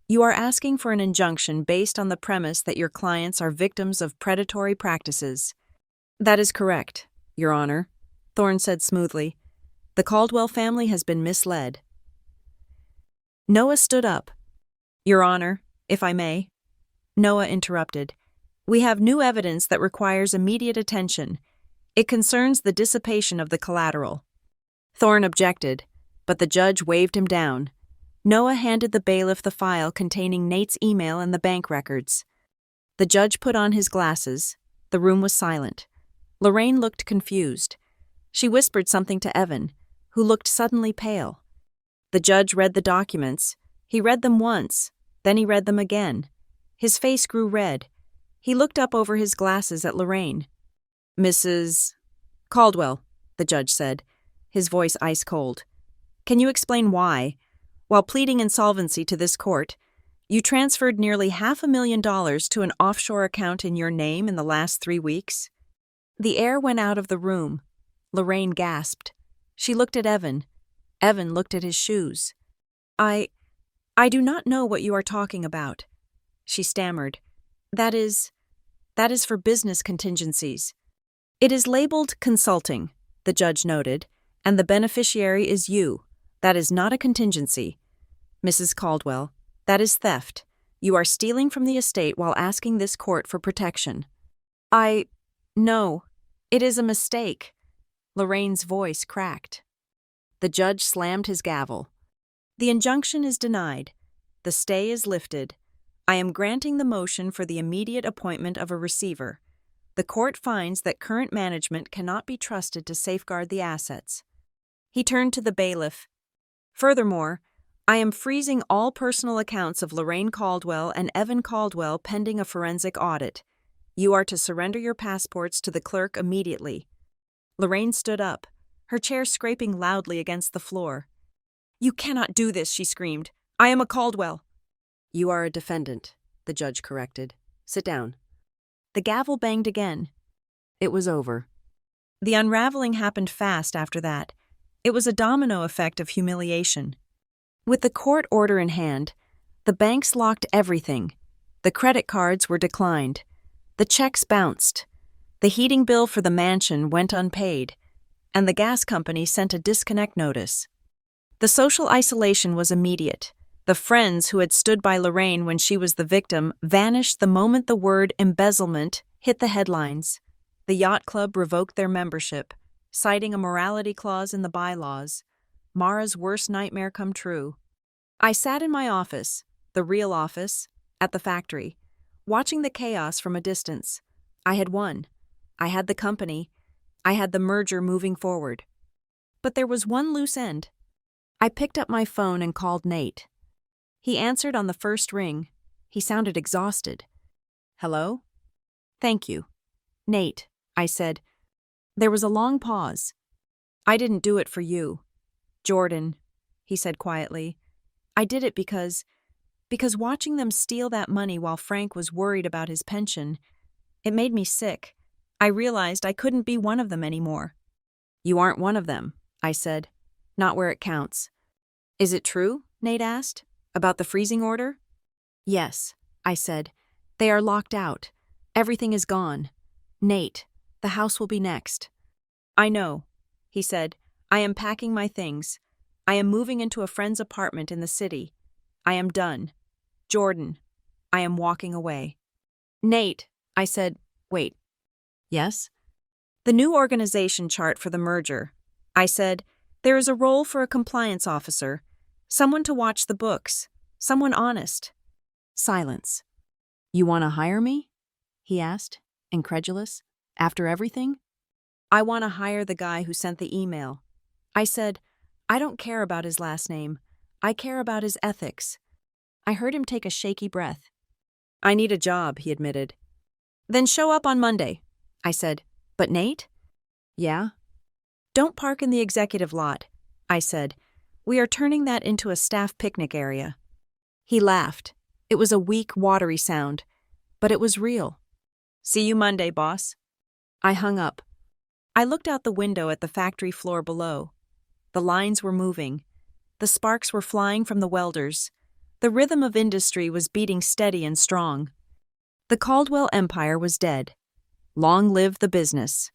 "you are asking for an injunction based on the premise that your clients are victims of predatory practices." "That is correct, Your Honor," Thorne said smoothly. "The Caldwell family has been misled." Noah stood up. "Your Honor, if I may." Noah interrupted. "We have new evidence that requires immediate attention. It concerns the dissipation of the collateral." Thorne objected, but the judge waved him down. Noah handed the bailiff the file containing Nate's email and the bank records. The judge put on his glasses. The room was silent. Lorraine looked confused. She whispered something to Evan, who looked suddenly pale. The judge read the documents. He read them once, then he read them again. His face grew red. He looked up over his glasses at Lorraine. "Mrs. Caldwell," the judge said, his voice ice-cold. "Can you explain why, while pleading insolvency to this court, you transferred nearly $500,000 to an offshore account in your name in the last 3 weeks?" The air went out of the room. Lorraine gasped. She looked at Evan. Evan looked at his shoes. I do not know what you are talking about," she stammered. That is for business contingencies." "It is labeled consulting," the judge noted, "and the beneficiary is you. That is not a contingency. Mrs. Caldwell, that is theft. You are stealing from the estate while asking this court for protection." No, it is a mistake." Lorraine's voice cracked. The judge slammed his gavel. "The injunction is denied. The stay is lifted. I am granting the motion for the immediate appointment of a receiver. The court finds that current management cannot be trusted to safeguard the assets." He turned to the bailiff. "Furthermore, I am freezing all personal accounts of Lorraine Caldwell and Evan Caldwell pending a forensic audit. You are to surrender your passports to the clerk immediately." Lorraine stood up, her chair scraping loudly against the floor. "You cannot do this," she screamed. "I am a Caldwell." "You are a defendant," the judge corrected. "Sit down." The gavel banged again. It was over. The unraveling happened fast after that. It was a domino effect of humiliation. With the court order in hand, the banks locked everything. The credit cards were declined. The checks bounced. The heating bill for the mansion went unpaid, and the gas company sent a disconnect notice. The social isolation was immediate. The friends who had stood by Lorraine when she was the victim vanished the moment the word embezzlement hit the headlines. The yacht club revoked their membership, citing a morality clause in the bylaws. Mara's worst nightmare come true. I sat in my office, the real office, at the factory, watching the chaos from a distance. I had won. I had the company. I had the merger moving forward. But there was one loose end. I picked up my phone and called Nate. He answered on the first ring. He sounded exhausted. "Hello?" "Thank you." "Nate," I said. There was a long pause. "I didn't do it for you. Jordan," he said quietly. "I did it because watching them steal that money while Frank was worried about his pension, It made me sick. I realized I couldn't be one of them anymore. You aren't one of them, I said. Not where it counts. Is it true? Nate asked. About the freezing order? Yes, I said. They are locked out. Everything is gone. Nate, the house will be next. I know, he said. I am packing my things. I am moving into a friend's apartment in the city. I am done. Jordan, I am walking away. Nate, I said, wait. Yes? The new organization chart for the merger. I said, there is a role for a compliance officer, someone to watch the books, someone honest. Silence. You want to hire me? He asked, incredulous. After everything? I want to hire the guy who sent the email. I said, I don't care about his last name. I care about his ethics. I heard him take a shaky breath. I need a job, he admitted. Then show up on Monday, I said. But Nate? Yeah? Don't park in the executive lot, I said. We are turning that into a staff picnic area. He laughed. It was a weak, watery sound, but it was real. See you Monday, boss. I hung up. I looked out the window at the factory floor below. The lines were moving. The sparks were flying from the welders. The rhythm of industry was beating steady and strong. The Caldwell Empire was dead. Long live the business.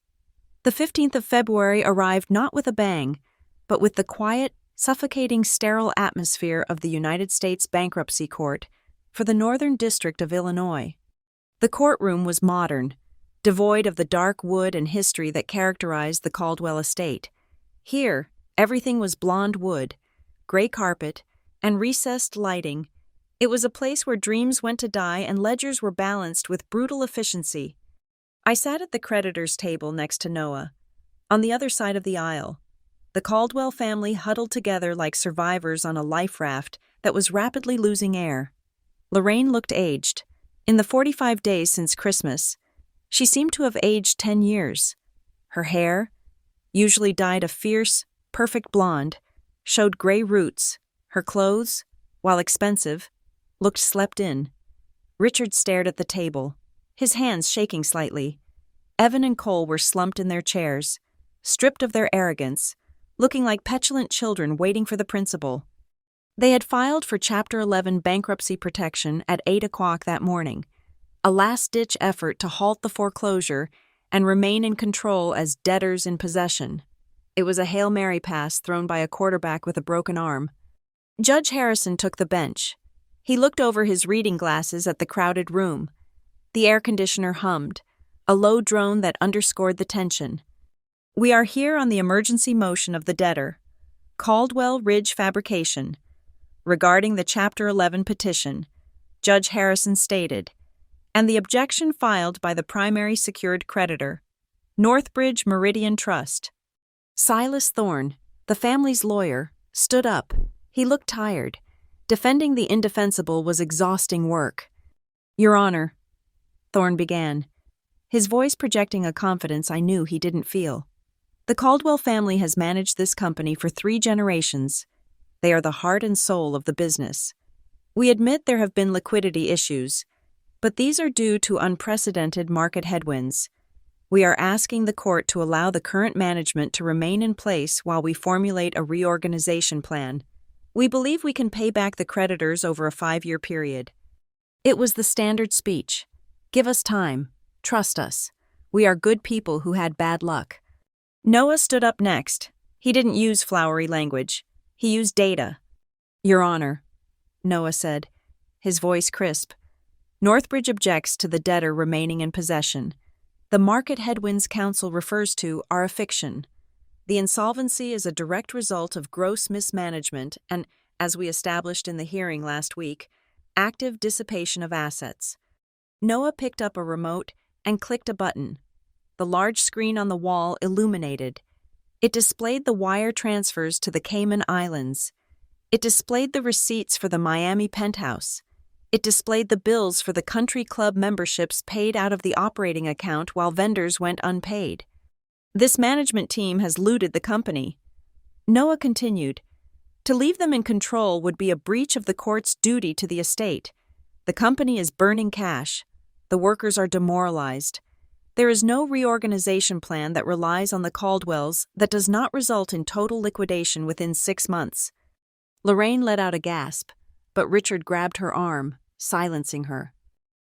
The 15th of February arrived not with a bang, but with the quiet, suffocating, sterile atmosphere of the United States Bankruptcy Court for the Northern District of Illinois. The courtroom was modern, devoid of the dark wood and history that characterized the Caldwell estate. Here, everything was blonde wood, gray carpet, and recessed lighting. It was a place where dreams went to die and ledgers were balanced with brutal efficiency. I sat at the creditors' table next to Noah. On the other side of the aisle, the Caldwell family huddled together like survivors on a life raft that was rapidly losing air. Lorraine looked aged. In the 45 days since Christmas, she seemed to have aged 10 years. Her hair, usually dyed a fierce, perfect blonde, showed gray roots. Her clothes, while expensive, looked slept in. Richard stared at the table, his hands shaking slightly. Evan and Cole were slumped in their chairs, stripped of their arrogance, looking like petulant children waiting for the principal. They had filed for Chapter 11 bankruptcy protection at 8 o'clock that morning, a last-ditch effort to halt the foreclosure and remain in control as debtors in possession. It was a Hail Mary pass thrown by a quarterback with a broken arm. Judge Harrison took the bench. He looked over his reading glasses at the crowded room. The air conditioner hummed, a low drone that underscored the tension. We are here on the emergency motion of the debtor, Caldwell Ridge Fabrication. Regarding the Chapter 11 petition, Judge Harrison stated, and the objection filed by the primary secured creditor, Northbridge Meridian Trust. Silas Thorne, the family's lawyer, stood up. He looked tired. Defending the indefensible was exhausting work. Your Honor, Thorne began, his voice projecting a confidence I knew he didn't feel. The Caldwell family has managed this company for 3 generations. They are the heart and soul of the business. We admit there have been liquidity issues, but these are due to unprecedented market headwinds. We are asking the court to allow the current management to remain in place while we formulate a reorganization plan. We believe we can pay back the creditors over a 5-year period. It was the standard speech. Give us time. Trust us. We are good people who had bad luck. Noah stood up next. He didn't use flowery language. He used data. Your Honor, Noah said, his voice crisp. Northbridge objects to the debtor remaining in possession. The market headwinds counsel refers to are a fiction. The insolvency is a direct result of gross mismanagement and, as we established in the hearing last week, active dissipation of assets. Noah picked up a remote and clicked a button. The large screen on the wall illuminated. It displayed the wire transfers to the Cayman Islands. It displayed the receipts for the Miami penthouse. It displayed the bills for the country club memberships paid out of the operating account while vendors went unpaid. This management team has looted the company. Noah continued. To leave them in control would be a breach of the court's duty to the estate. The company is burning cash. The workers are demoralized. There is no reorganization plan that relies on the Caldwells that does not result in total liquidation within 6 months. Lorraine let out a gasp, but Richard grabbed her arm, silencing her.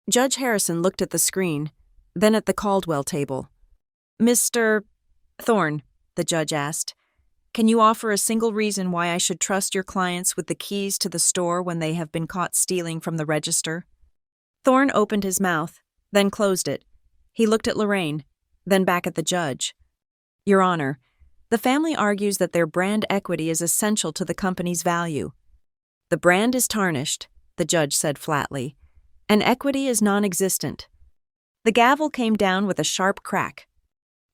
Judge Harrison looked at the screen, then at the Caldwell table. "Mr. Thorne," the judge asked, "can you offer a single reason why I should trust your clients with the keys to the store when they have been caught stealing from the register?" Thorne opened his mouth, then closed it. He looked at Lorraine, then back at the judge. "Your Honor, the family argues that their brand equity is essential to the company's value. The brand is tarnished," the judge said flatly, "and equity is non-existent." The gavel came down with a sharp crack.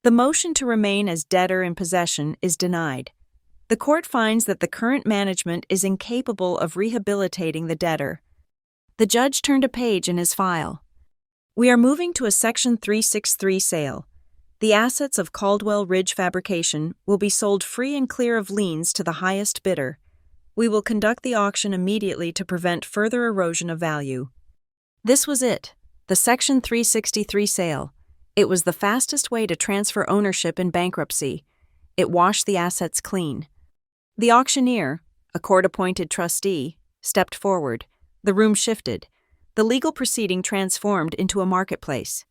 The motion to remain as debtor in possession is denied. The court finds that the current management is incapable of rehabilitating the debtor. The judge turned a page in his file. "We are moving to a Section 363 sale. The assets of Caldwell Ridge Fabrication will be sold free and clear of liens to the highest bidder. We will conduct the auction immediately to prevent further erosion of value." This was it, the Section 363 sale. It was the fastest way to transfer ownership in bankruptcy. It washed the assets clean. The auctioneer, a court-appointed trustee, stepped forward. The room shifted. The legal proceeding transformed into a marketplace.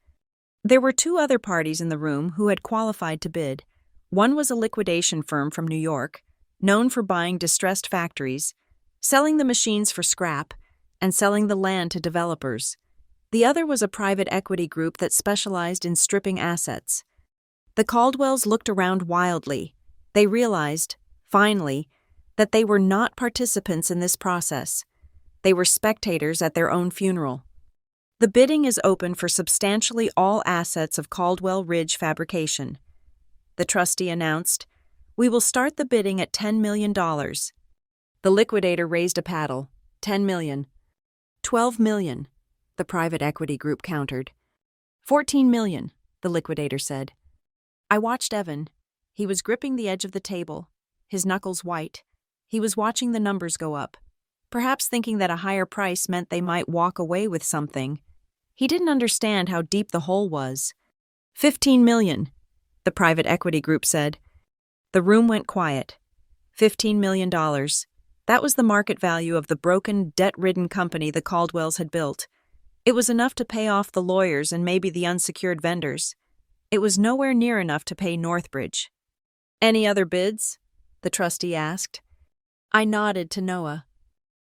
There were 2 other parties in the room who had qualified to bid. One was a liquidation firm from New York, known for buying distressed factories, selling the machines for scrap, and selling the land to developers. The other was a private equity group that specialized in stripping assets. The Caldwells looked around wildly. They realized, finally, that they were not participants in this process. They were spectators at their own funeral. "The bidding is open for substantially all assets of Caldwell Ridge Fabrication," the trustee announced. "We will start the bidding at $10 million. The liquidator raised a paddle. $10 million. $12 million, the private equity group countered. $14 million, the liquidator said. I watched Evan. He was gripping the edge of the table, his knuckles white. He was watching the numbers go up, perhaps thinking that a higher price meant they might walk away with something. He didn't understand how deep the hole was. $15 million, the private equity group said. The room went quiet. $15 million. That was the market value of the broken, debt-ridden company the Caldwells had built. It was enough to pay off the lawyers and maybe the unsecured vendors. It was nowhere near enough to pay Northbridge. "Any other bids?" the trustee asked. I nodded to Noah.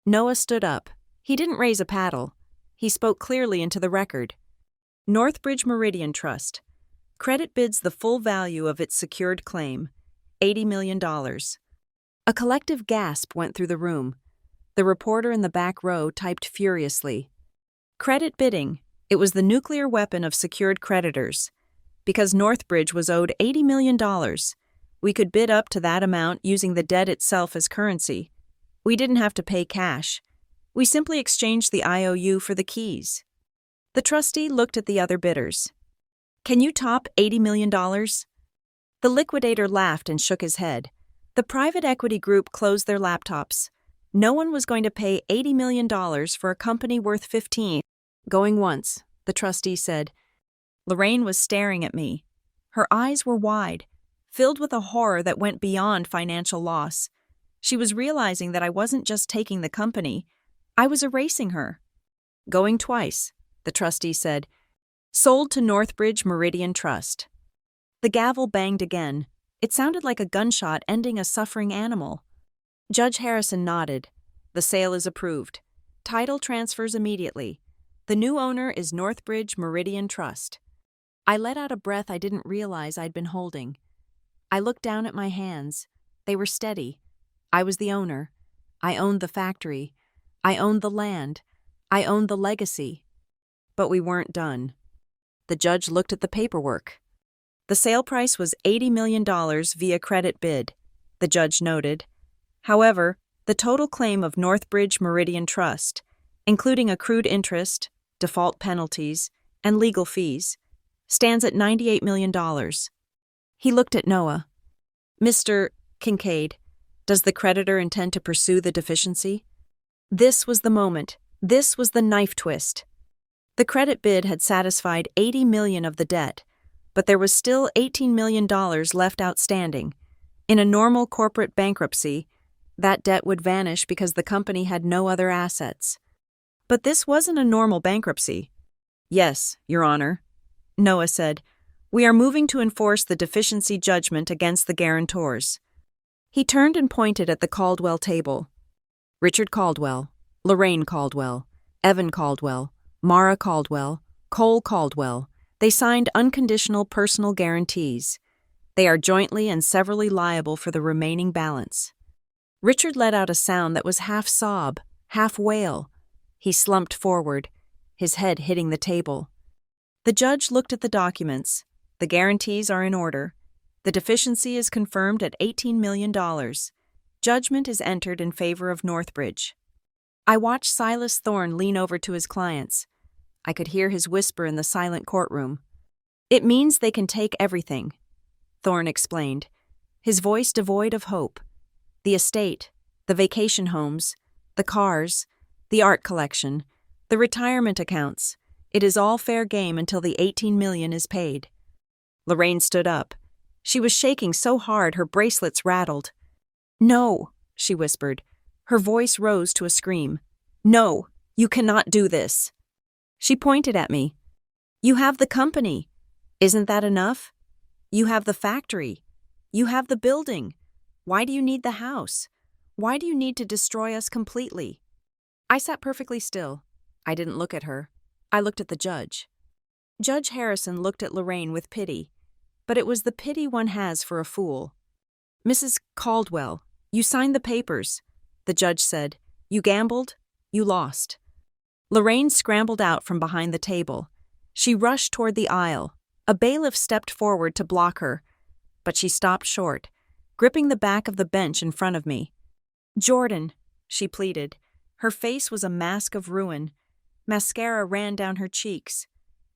Noah stood up. He didn't raise a paddle. He spoke clearly into the record. "Northbridge Meridian Trust. Credit bids the full value of its secured claim, $80 million. A collective gasp went through the room. The reporter in the back row typed furiously. Credit bidding. It was the nuclear weapon of secured creditors. Because Northbridge was owed $80 million, we could bid up to that amount using the debt itself as currency. We didn't have to pay cash. We simply exchanged the IOU for the keys." The trustee looked at the other bidders. "Can you top $80 million? The liquidator laughed and shook his head. The private equity group closed their laptops. No one was going to pay $80 million for a company worth 15. "Going once," the trustee said. Lorraine was staring at me. Her eyes were wide, filled with a horror that went beyond financial loss. She was realizing that I wasn't just taking the company, I was erasing her. "Going twice," the trustee said. "Sold to Northbridge Meridian Trust." The gavel banged again. It sounded like a gunshot ending a suffering animal. Judge Harrison nodded. "The sale is approved. Title transfers immediately. The new owner is Northbridge Meridian Trust." I let out a breath I didn't realize I'd been holding. I looked down at my hands. They were steady. I was the owner. I owned the factory. I owned the land. I owned the legacy. But we weren't done. The judge looked at the paperwork. The sale price was $80 million via credit bid, the judge noted. However, the total claim of Northbridge Meridian Trust, including accrued interest, default penalties, and legal fees, stands at $98 million. He looked at Noah. "Mr. Kincaid, does the creditor intend to pursue the deficiency?" This was the moment. This was the knife twist. The credit bid had satisfied $80 million of the debt, but there was still $18 million left outstanding. In a normal corporate bankruptcy, that debt would vanish because the company had no other assets. But this wasn't a normal bankruptcy. Yes, Your Honor, Noah said. We are moving to enforce the deficiency judgment against the guarantors. He turned and pointed at the Caldwell table. Richard Caldwell, Lorraine Caldwell, Evan Caldwell, Mara Caldwell, Cole Caldwell. They signed unconditional personal guarantees. They are jointly and severally liable for the remaining balance. Richard let out a sound that was half sob, half wail. He slumped forward, his head hitting the table. The judge looked at the documents. The guarantees are in order. The deficiency is confirmed at $18 million. Judgment is entered in favor of Northbridge. I watched Silas Thorne lean over to his clients. I could hear his whisper in the silent courtroom. It means they can take everything, Thorne explained, his voice devoid of hope. The estate, the vacation homes, the cars, the art collection, the retirement accounts. It is all fair game until the $18 million is paid. Lorraine stood up. She was shaking so hard her bracelets rattled. No, she whispered. Her voice rose to a scream. No, you cannot do this. She pointed at me. You have the company. Isn't that enough? You have the factory. You have the building. Why do you need the house? Why do you need to destroy us completely? I sat perfectly still. I didn't look at her. I looked at the judge. Judge Harrison looked at Lorraine with pity, but it was the pity one has for a fool. Mrs. Caldwell, you signed the papers, the judge said. You gambled, you lost. Lorraine scrambled out from behind the table. She rushed toward the aisle. A bailiff stepped forward to block her, but she stopped short, gripping the back of the bench in front of me. Jordan, she pleaded. Her face was a mask of ruin. Mascara ran down her cheeks.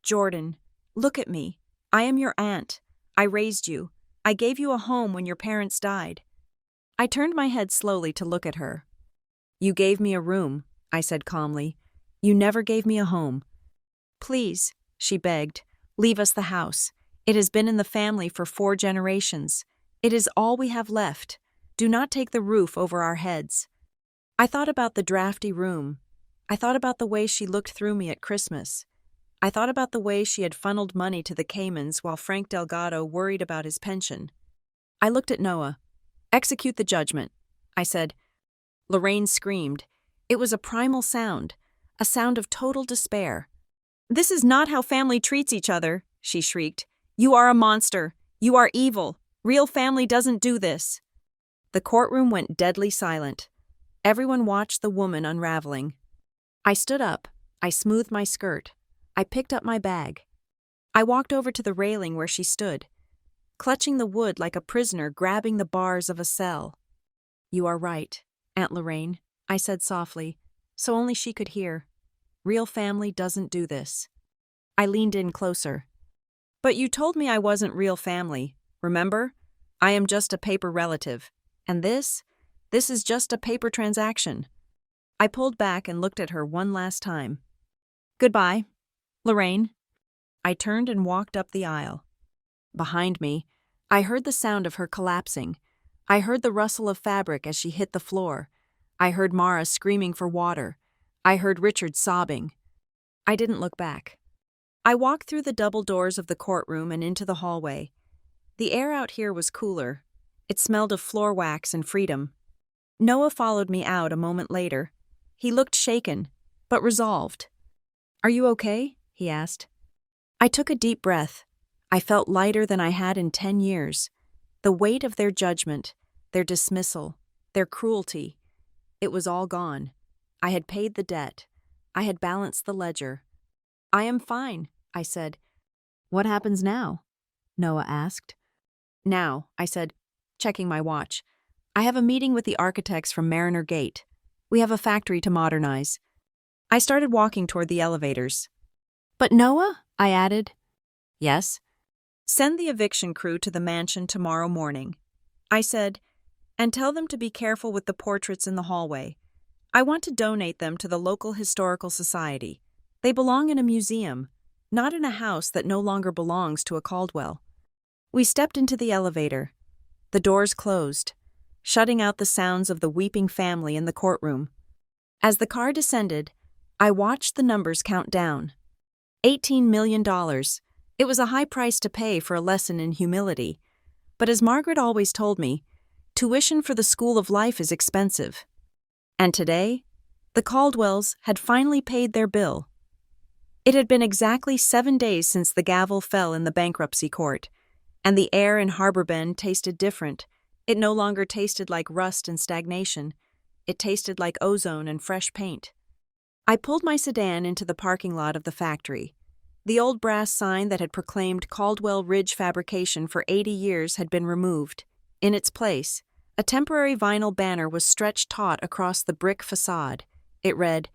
Jordan, look at me. I am your aunt. I raised you. I gave you a home when your parents died. I turned my head slowly to look at her. You gave me a room, I said calmly. You never gave me a home. Please, she begged, leave us the house. It has been in the family for 4 generations. It is all we have left. Do not take the roof over our heads. I thought about the drafty room. I thought about the way she looked through me at Christmas. I thought about the way she had funneled money to the Caymans while Frank Delgado worried about his pension. I looked at Noah. Execute the judgment, I said. Lorraine screamed. It was a primal sound, a sound of total despair. This is not how family treats each other, she shrieked. You are a monster. You are evil. Real family doesn't do this. The courtroom went deadly silent. Everyone watched the woman unraveling. I stood up. I smoothed my skirt. I picked up my bag. I walked over to the railing where she stood, clutching the wood like a prisoner grabbing the bars of a cell. You are right, Aunt Lorraine, I said softly, so only she could hear. Real family doesn't do this. I leaned in closer. But you told me I wasn't real family, remember? I am just a paper relative. And this is just a paper transaction. I pulled back and looked at her one last time. Goodbye, Lorraine. I turned and walked up the aisle. Behind me, I heard the sound of her collapsing. I heard the rustle of fabric as she hit the floor. I heard Mara screaming for water. I heard Richard sobbing. I didn't look back. I walked through the double doors of the courtroom and into the hallway. The air out here was cooler. It smelled of floor wax and freedom. Noah followed me out a moment later. He looked shaken, but resolved. Are you okay? He asked. I took a deep breath. I felt lighter than I had in 10 years. The weight of their judgment, their dismissal, their cruelty, it was all gone. I had paid the debt. I had balanced the ledger. I am fine, I said. What happens now? Noah asked. Now, I said, checking my watch. I have a meeting with the architects from Mariner Gate. We have a factory to modernize. I started walking toward the elevators. But Noah, I added. Yes? Send the eviction crew to the mansion tomorrow morning. I said, and tell them to be careful with the portraits in the hallway. I want to donate them to the local historical society. They belong in a museum, not in a house that no longer belongs to a Caldwell. We stepped into the elevator. The doors closed, shutting out the sounds of the weeping family in the courtroom. As the car descended, I watched the numbers count down. $18 million. It was a high price to pay for a lesson in humility. But as Margaret always told me, tuition for the school of life is expensive. And today, the Caldwells had finally paid their bill. It had been exactly 7 days since the gavel fell in the bankruptcy court, and the air in Harbor Bend tasted different. It no longer tasted like rust and stagnation. It tasted like ozone and fresh paint. I pulled my sedan into the parking lot of the factory. The old brass sign that had proclaimed Caldwell Ridge Fabrication for 80 years had been removed. In its place, a temporary vinyl banner was stretched taut across the brick facade. It read,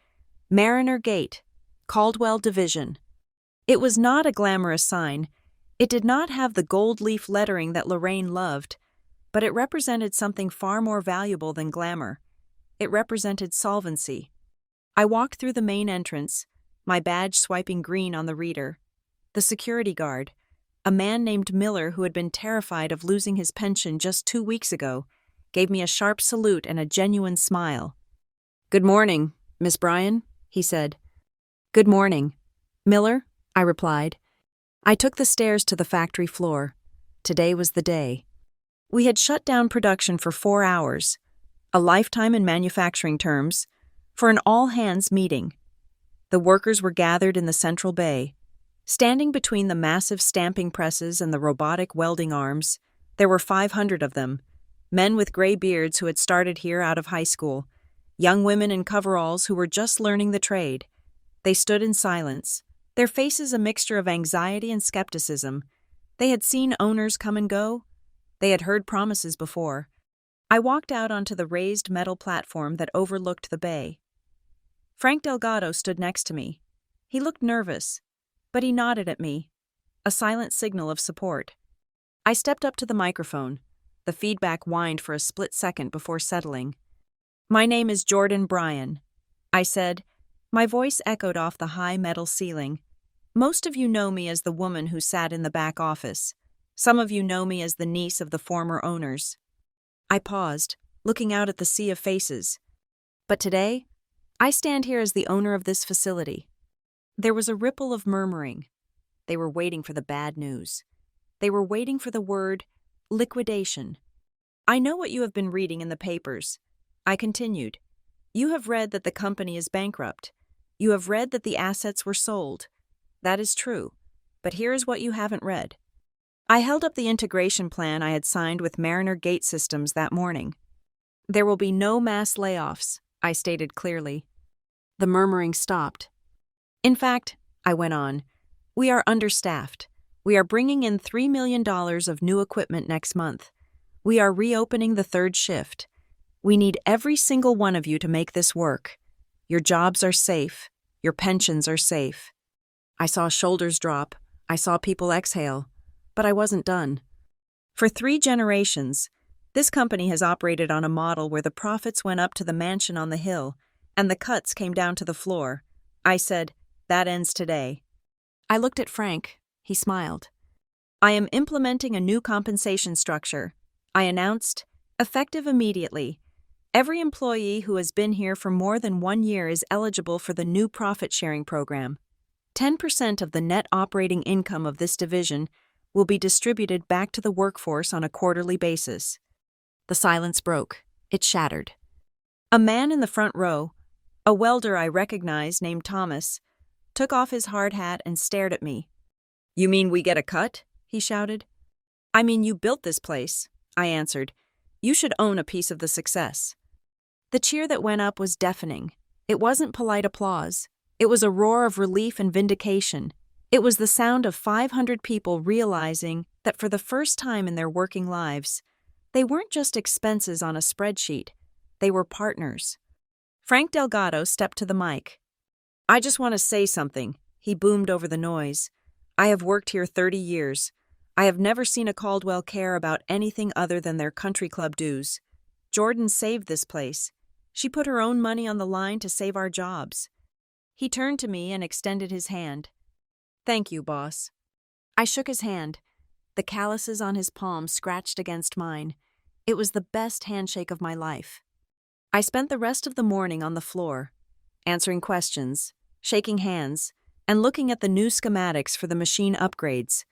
Mariner Gate, Caldwell Division. It was not a glamorous sign. It did not have the gold leaf lettering that Lorraine loved, but it represented something far more valuable than glamour. It represented solvency. I walked through the main entrance, my badge swiping green on the reader. The security guard, a man named Miller who had been terrified of losing his pension just 2 weeks ago, gave me a sharp salute and a genuine smile. "Good morning, Miss Bryan," he said. "Good morning, Miller," I replied. I took the stairs to the factory floor. Today was the day. We had shut down production for 4 hours, a lifetime in manufacturing terms, for an all-hands meeting. The workers were gathered in the central bay. Standing between the massive stamping presses and the robotic welding arms, there were 500 of them, men with gray beards who had started here out of high school, young women in coveralls who were just learning the trade. They stood in silence, their faces a mixture of anxiety and skepticism. They had seen owners come and go. They had heard promises before. I walked out onto the raised metal platform that overlooked the bay. Frank Delgado stood next to me. He looked nervous, but he nodded at me, a silent signal of support. I stepped up to the microphone. The feedback whined for a split second before settling. "My name is Jordan Bryan," I said. My voice echoed off the high metal ceiling. "Most of you know me as the woman who sat in the back office. Some of you know me as the niece of the former owners." I paused, looking out at the sea of faces. But today, I stand here as the owner of this facility. There was a ripple of murmuring. They were waiting for the bad news. They were waiting for the word liquidation. "I know what you have been reading in the papers," I continued. "You have read that the company is bankrupt. You have read that the assets were sold. That is true. But here is what you haven't read." I held up the integration plan I had signed with Mariner Gate Systems that morning. "There will be no mass layoffs," I stated clearly. The murmuring stopped. "In fact," I went on, "we are understaffed. We are bringing in $3 million of new equipment next month. We are reopening the third shift. We need every single one of you to make this work. Your jobs are safe. Your pensions are safe." I saw shoulders drop. I saw people exhale. But I wasn't done. For 3 generations, this company has operated on a model where the profits went up to the mansion on the hill and the cuts came down to the floor. I said, "That ends today." I looked at Frank. He smiled. "I am implementing a new compensation structure," I announced, "effective immediately. Every employee who has been here for more than 1 year is eligible for the new profit-sharing program. 10% of the net operating income of this division will be distributed back to the workforce on a quarterly basis." The silence broke. It shattered. A man in the front row, a welder I recognized named Thomas, took off his hard hat and stared at me. "You mean we get a cut?" he shouted. "I mean you built this place," I answered. "You should own a piece of the success." The cheer that went up was deafening. It wasn't polite applause. It was a roar of relief and vindication. It was the sound of 500 people realizing that for the first time in their working lives, they weren't just expenses on a spreadsheet. They were partners. Frank Delgado stepped to the mic. "I just want to say something," he boomed over the noise. "I have worked here 30 years. I have never seen a Caldwell care about anything other than their country club dues. Jordan saved this place. She put her own money on the line to save our jobs. He turned to me and extended his hand. "Thank you, boss." I shook his hand. The calluses on his palm scratched against mine. It was the best handshake of my life. I spent the rest of the morning on the floor, answering questions, shaking hands, and looking at the new schematics for the machine upgrades.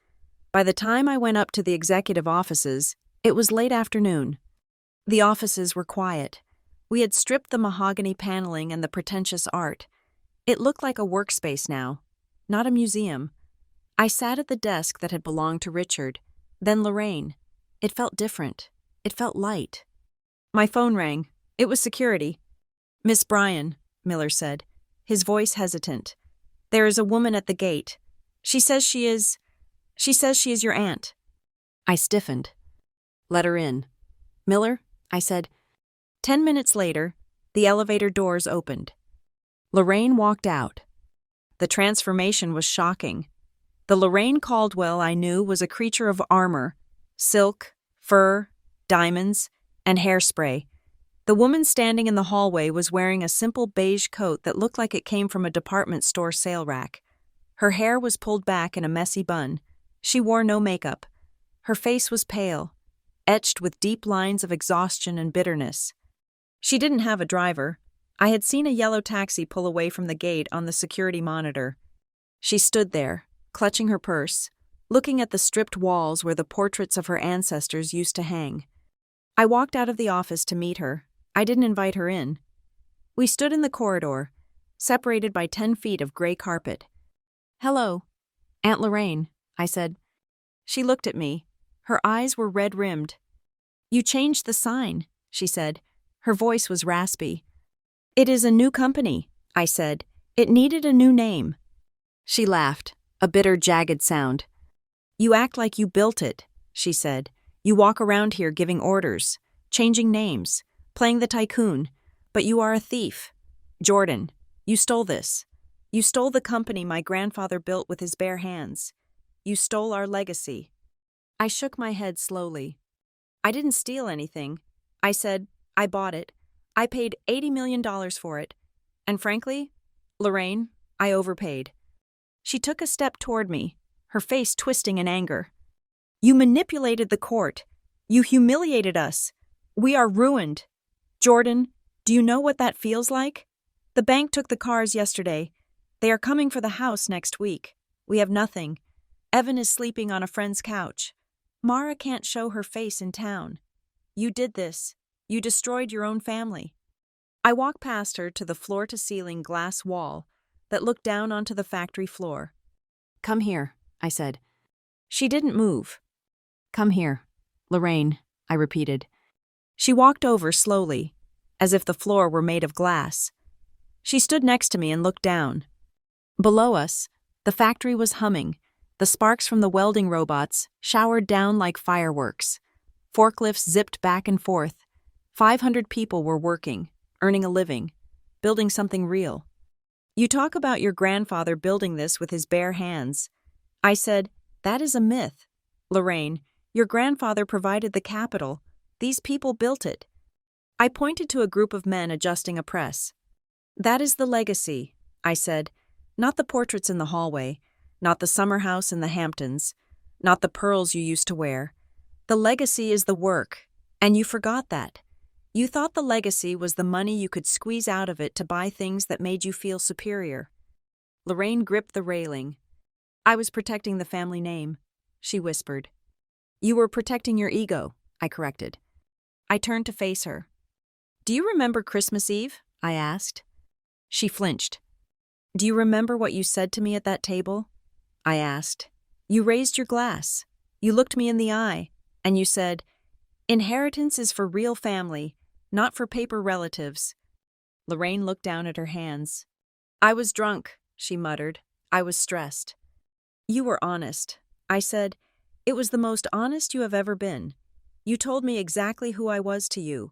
By the time I went up to the executive offices, it was late afternoon. The offices were quiet. We had stripped the mahogany paneling and the pretentious art. It looked like a workspace now, not a museum. I sat at the desk that had belonged to Richard, then Lorraine. It felt different. It felt light. My phone rang. It was security. "Miss Bryan," Miller said, his voice hesitant. "There is a woman at the gate. She says she is your aunt." I stiffened. "Let her in." "Miller," I said. 10 minutes later, the elevator doors opened. Lorraine walked out. The transformation was shocking. The Lorraine Caldwell I knew was a creature of armor, silk, fur, diamonds, and hairspray. The woman standing in the hallway was wearing a simple beige coat that looked like it came from a department store sale rack. Her hair was pulled back in a messy bun. She wore no makeup. Her face was pale, etched with deep lines of exhaustion and bitterness. She didn't have a driver. I had seen a yellow taxi pull away from the gate on the security monitor. She stood there, clutching her purse, looking at the stripped walls where the portraits of her ancestors used to hang. I walked out of the office to meet her. I didn't invite her in. We stood in the corridor, separated by 10 feet of gray carpet. "Hello, Aunt Lorraine," I said. She looked at me. Her eyes were red-rimmed. "You changed the sign," she said. Her voice was raspy. "It is a new company," I said. "It needed a new name." She laughed, a bitter, jagged sound. "You act like you built it," she said. "You walk around here giving orders, changing names, playing the tycoon, but you are a thief. Jordan, you stole this. You stole the company my grandfather built with his bare hands. You stole our legacy." I shook my head slowly. "I didn't steal anything," I said. "I bought it. I paid $80 million for it. And frankly, Lorraine, I overpaid." She took a step toward me, her face twisting in anger. "You manipulated the court. You humiliated us. We are ruined. Jordan, do you know what that feels like? The bank took the cars yesterday. They are coming for the house next week. We have nothing. Evan is sleeping on a friend's couch. Mara can't show her face in town. You did this. You destroyed your own family." I walked past her to the floor-to-ceiling glass wall that looked down onto the factory floor. "Come here," I said. She didn't move. "Come here, Lorraine," I repeated. She walked over slowly, as if the floor were made of glass. She stood next to me and looked down. Below us, the factory was humming. The sparks from the welding robots showered down like fireworks. Forklifts zipped back and forth. 500 people were working, earning a living, building something real. "You talk about your grandfather building this with his bare hands." I said, "That is a myth. Lorraine, your grandfather provided the capital. These people built it." I pointed to a group of men adjusting a press. "That is the legacy," I said. "Not the portraits in the hallway, not the summer house in the Hamptons, not the pearls you used to wear. The legacy is the work, and you forgot that. You thought the legacy was the money you could squeeze out of it to buy things that made you feel superior." Lorraine gripped the railing. "I was protecting the family name," she whispered. "You were protecting your ego," I corrected. I turned to face her. "Do you remember Christmas Eve?" I asked. She flinched. "Do you remember what you said to me at that table?" I asked. "You raised your glass. You looked me in the eye, and you said, 'Inheritance is for real family, not for paper relatives.'" Lorraine looked down at her hands. "I was drunk," she muttered. "I was stressed." "You were honest," I said. "It was the most honest you have ever been. You told me exactly who I was to you.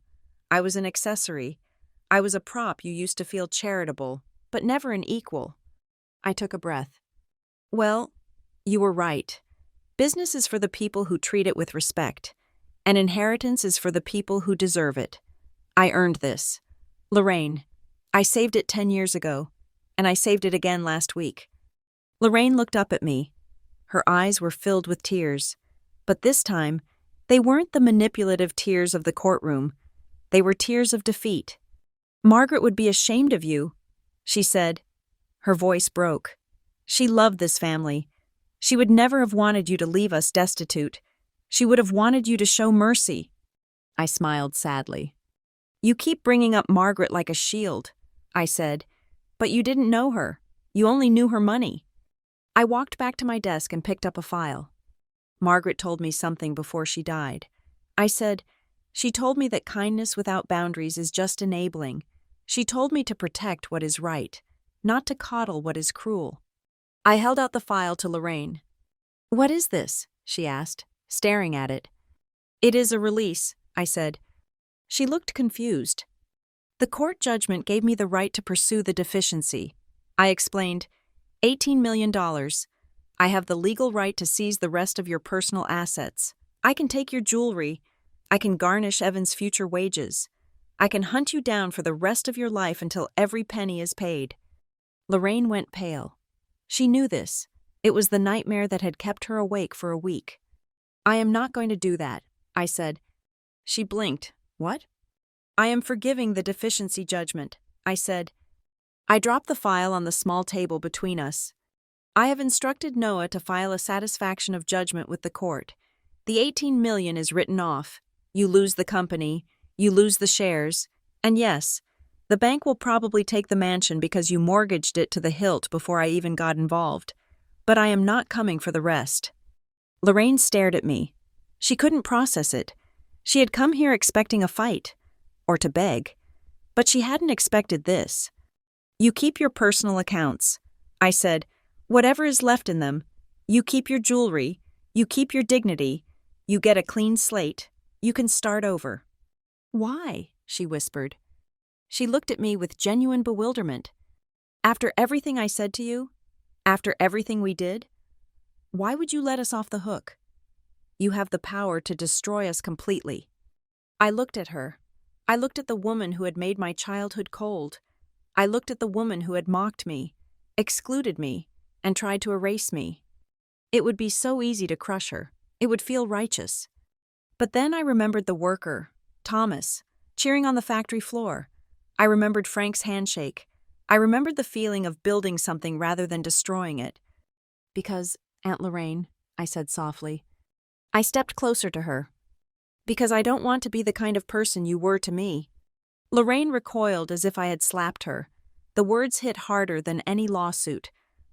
I was an accessory. I was a prop you used to feel charitable, but never an equal." I took a breath. "Well, you were right. Business is for the people who treat it with respect, and inheritance is for the people who deserve it. I earned this. Lorraine, I saved it 10 years ago, and I saved it again last week." Lorraine looked up at me. Her eyes were filled with tears, but this time, they weren't the manipulative tears of the courtroom. They were tears of defeat. "Margaret would be ashamed of you," she said. Her voice broke. "She loved this family. She would never have wanted you to leave us destitute. She would have wanted you to show mercy." I smiled sadly. "You keep bringing up Margaret like a shield," I said. "But you didn't know her. You only knew her money." I walked back to my desk and picked up a file. "Margaret told me something before she died." I said, "She told me that kindness without boundaries is just enabling. She told me to protect what is right, not to coddle what is cruel." I held out the file to Lorraine. "What is this?" she asked, staring at it. "It is a release," I said. She looked confused. "The court judgment gave me the right to pursue the deficiency." I explained, $18 million. I have the legal right to seize the rest of your personal assets. I can take your jewelry. I can garnish Evan's future wages. I can hunt you down for the rest of your life until every penny is paid." Lorraine went pale. She knew this. It was the nightmare that had kept her awake for a week. "I am not going to do that," I said. She blinked. "What?" "I am forgiving the deficiency judgment," I said. I dropped the file on the small table between us. "I have instructed Noah to file a satisfaction of judgment with the court. The $18 million is written off. You lose the company, you lose the shares, and yes, the bank will probably take the mansion because you mortgaged it to the hilt before I even got involved. But I am not coming for the rest." Lorraine stared at me. She couldn't process it. She had come here expecting a fight, or to beg, but she hadn't expected this. "You keep your personal accounts," I said. "Whatever is left in them. You keep your jewelry. You keep your dignity. You get a clean slate. You can start over." "Why?" she whispered. She looked at me with genuine bewilderment. "After everything I said to you? After everything we did? Why would you let us off the hook? You have the power to destroy us completely." I looked at her. I looked at the woman who had made my childhood cold. I looked at the woman who had mocked me, excluded me, and tried to erase me. It would be so easy to crush her. It would feel righteous. But then I remembered the worker, Thomas, cheering on the factory floor. I remembered Frank's handshake. I remembered the feeling of building something rather than destroying it. "Because, Aunt Lorraine," I said softly. I stepped closer to her. "Because I don't want to be the kind of person you were to me." Lorraine recoiled as if I had slapped her. The words hit harder than any lawsuit.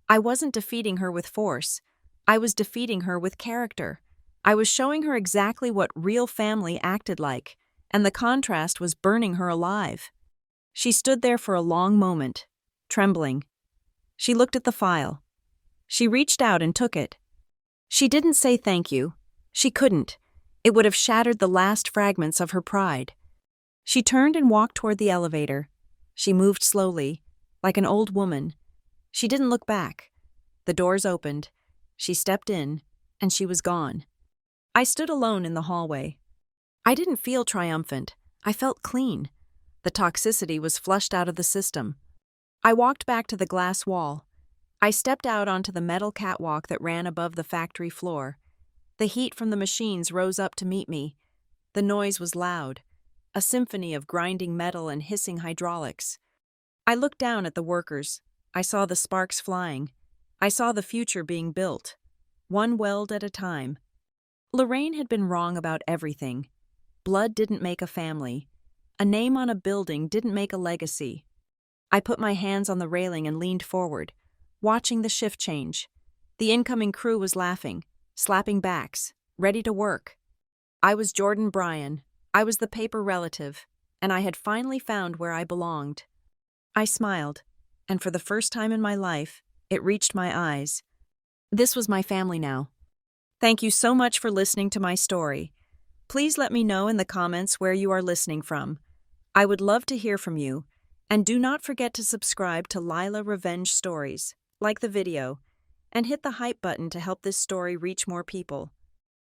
I wasn't defeating her with force. I was defeating her with character. I was showing her exactly what real family acted like, and the contrast was burning her alive. She stood there for a long moment, trembling. She looked at the file. She reached out and took it. She didn't say thank you. She couldn't. It would have shattered the last fragments of her pride. She turned and walked toward the elevator. She moved slowly, like an old woman. She didn't look back. The doors opened. She stepped in, and she was gone. I stood alone in the hallway. I didn't feel triumphant. I felt clean. The toxicity was flushed out of the system. I walked back to the glass wall. I stepped out onto the metal catwalk that ran above the factory floor. The heat from the machines rose up to meet me. The noise was loud, a symphony of grinding metal and hissing hydraulics. I looked down at the workers. I saw the sparks flying. I saw the future being built, one weld at a time. Lorraine had been wrong about everything. Blood didn't make a family. A name on a building didn't make a legacy. I put my hands on the railing and leaned forward, watching the shift change. The incoming crew was laughing, slapping backs, ready to work. I was Jordan Bryan. I was the paper relative, and I had finally found where I belonged. I smiled, and for the first time in my life, it reached my eyes. This was my family now. Thank you so much for listening to my story. Please let me know in the comments where you are listening from. I would love to hear from you, and do not forget to subscribe to Lila Revenge Stories, like the video, and hit the hype button to help this story reach more people.